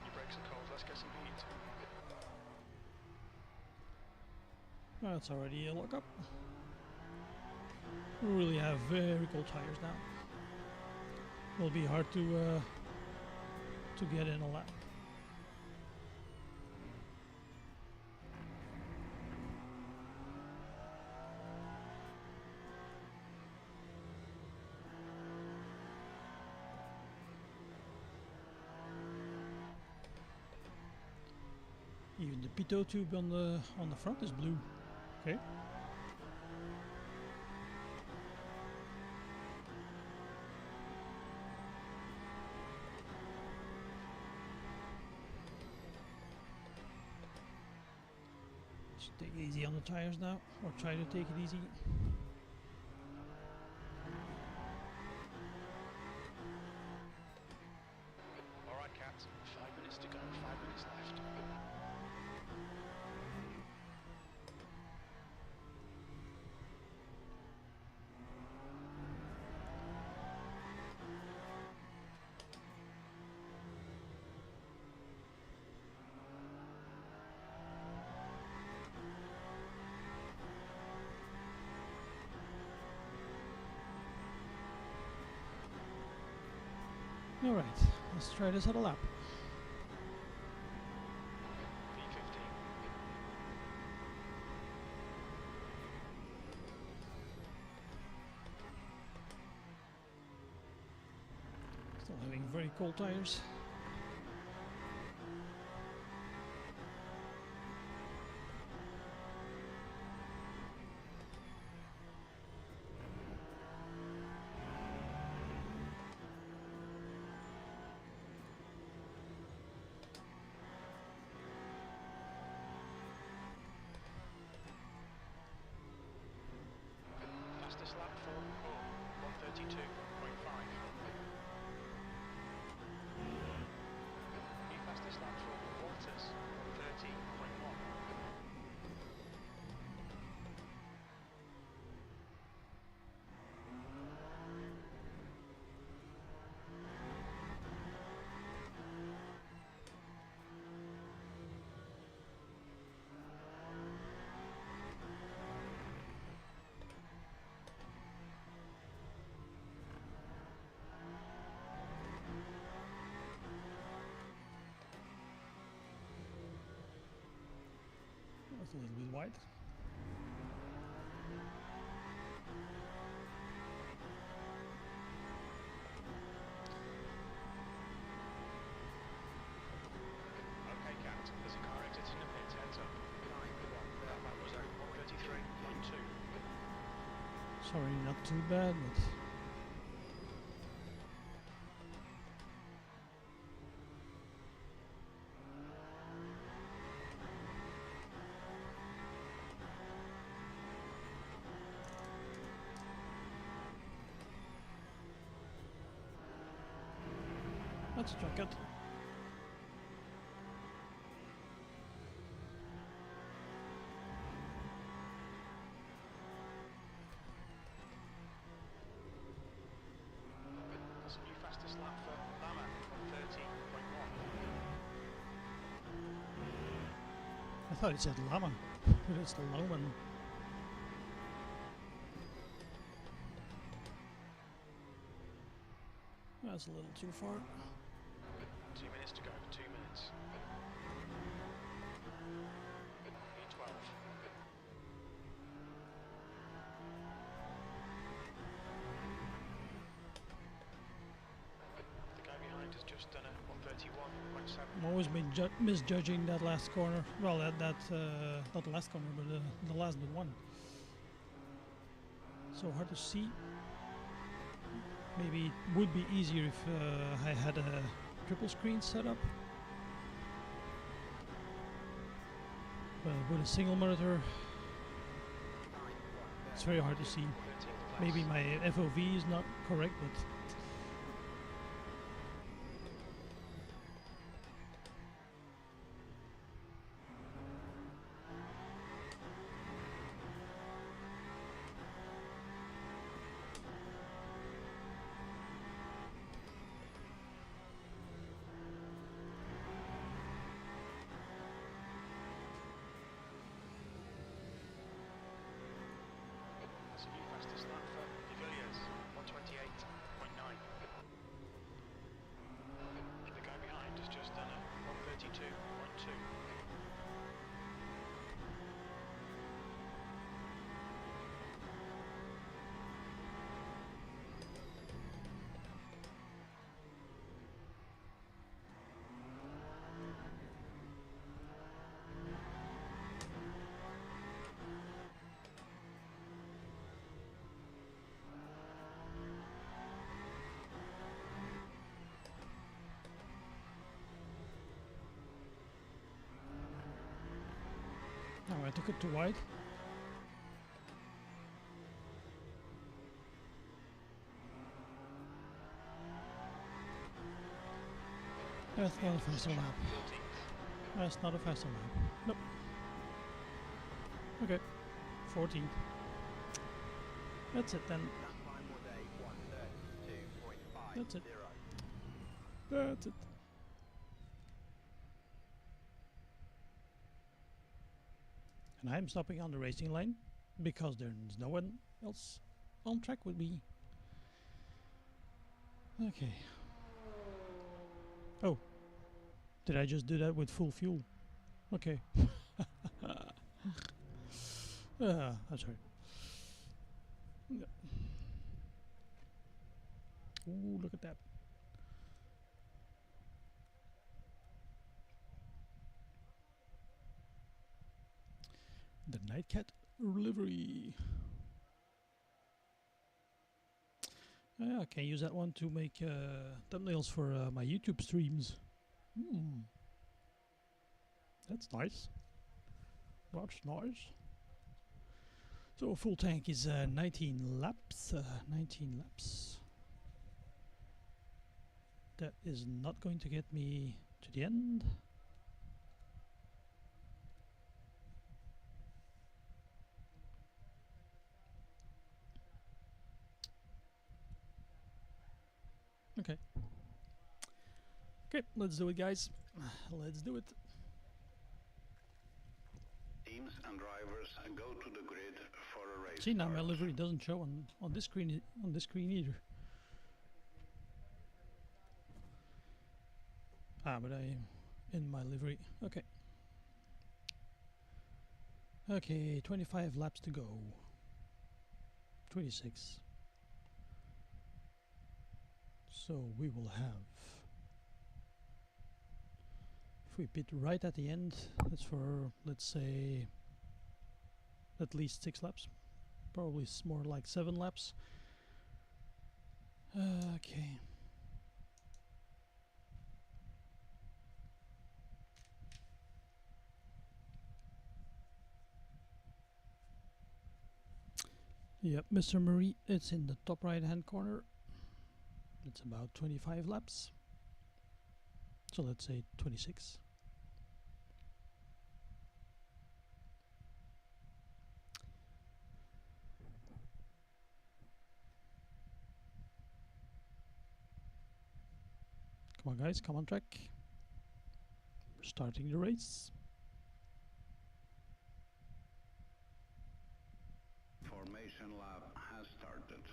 Your brakes are cold. Let's get some heat. That's already a lockup. We really have very cold tires now. Will be hard to get in a lap. Even the pitot tube on the front is blue. Okay. Just take it easy on the tires now, or try to take it easy. Alright, Cat. 5 minutes to go. 5 minutes left. Alright, let's try this at a lap. V15. Still having very cold tires. Fastest lap for Moore, 132.5. New fastest lap for Walters, 130.1. That's a little bit wide. Okay, Cat, there's a car exiting the pit, heads up. That lap was at 133.2. Sorry, not too bad, but that's a jacket. That's a new fastest lap for Lama, 130.1. I thought it said llama, but it's the low one. That's a little too far. 2 minutes to go, 2 minutes. E12. The guy behind has just done a 131.7. I'm always been misjudging that last corner. Well, not the last corner, but the last but one. So hard to see. Maybe it would be easier if I had a triple screen set up. But with a single monitor, it's very hard to see. 13th place. Maybe my FOV is not correct, but That's a new fastest lap for De Villiers, 128.9. The guy behind has just done a 132.2. no, I took it too wide. That's not a faster lap. 14th. That's not a faster lap. Nope. Okay. 14th. That's it then. That time was a 132.50. That's it. That's it. And I'm stopping on the racing lane because there's no one else on track with me. Okay. Oh. Did I just do that with full fuel? Okay. I'm sorry. Yeah. Ooh, look at that. Nightcat livery. I can use that one to make thumbnails for my YouTube streams. That's nice. That's nice. So full tank is 19 laps. 19 laps. That is not going to get me to the end. Okay. Okay, let's do it, guys. Let's do it. Teams and drivers go to the grid for a race. See, now my start. livery doesn't show on this screen either. Ah, but I in my livery. Okay. Okay, 25 laps to go. 26. So we will have, if we pit right at the end, that's for, let's say, at least 6 laps. Probably more like 7 laps. Okay. Yep, Mr. Marie, it's in the top right hand corner. It's about 25 laps. So let's say 26. Come on guys, come on track. We're starting the race. Formation lap has started.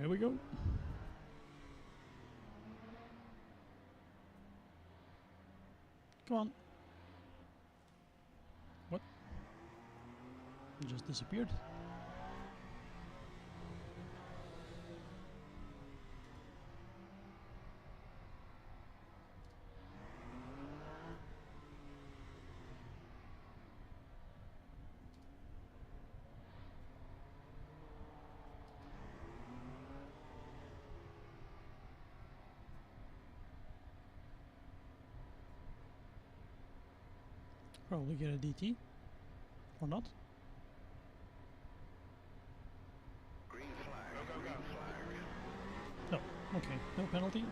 There we go. Come on. What? It just disappeared. Probably get a DT. Or not. Green flag, green flag. No. Okay. No penalty.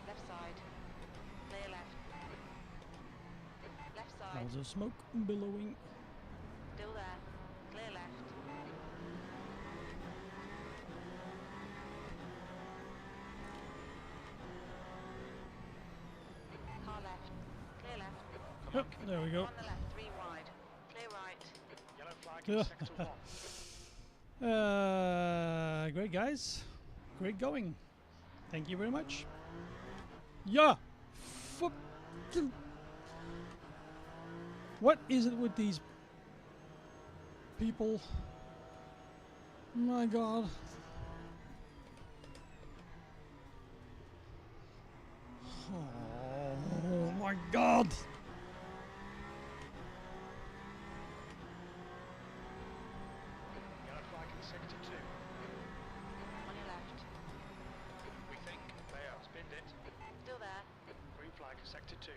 Left side. Clear left. Left side. Clouds of smoke billowing. Still there. Clear left. Car left. Clear left. Yep, there we go. On the left, 3 wide. Clear right. Yellow flag in sector 1. Great guys. Great going. Thank you very much. Yeah. Fucking. What is it with these people? My God. Oh my God. Yellow flag in sector 2. On your left. We think they are. Spinned it. Still there. Green flag sector 2.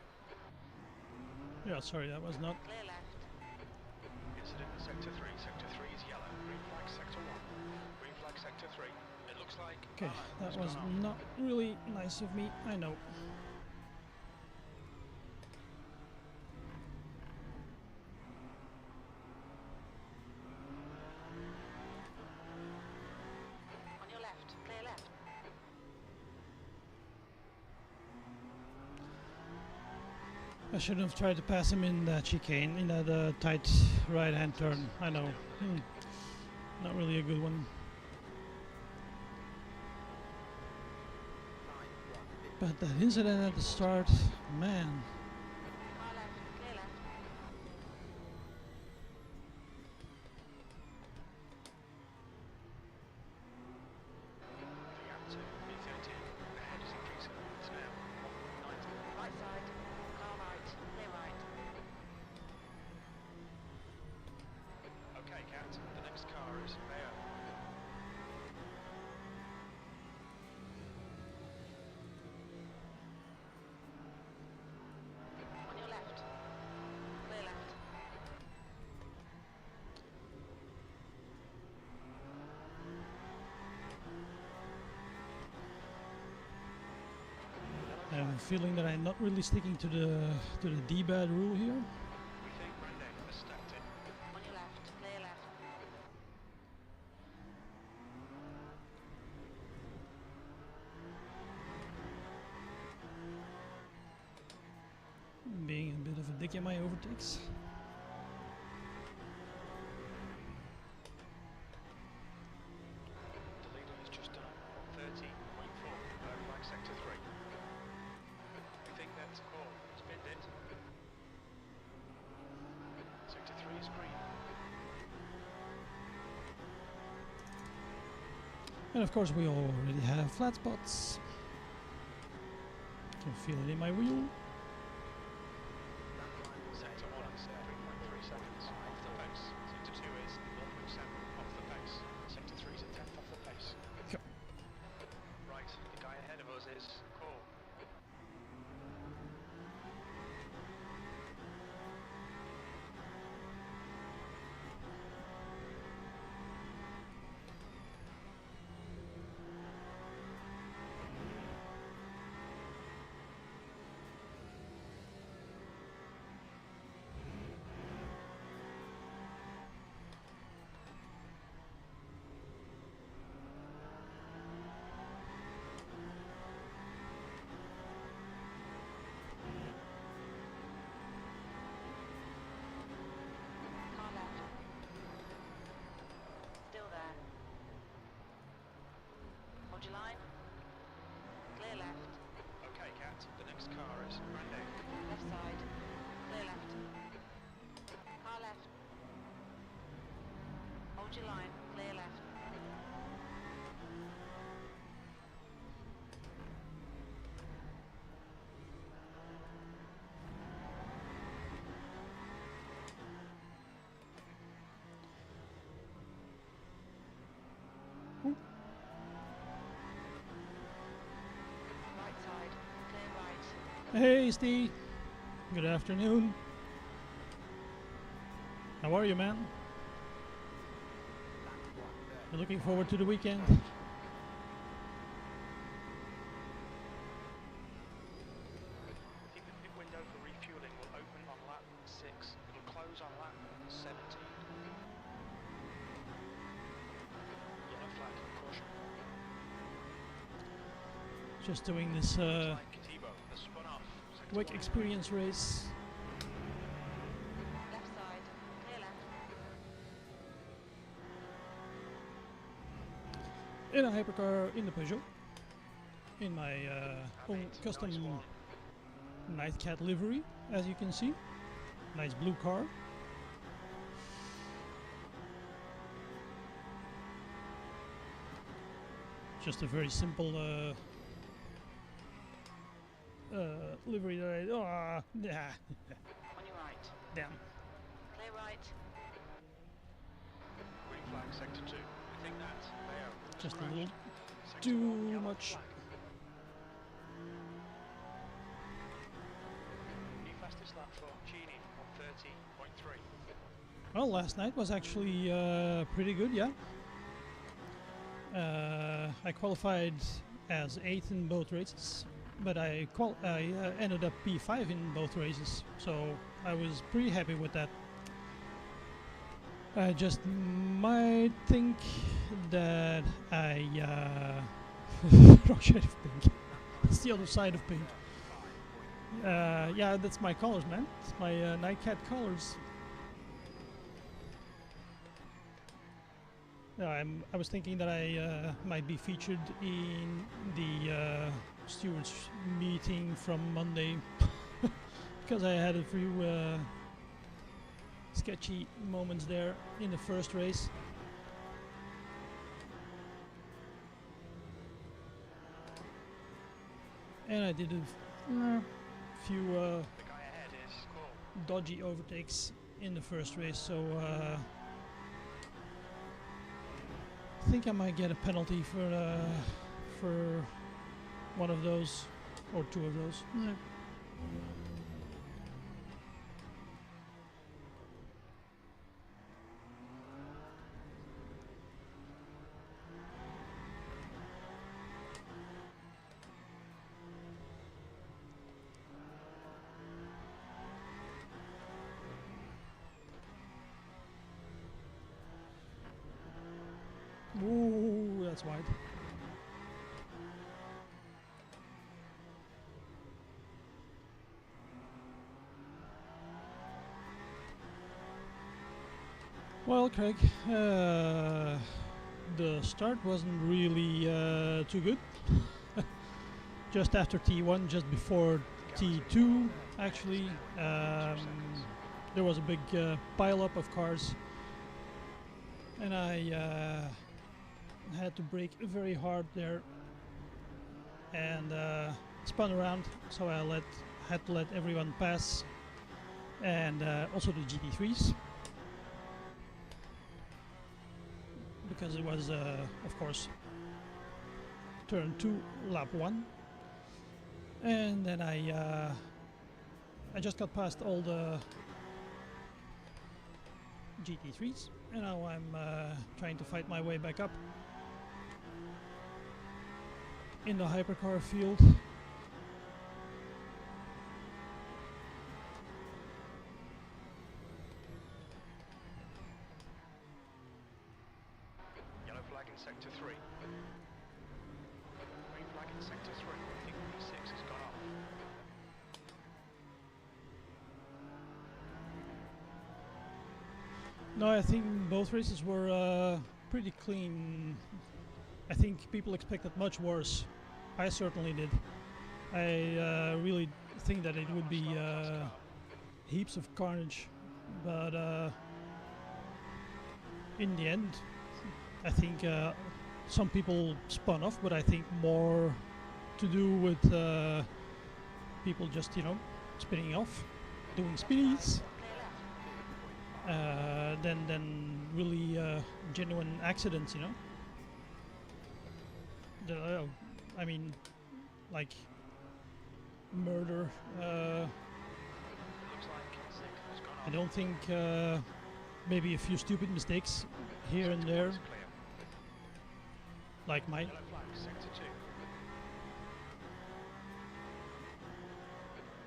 Yeah, sorry, that was not. Clear left. Incident in sector 3. Sector 3 is yellow. Green flag sector 1. Green flag sector 3. It looks like... Okay, that it's was gone on. not really nice of me, I know. On your left. Clear left. I shouldn't have tried to pass him in that chicane, in that tight right-hand turn. I know. Not really a good one. Line 1, But that incident at the start, man. Car left, clear left. The gap to B13 ahead is increasing. It's now 90. Right side, car right, clear right. Okay, Cat, the next car is Bayo. On your left. Clear left. I have a feeling that I'm not really sticking to the D-bad rule here. We think Brande has stacked it. On your left, clear left. Being a bit of a dick in my overtakes. The leader has just done 30.4 like sector 3. We think that's all. Spinned it. Sector 3 is green. And of course we already have flat spots. Can feel it in my wheel. Sector 1 is 3.3 seconds off the pace. Sector 2 is 0.7 off the pace. Sector 3 is a tenth off the pace. Sure. Right, the guy ahead of us is Cole. Car left. Still there. Hold your line. Clear left. Okay, Cat, the next car is Brande. Left side. Clear left. Car left. Hold your line. Clear left. Right side. Clear right. Hey Steve, good afternoon. How are you, man? You looking forward to the weekend? I think the pit window for refueling will open on lap 6. It'll close on lap 17. Yellow flag, caution. Just doing this Like Katibo has spun off. Sector quick 1. experience race. Left side. Clear left. In a hypercar in the Peugeot. In my own Nice custom one. Nightcat livery, as you can see. Nice blue car. Just a very simple livery that I. Yeah. On your right. Damn. Clear right. Green flag, sector 2. We think that's Bayo. Just a little Sector too 1, yellow much. flag. New fastest lap for Genie on 30.3. Well, last night was actually pretty good, yeah. I qualified as 8th in both races, but I ended up P5 in both races, so I was pretty happy with that. I just might think that I wrong shade of pink. It's the other side of pink. Yeah, that's my colors, man. It's my Nightcat colors. No, I was thinking that I might be featured in the stewards meeting from Monday because I had a few sketchy moments there in the first race. And I did a few The guy ahead is cool. dodgy overtakes in the first race, so I think I might get a penalty for one of those or two of those. Ooh, that's wide. Well, Craig, the start wasn't really too good. Just after T1, just before T2, actually, there was a big pile-up of cars, and I had to brake very hard there and spun around, so I had to let everyone pass, and also the GT3s, because it was of course turn 2 lap 1, and then I just got past all the GT3s, and now I'm trying to fight my way back up in the hypercar field. Yellow flag in sector 3. Green flag in sector 3. I think P6 has gone off. No, I think both races were pretty clean. I think people expected much worse. I certainly did. I really think that it would be heaps of carnage, but in the end, I think some people spun off, but I think more to do with people just, you know, spinning off, doing spinnies, than really genuine accidents, you know. I mean, like murder. Looks like 6 has gone off. I don't think maybe a few stupid mistakes here and Sector there, 1 is clear. like mine. Yellow flag, sector 2.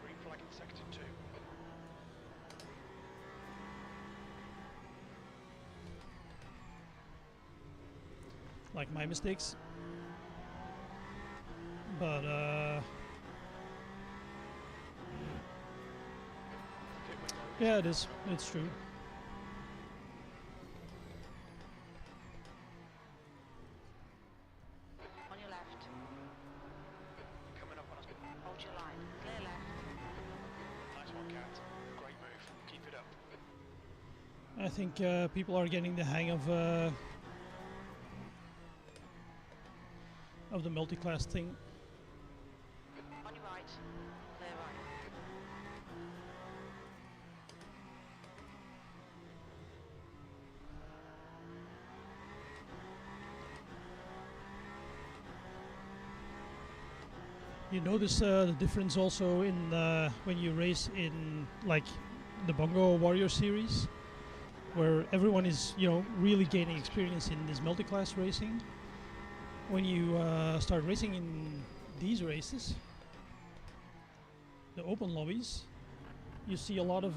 Green flag in sector 2. Like my mistakes. But yeah, it is. It's true. On your left. Coming up on us. Hold your line. Clear left. Nice one, Cat. Great move. Keep it up. I think people are getting the hang of the multi-class thing. On your right. Clear right. You notice the difference also in when you race in like the Bongo Warrior series, where everyone is, you know, really gaining experience in this multi-class racing. When you start racing in these races, the open lobbies, you see a lot of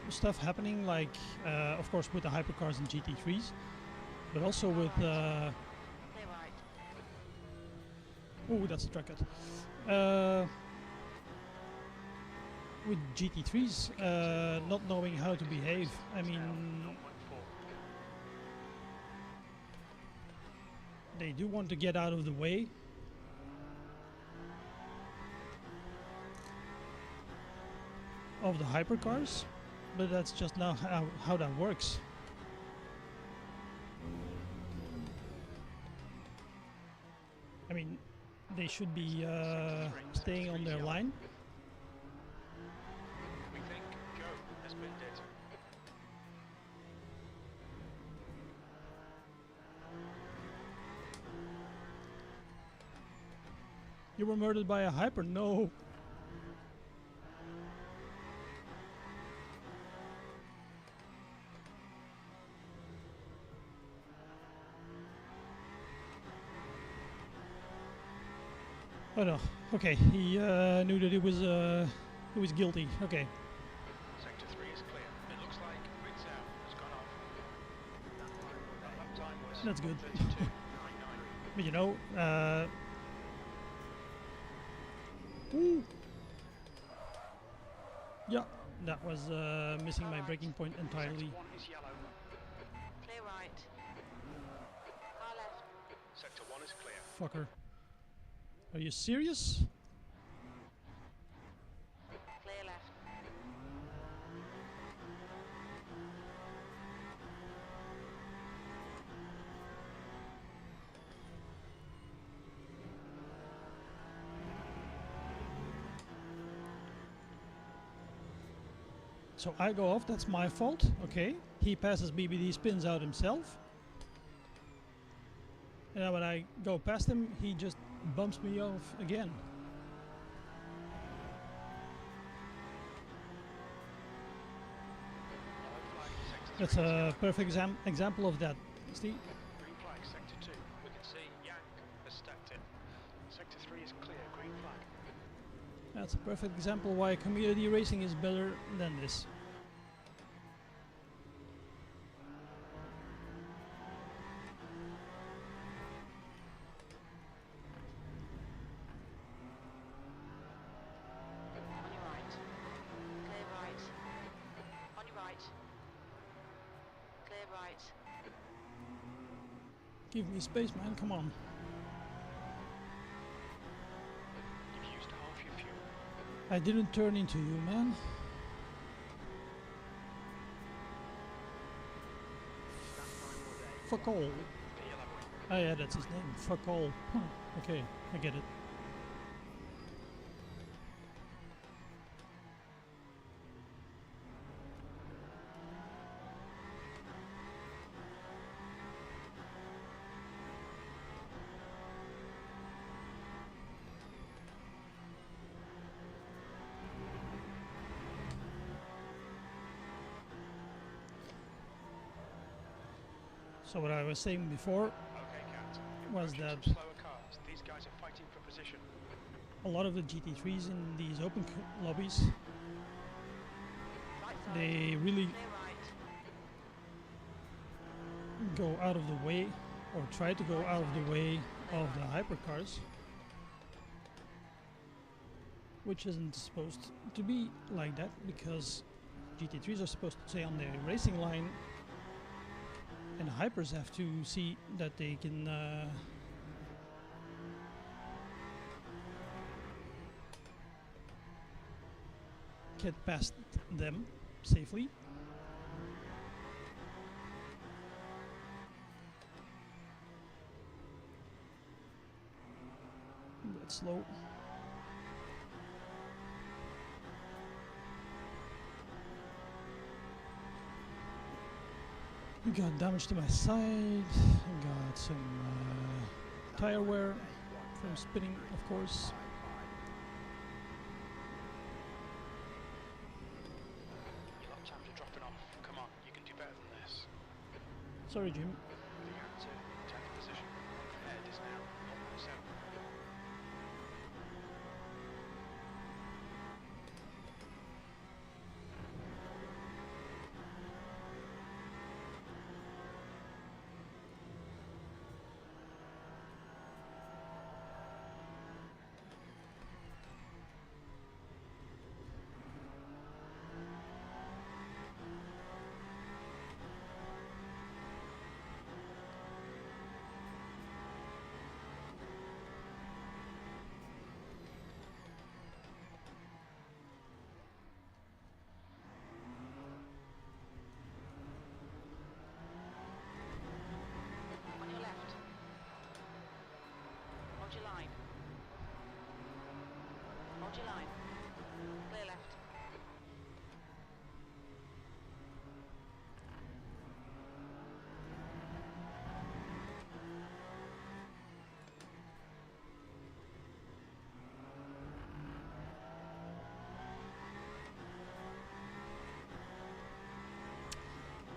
stuff happening, like of course with the hypercars and GT3s, but also with Clear right. oh, that's a track cut. With GT3s not knowing how to behave. I mean, 0.4. they do want to get out of the way, of the hypercars, but that's just not how that works. I mean, they should be staying on their line. We think go has been dead. You were murdered by a hyper? No. Oh no. Okay, he knew that he was guilty. Okay. Sector 3 is clear. It looks like Ritz out has gone off. That lap time was That's good. 32.99. But you know, ooh. Yeah, that was missing my braking point entirely. Sector 1 is yellow. Clear right. Car left. Sector 1 is clear. Fucker. Are you serious? Clear left. So I go off, that's my fault. Okay. He passes BBD spins out himself. And then when I go past him, he just bumps me off again. Yellow flag, sector 3 That's is a yellow. perfect example of that, Steve. Green flag, sector 2. We can see Yang has stacked it. Sector 3 is clear. Green flag. That's a perfect example why community racing is better than this. On your right. Clear right. On your right. Clear right. Give me space, man, come on. You've used half your fuel. I didn't turn into you, man. Fuck all. The yellow wing. Oh yeah, that's his name. Fuck all. Huh. Okay, I get it. So what I was saying before Okay, Cat. was Approaching that some slower cars. These guys are fighting for position. a lot of the GT3s in these open lobbies, Right side. they really Clear right. go out of the way, or try to go out of the way of the hypercars, which isn't supposed to be like that, because GT3s are supposed to stay on their racing line, and hypers have to see that they can get past them safely. That's slow. Got damage to my side. Got some tire wear from spinning, of course. Your lap times are dropping off. Come on, you can do better than this. Sorry, Jim. The Yang 2, 10th position. Ahead is now 0.7.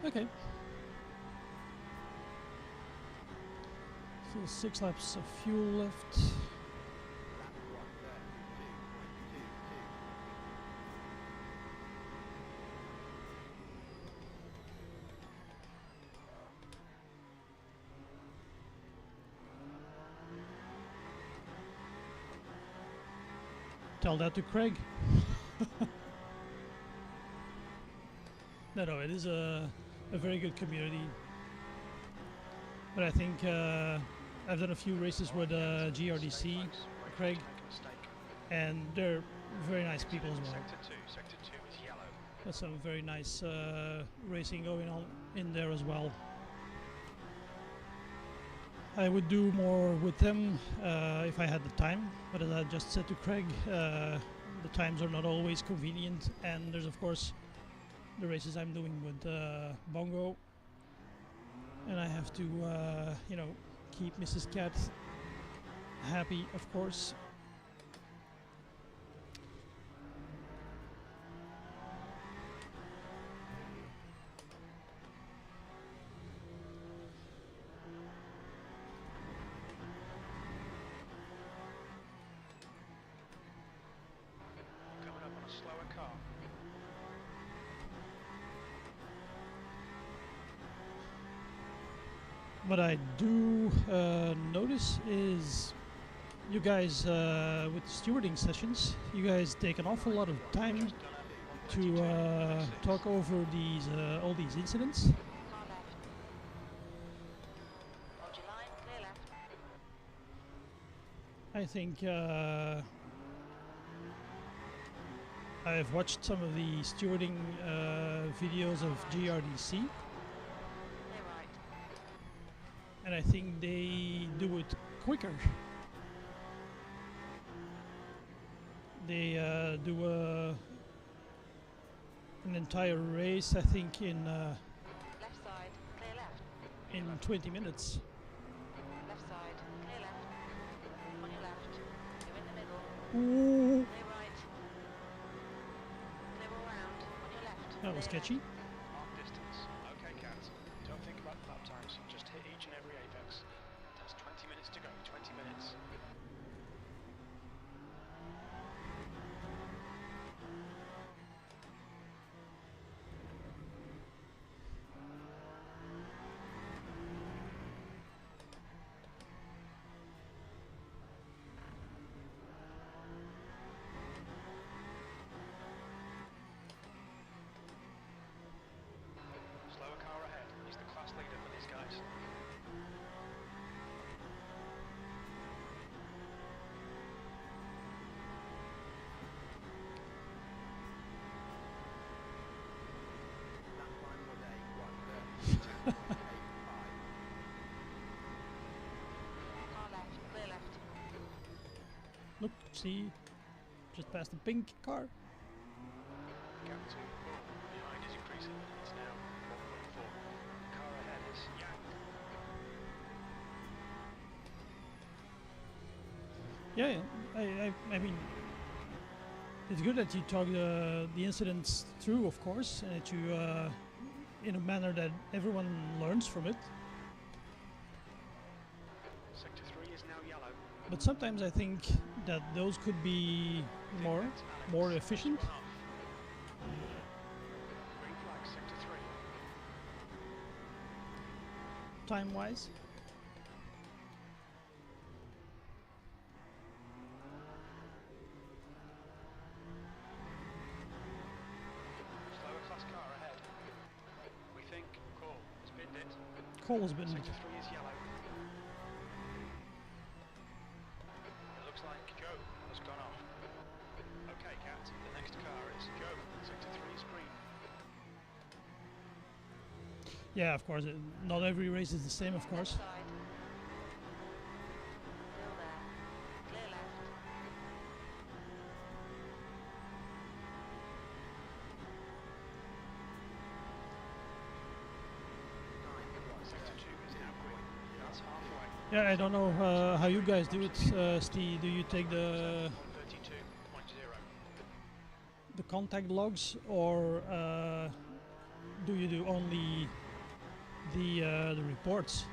Okay. So 6 laps of fuel left. Tell that to Craig. No, it is a very good community. But I think I've done a few races with GRDC, Craig, and they're very nice people as well. Sector 2 is yellow. There's some very nice racing going on in there as well. I would do more with them if I had the time, but as I just said to Craig, the times are not always convenient, and there's of course the races I'm doing with Bongo, and I have to you know, keep Mrs. Cat happy, of course. Coming up on a slower car. What I do notice is you guys with stewarding sessions, you guys take an awful lot of time to talk over these all these incidents. Car left. Hold your line, clear left. I think I've watched some of the stewarding videos of GRDC, Clear right. and I think they do it quicker. They do an entire race, I think, in Left side, clear left. 20 minutes. Left side, clear left. On your left. You're in the middle. Ooh, Clear right. Clear all round. On your left. that was Clear sketchy. Mark distance. Okay, Cat. Don't think about lap times. Just hit each and every apex. That's 20 minutes to go. 20 minutes. Slower car ahead. He's the class leader for these guys. Car left, clear left. Look, see, just past the pink car. Gap 2. Behind is increasing. It's now 1.4. Car ahead is Yang. Yeah, I mean, it's good that you talk the incidents through, of course, and that you, in a manner that everyone learns from it. Sector 3 is now yellow. But sometimes I think that those could be more efficient. Green flag, sector 3. Time-wise. Slower class car ahead. We think Cole has binned it. Cole has been. Sector 3 is yellow. It looks like Joe has gone off. Okay, Cat, the next car is Joe. Sector 3 is green. Yeah, of course. Not every race is the same, of course. Left side. Still there. Clear left. Sector 2 is now green. That's halfway. Yeah, I don't know how you guys do it, Steve. Do you take the 132.0. contact logs, or do you do only the reports?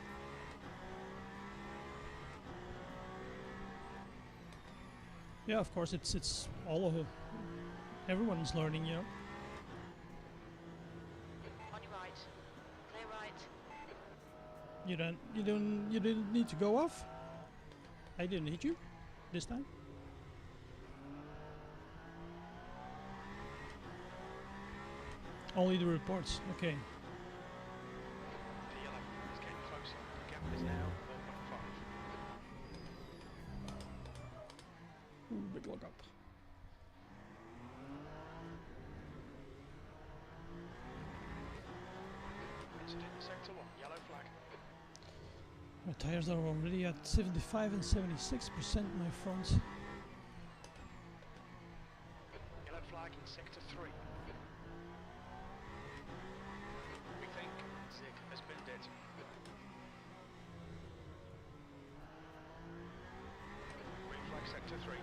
Yeah, of course, it's all of everyone's learning, you know. On your right. Clear right. You didn't need to go off. I didn't hit you this time. Only the reports. Okay. The yellow is getting closer. The gap is now 0.5. Ooh, big lock up. Incident in sector 1, yellow flag. My tires are already at 75 and 76%, my front. Yellow flag in sector 3. We think Zig has been dead. Green flag sector 3.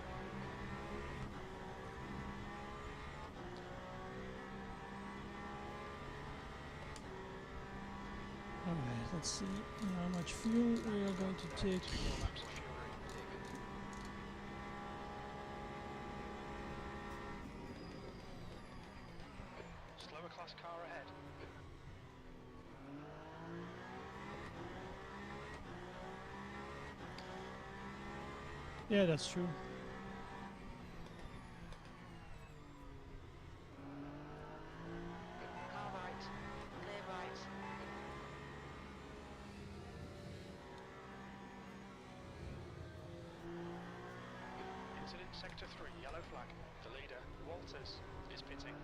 Alright, let's see how much fuel we are going to take. 2 more laps of fuel. Slower class car ahead. Yeah, that's true. Car right. Clear right. Incident sector 3, yellow flag. The leader, Walters, is pitting.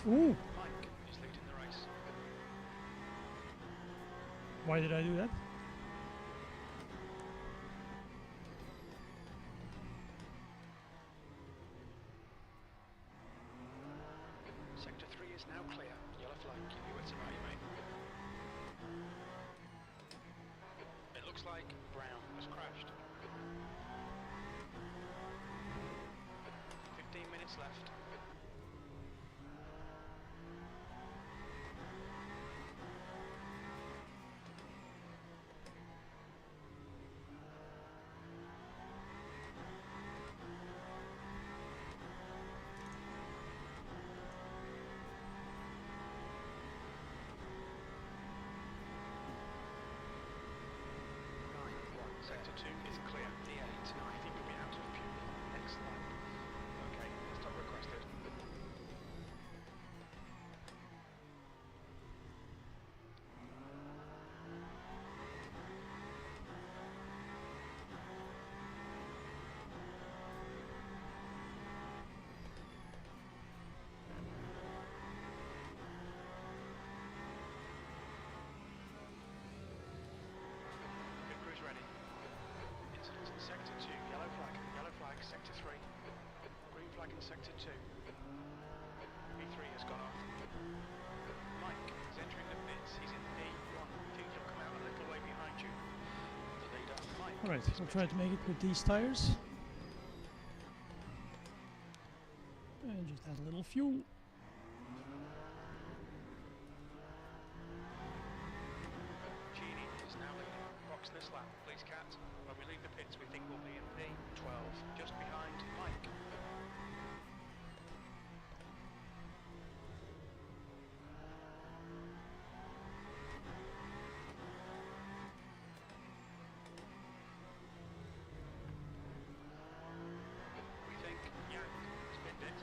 Ooh! Mike is leading the race. Why did I do that? Sector 3 is now clear. Yellow flag, keep your wits about you, mate. It looks like Brown has crashed. 15 minutes left. Sector 2 is clear. D8. I think you'll be out of fuel next lap. Okay, stop requested. Pit crew's ready. Incident in sector 2, yellow flag, sector 3. Green flag in sector 2. P3 has gone off. Mike is entering the pits. He's in P1. Think he'll come out a little way behind you. The leader, Mike. Alright, is we'll try to make it with these tires. And just add a little fuel. Genie is now leading. Box this lap, please, Cat. When we leave the pits, we think we'll be in P12, just behind Mike. We think Yang has been bit.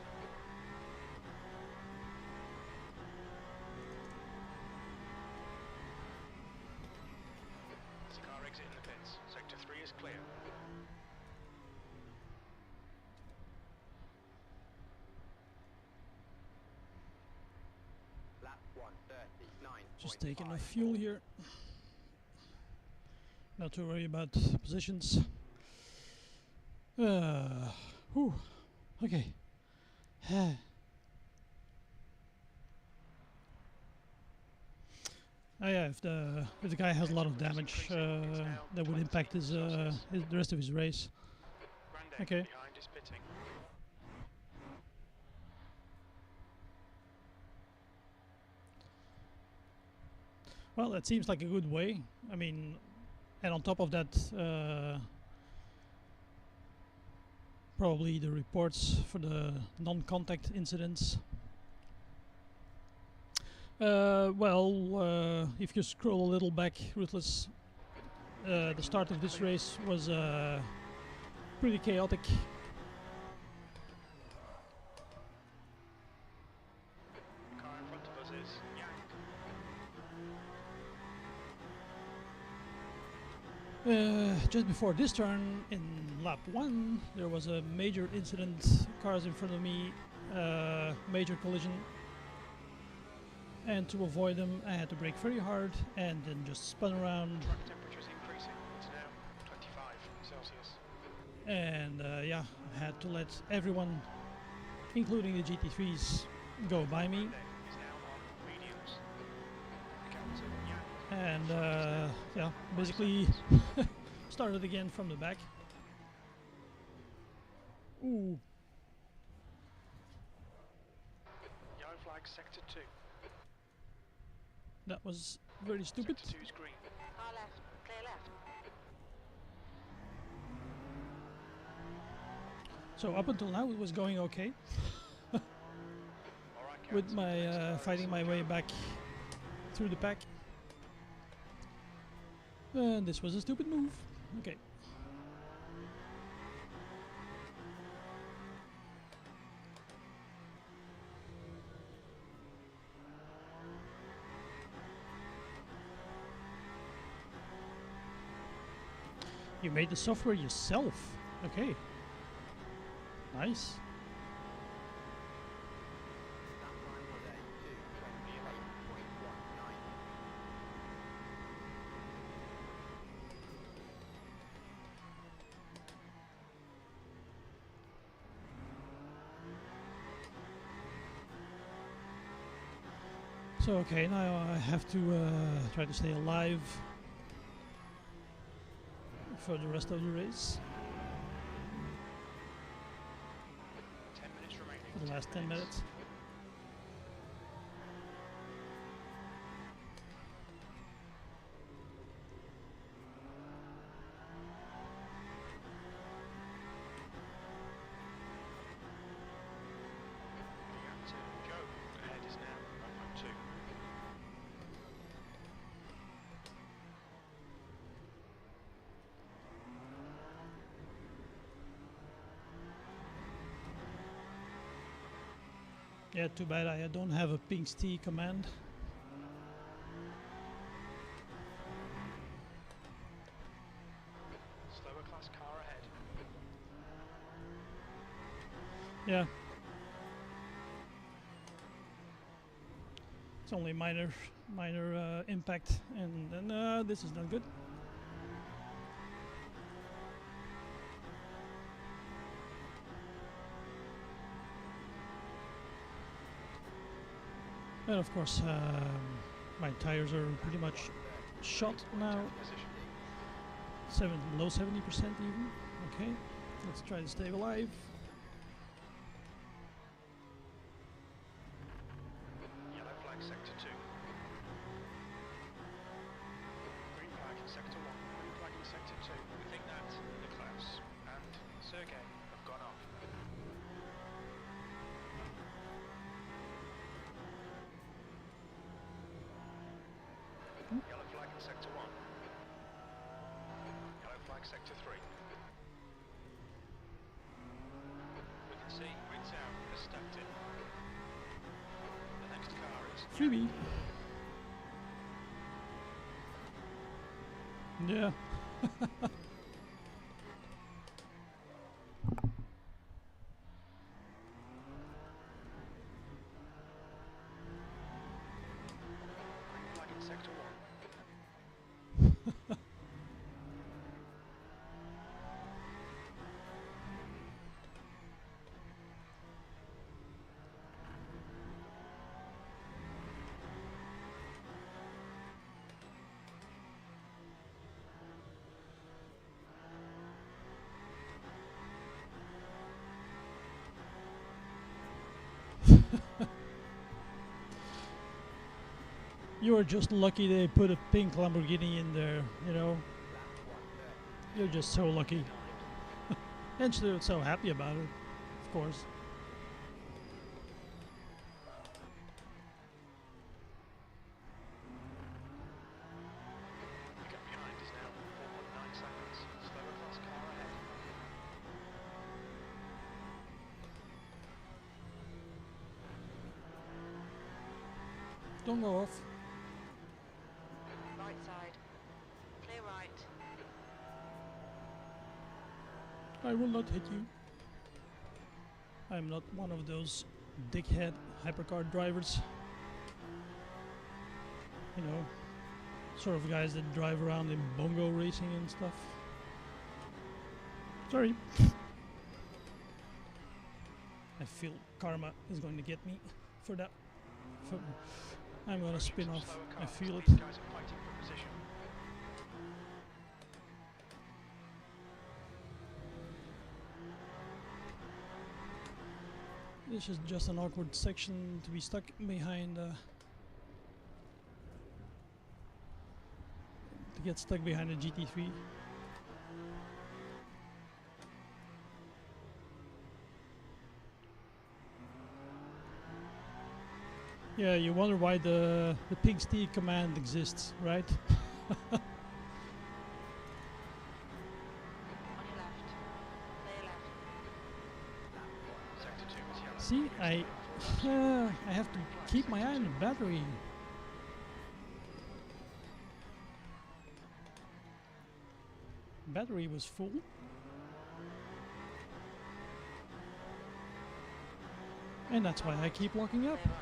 There's a car exit in the pits. Sector 3 is clear. Lap 139. Just taking enough fuel here. Not to worry about positions. Whew. Okay. Oh yeah, if the guy has a lot of damage, that would impact his the rest of his race. Grandeg Okay. behind is pitting. Well, that seems like a good way. I mean, and on top of that, probably the reports for the non-contact incidents. If you scroll a little back, Ruthless, the start of this race was pretty chaotic. Car in front of us is Yang. Just before this turn, in lap 1, there was a major incident. Cars in front of me, major collision. And to avoid them, I had to brake very hard and then just spun around. Track temperature's increasing. It's now 25 Celsius. And yeah, I had to let everyone, including the GT3s, go by me. Is now on mediums. Captain Yang. And yeah, basically started again from the back. Ooh, Yellow flag sector 2. that was very stupid. Sector 2's green. Car left, clear left. So up until now it was going okay All right, with Captain, my next car fighting is my way back through the pack. And this was a stupid move. Okay. You made the software yourself. Okay. Nice. That time was a 2:28.19. So okay, now I have to try to stay alive for the rest of the race, 10 minutes remaining. for the last 10 minutes. Captain Joe ahead is now 1.2. Yeah, too bad I don't have a Pink's T command. Slower class car ahead. Yeah. It's only minor impact, and then this is not good. And of course, my tires are pretty much shot now. Position. Low 70% even. Okay, let's try to stay alive. Yellow flag sector 2. Green flag in sector 1. Green flag in sector 2. We think that Niklaus and Sergey have gone off. Yellow flag in sector 1. Yellow flag sector 3. We can see Ritzow has stepped in. The next car is Freebie. Yeah. green flag in sector 1. You are just lucky they put a pink Lamborghini in there, you know. You're just so lucky. And so happy about it, of course. The gap behind is now 4.9 seconds. Slower class car ahead. Don't go off. Right side. Clear right. I will not hit you. I'm not one of those dickhead hypercar drivers. You know, sort of guys that drive around in bongo racing and stuff. Sorry. I feel karma is going to get me for that. I'm gonna spin off. Slower I cars. feel it. These guys are fighting for position. This is just an awkward section to be stuck behind. To get stuck behind a GT3. Yeah, you wonder why the pink stick command exists, right? On your left. Clear left. Sector 2 is yellow. See, I have to keep my eye on the battery. Battery was full. And that's why I keep locking up. Clear right.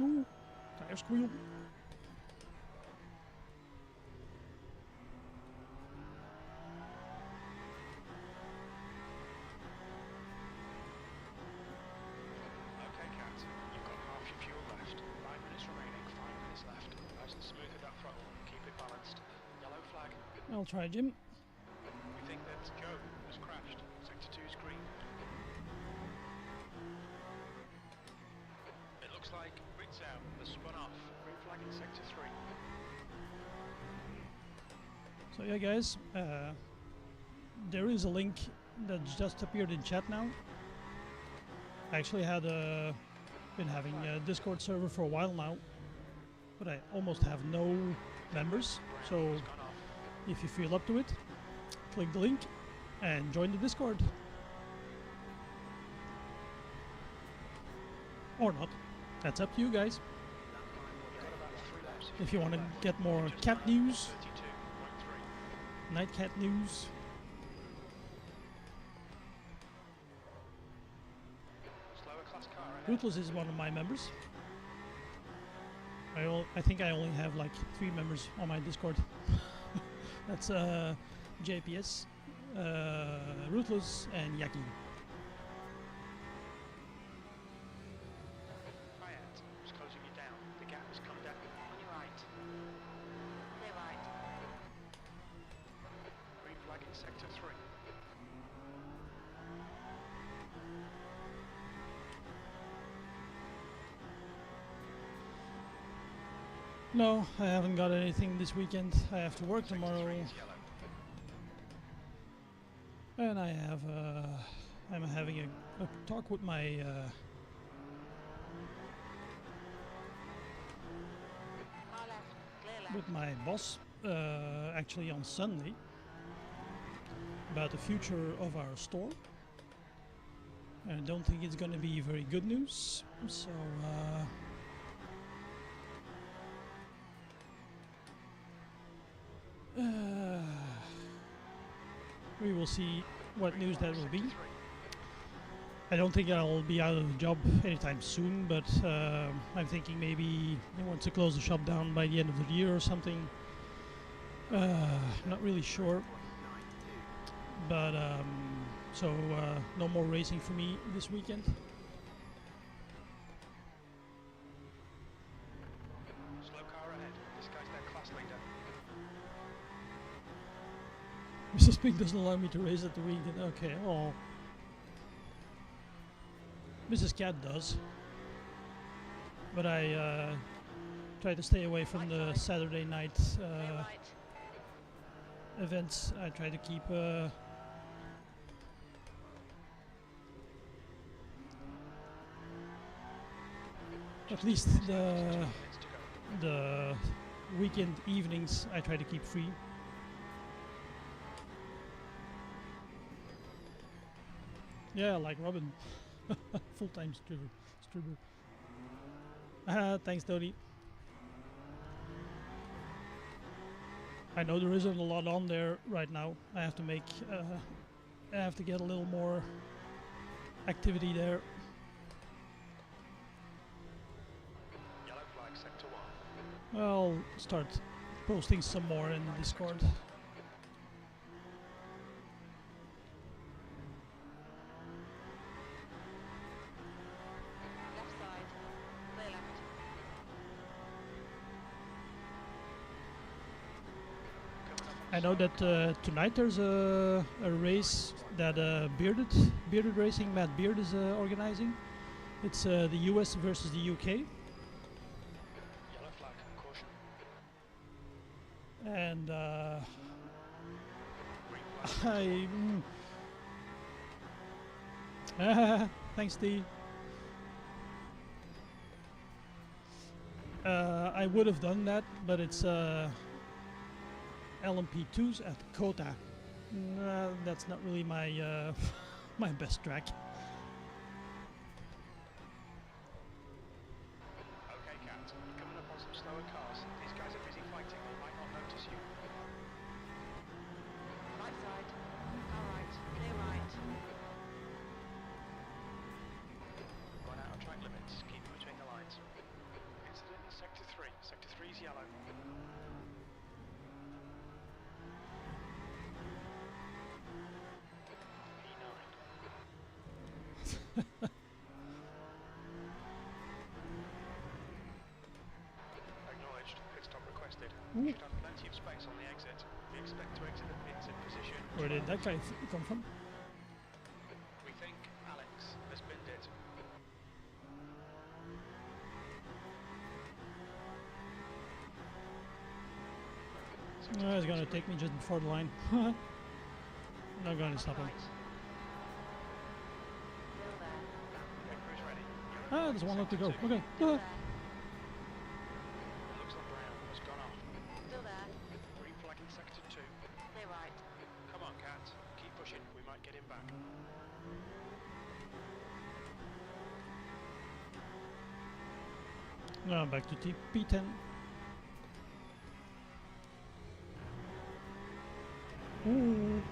Ooh, tire squeal. Okay, Cat. You've got half your fuel left. 5 minutes remaining. 5 minutes left. Nice and smooth with that throttle. Keep it balanced. Yellow flag. I'll try, Jim. We think that Joe has crashed. Sector 2 is green. It looks like Ritzow has spun off. Green flag in Sector 3. So yeah, guys, there is a link that's just appeared in chat now. I actually had been having a Discord server for a while now, but I almost have no members. So Has gone off. if you feel up to it, click the link and join the Discord. Or not. That's up to you guys. Got about 3 laps. If you want to get more Just cat line up, news, 32.3. night cat news, Slower class car ahead. Ruthless is one of my members. I think I only have like 3 members on my Discord. That's JPS, Ruthless, and Yaki. Hayat is closing you down. The gap has come down. On your right. Clear right. Green flag in Sector 3. No, I haven't got anything this weekend. I have to work tomorrow, Sector 3 is yellow. and I have I'm having a talk with my Car left. Clear left. with my boss actually on Sunday about the future of our store. And I don't think it's going to be very good news. So we will see what news that will be. Sector 3. I don't think I'll be out of the job anytime soon, but I'm thinking maybe they want to close the shop down by the end of the year or something. Not really sure. But so no more racing for me this weekend. Slow car ahead. This guy's their class leader. Mrs. Pink doesn't allow me to race at the weekend. Okay, oh. Mrs. Cat does. But I try to stay away from the Saturday night Clear right. events. I try to keep at least the weekend evenings I try to keep free. Yeah, like Robin. Full-time streamer. Thanks, Tony. I know there isn't a lot on there right now. I have to make, I have to get a little more activity there. Yellow flag, sector 1. I'll start posting some more in the Discord. Left side. Clear left. I know that tonight there's a race that Bearded Racing, Matt Beard is organizing. It's the US versus the UK. Yellow flag, caution. And Green flag. thanks, Steve. I would have done that, but it's LMP2s at Kota. That's not really my my best track. Okay, Cat. You're coming up on some slower cars. These guys are busy fighting. They might not notice you. Right side. Car right. Clear right. Run out of track limits. Keep it between the lines. Incident in sector 3. Sector 3 is yellow. E9. Acknowledged. Pit stop requested. Ooh. Should have plenty of space on the exit. We expect to exit the pits in position. Where did that guy come from? We think Alex has binned it. He's gonna take me just before the line. Not gonna stop him. Right. Still there. Okay, crew's ready. Ah, there's one left to go. Sector 2. Okay. Still there. It looks like Brown has gone off. Still there. Green flag in sector 2. Clear right. Come on, Cat. Keep pushing. We might get him back. Now back to P10. Ooh,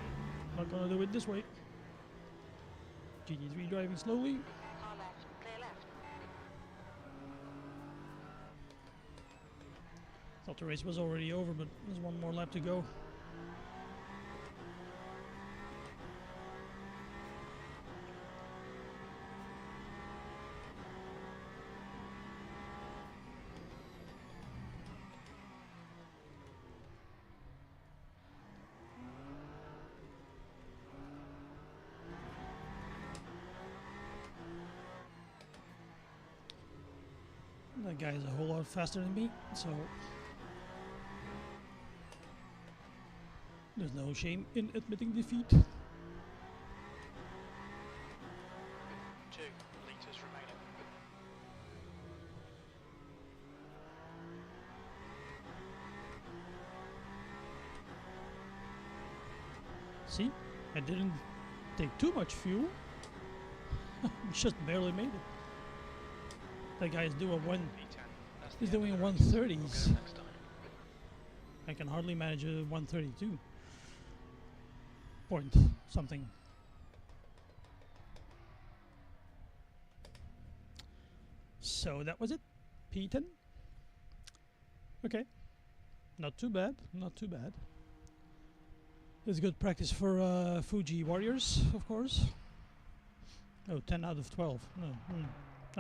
not gonna do it this way. GT3 driving slowly. Car left. Clear left. Thought the race was already over, but there's one more lap to go. That guy is a whole lot faster than me, so there's no shame in admitting defeat. 2 litres remaining. See, I didn't take too much fuel. Just barely made it. That guy is doing P10. That's the he's end doing of the race. 130s. We'll get him next time. I can hardly manage a 132 point something. So that was it. P10. Okay. Not too bad. Not too bad. It's good practice for Fuji Warriors, of course. Oh, 10 out of 12. No.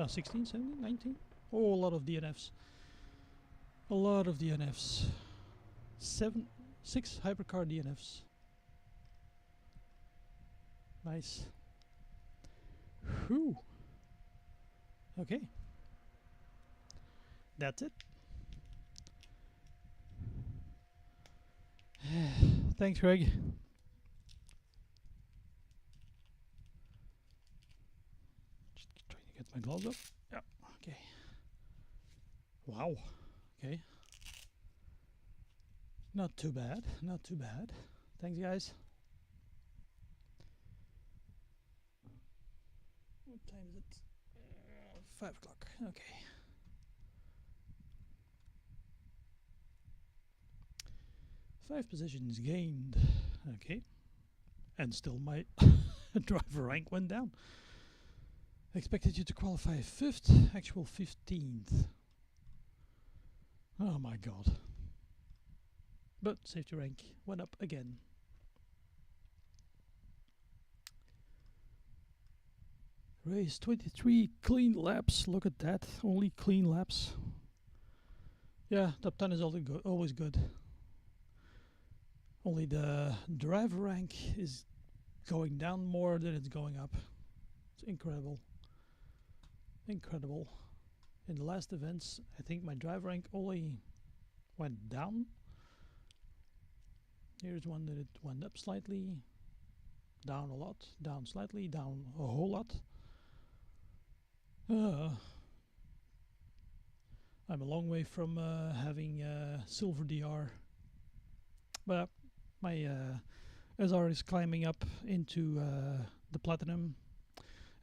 16, 17, 19. Oh, a lot of DNFs. A lot of DNFs. 6 hypercar DNFs. Nice. Whew. Okay. That's it. Thanks, Greg. Just trying to get my gloves up. Yeah. Okay. Wow. Okay. Not too bad. Not too bad. Thanks, guys. What time is it? 5 o'clock. Okay. 5 positions gained. Okay. And still my driver rank went down. Expected you to qualify 5th, actual 15th. Oh my god. But safety rank went up again. Race 23 clean laps. Look at that. Only clean laps. Yeah, top 10 is always good. Only the driver rank is going down more than it's going up. It's incredible. Incredible. In the last events, I think my driver rank only went down. Here's one that it went up slightly, down a lot, down slightly, down a whole lot. I'm a long way from having silver DR, but my SR is climbing up into the platinum.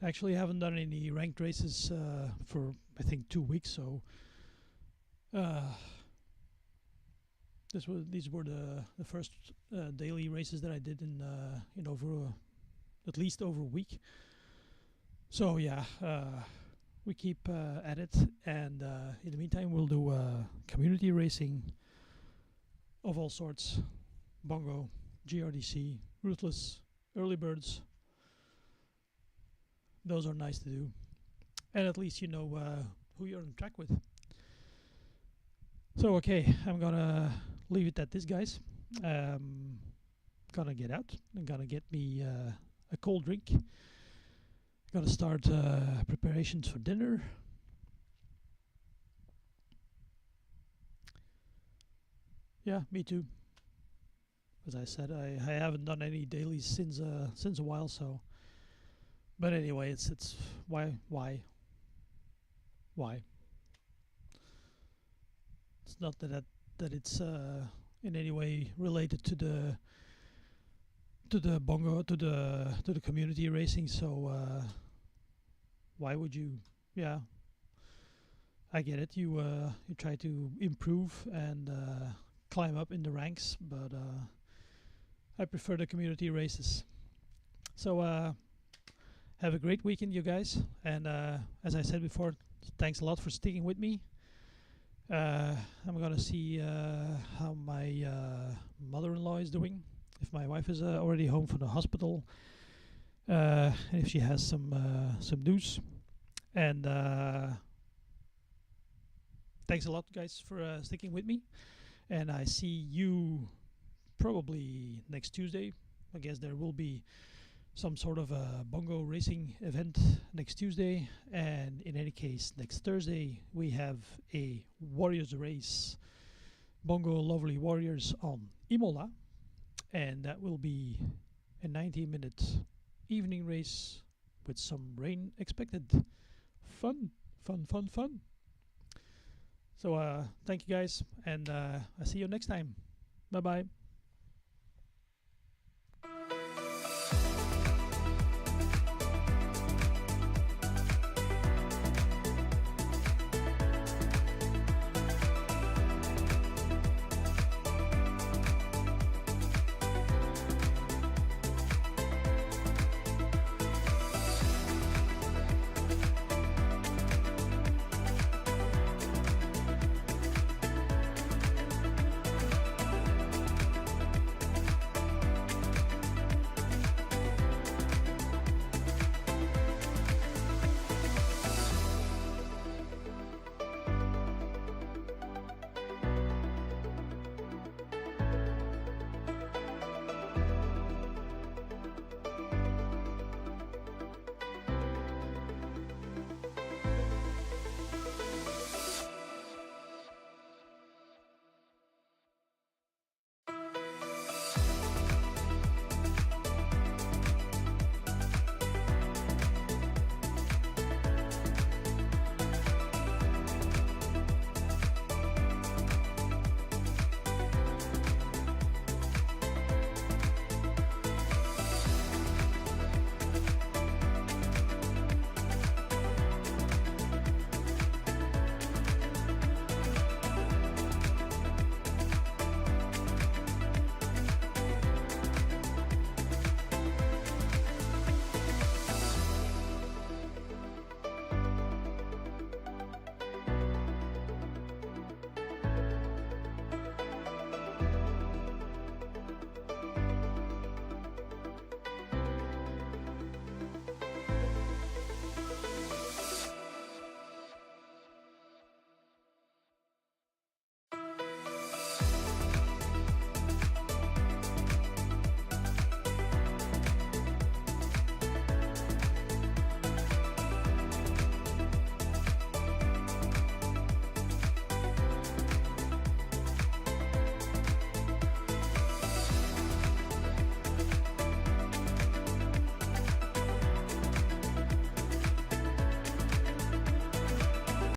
Actually, I haven't done any ranked races for I think 2 weeks, so these were the first daily races that I did in over at least over a week. So yeah, we keep at it, and in the meantime we'll do community racing of all sorts: bongo, GRDC, ruthless, early birds. Those are nice to do, and at least you know who you're on track with. So okay, I'm gonna leave it at this, guys. Gonna get out. I'm gonna get me a cold drink. Gonna start preparations for dinner. Yeah, me too. As I said, I haven't done any dailies since a while. So, but anyway, it's why. It's not that it's in any way related to the bongo, to the community racing. So why would you? Yeah, I get it. You try to improve and climb up in the ranks, but I prefer the community races. So have a great weekend, you guys. And as I said before, thanks a lot for sticking with me. I'm gonna see how my mother-in-law is doing. If my wife is already home from the hospital, and if she has some news. And thanks a lot, guys, for sticking with me. And I see you probably next Tuesday. I guess there will be some sort of a bongo racing event next Tuesday, and in any case next Thursday we have a Warriors race, Bongo Lovely Warriors on Imola, and that will be a 90-minute evening race with some rain expected. Fun. So thank you, guys, and I'll see you next time. Bye bye.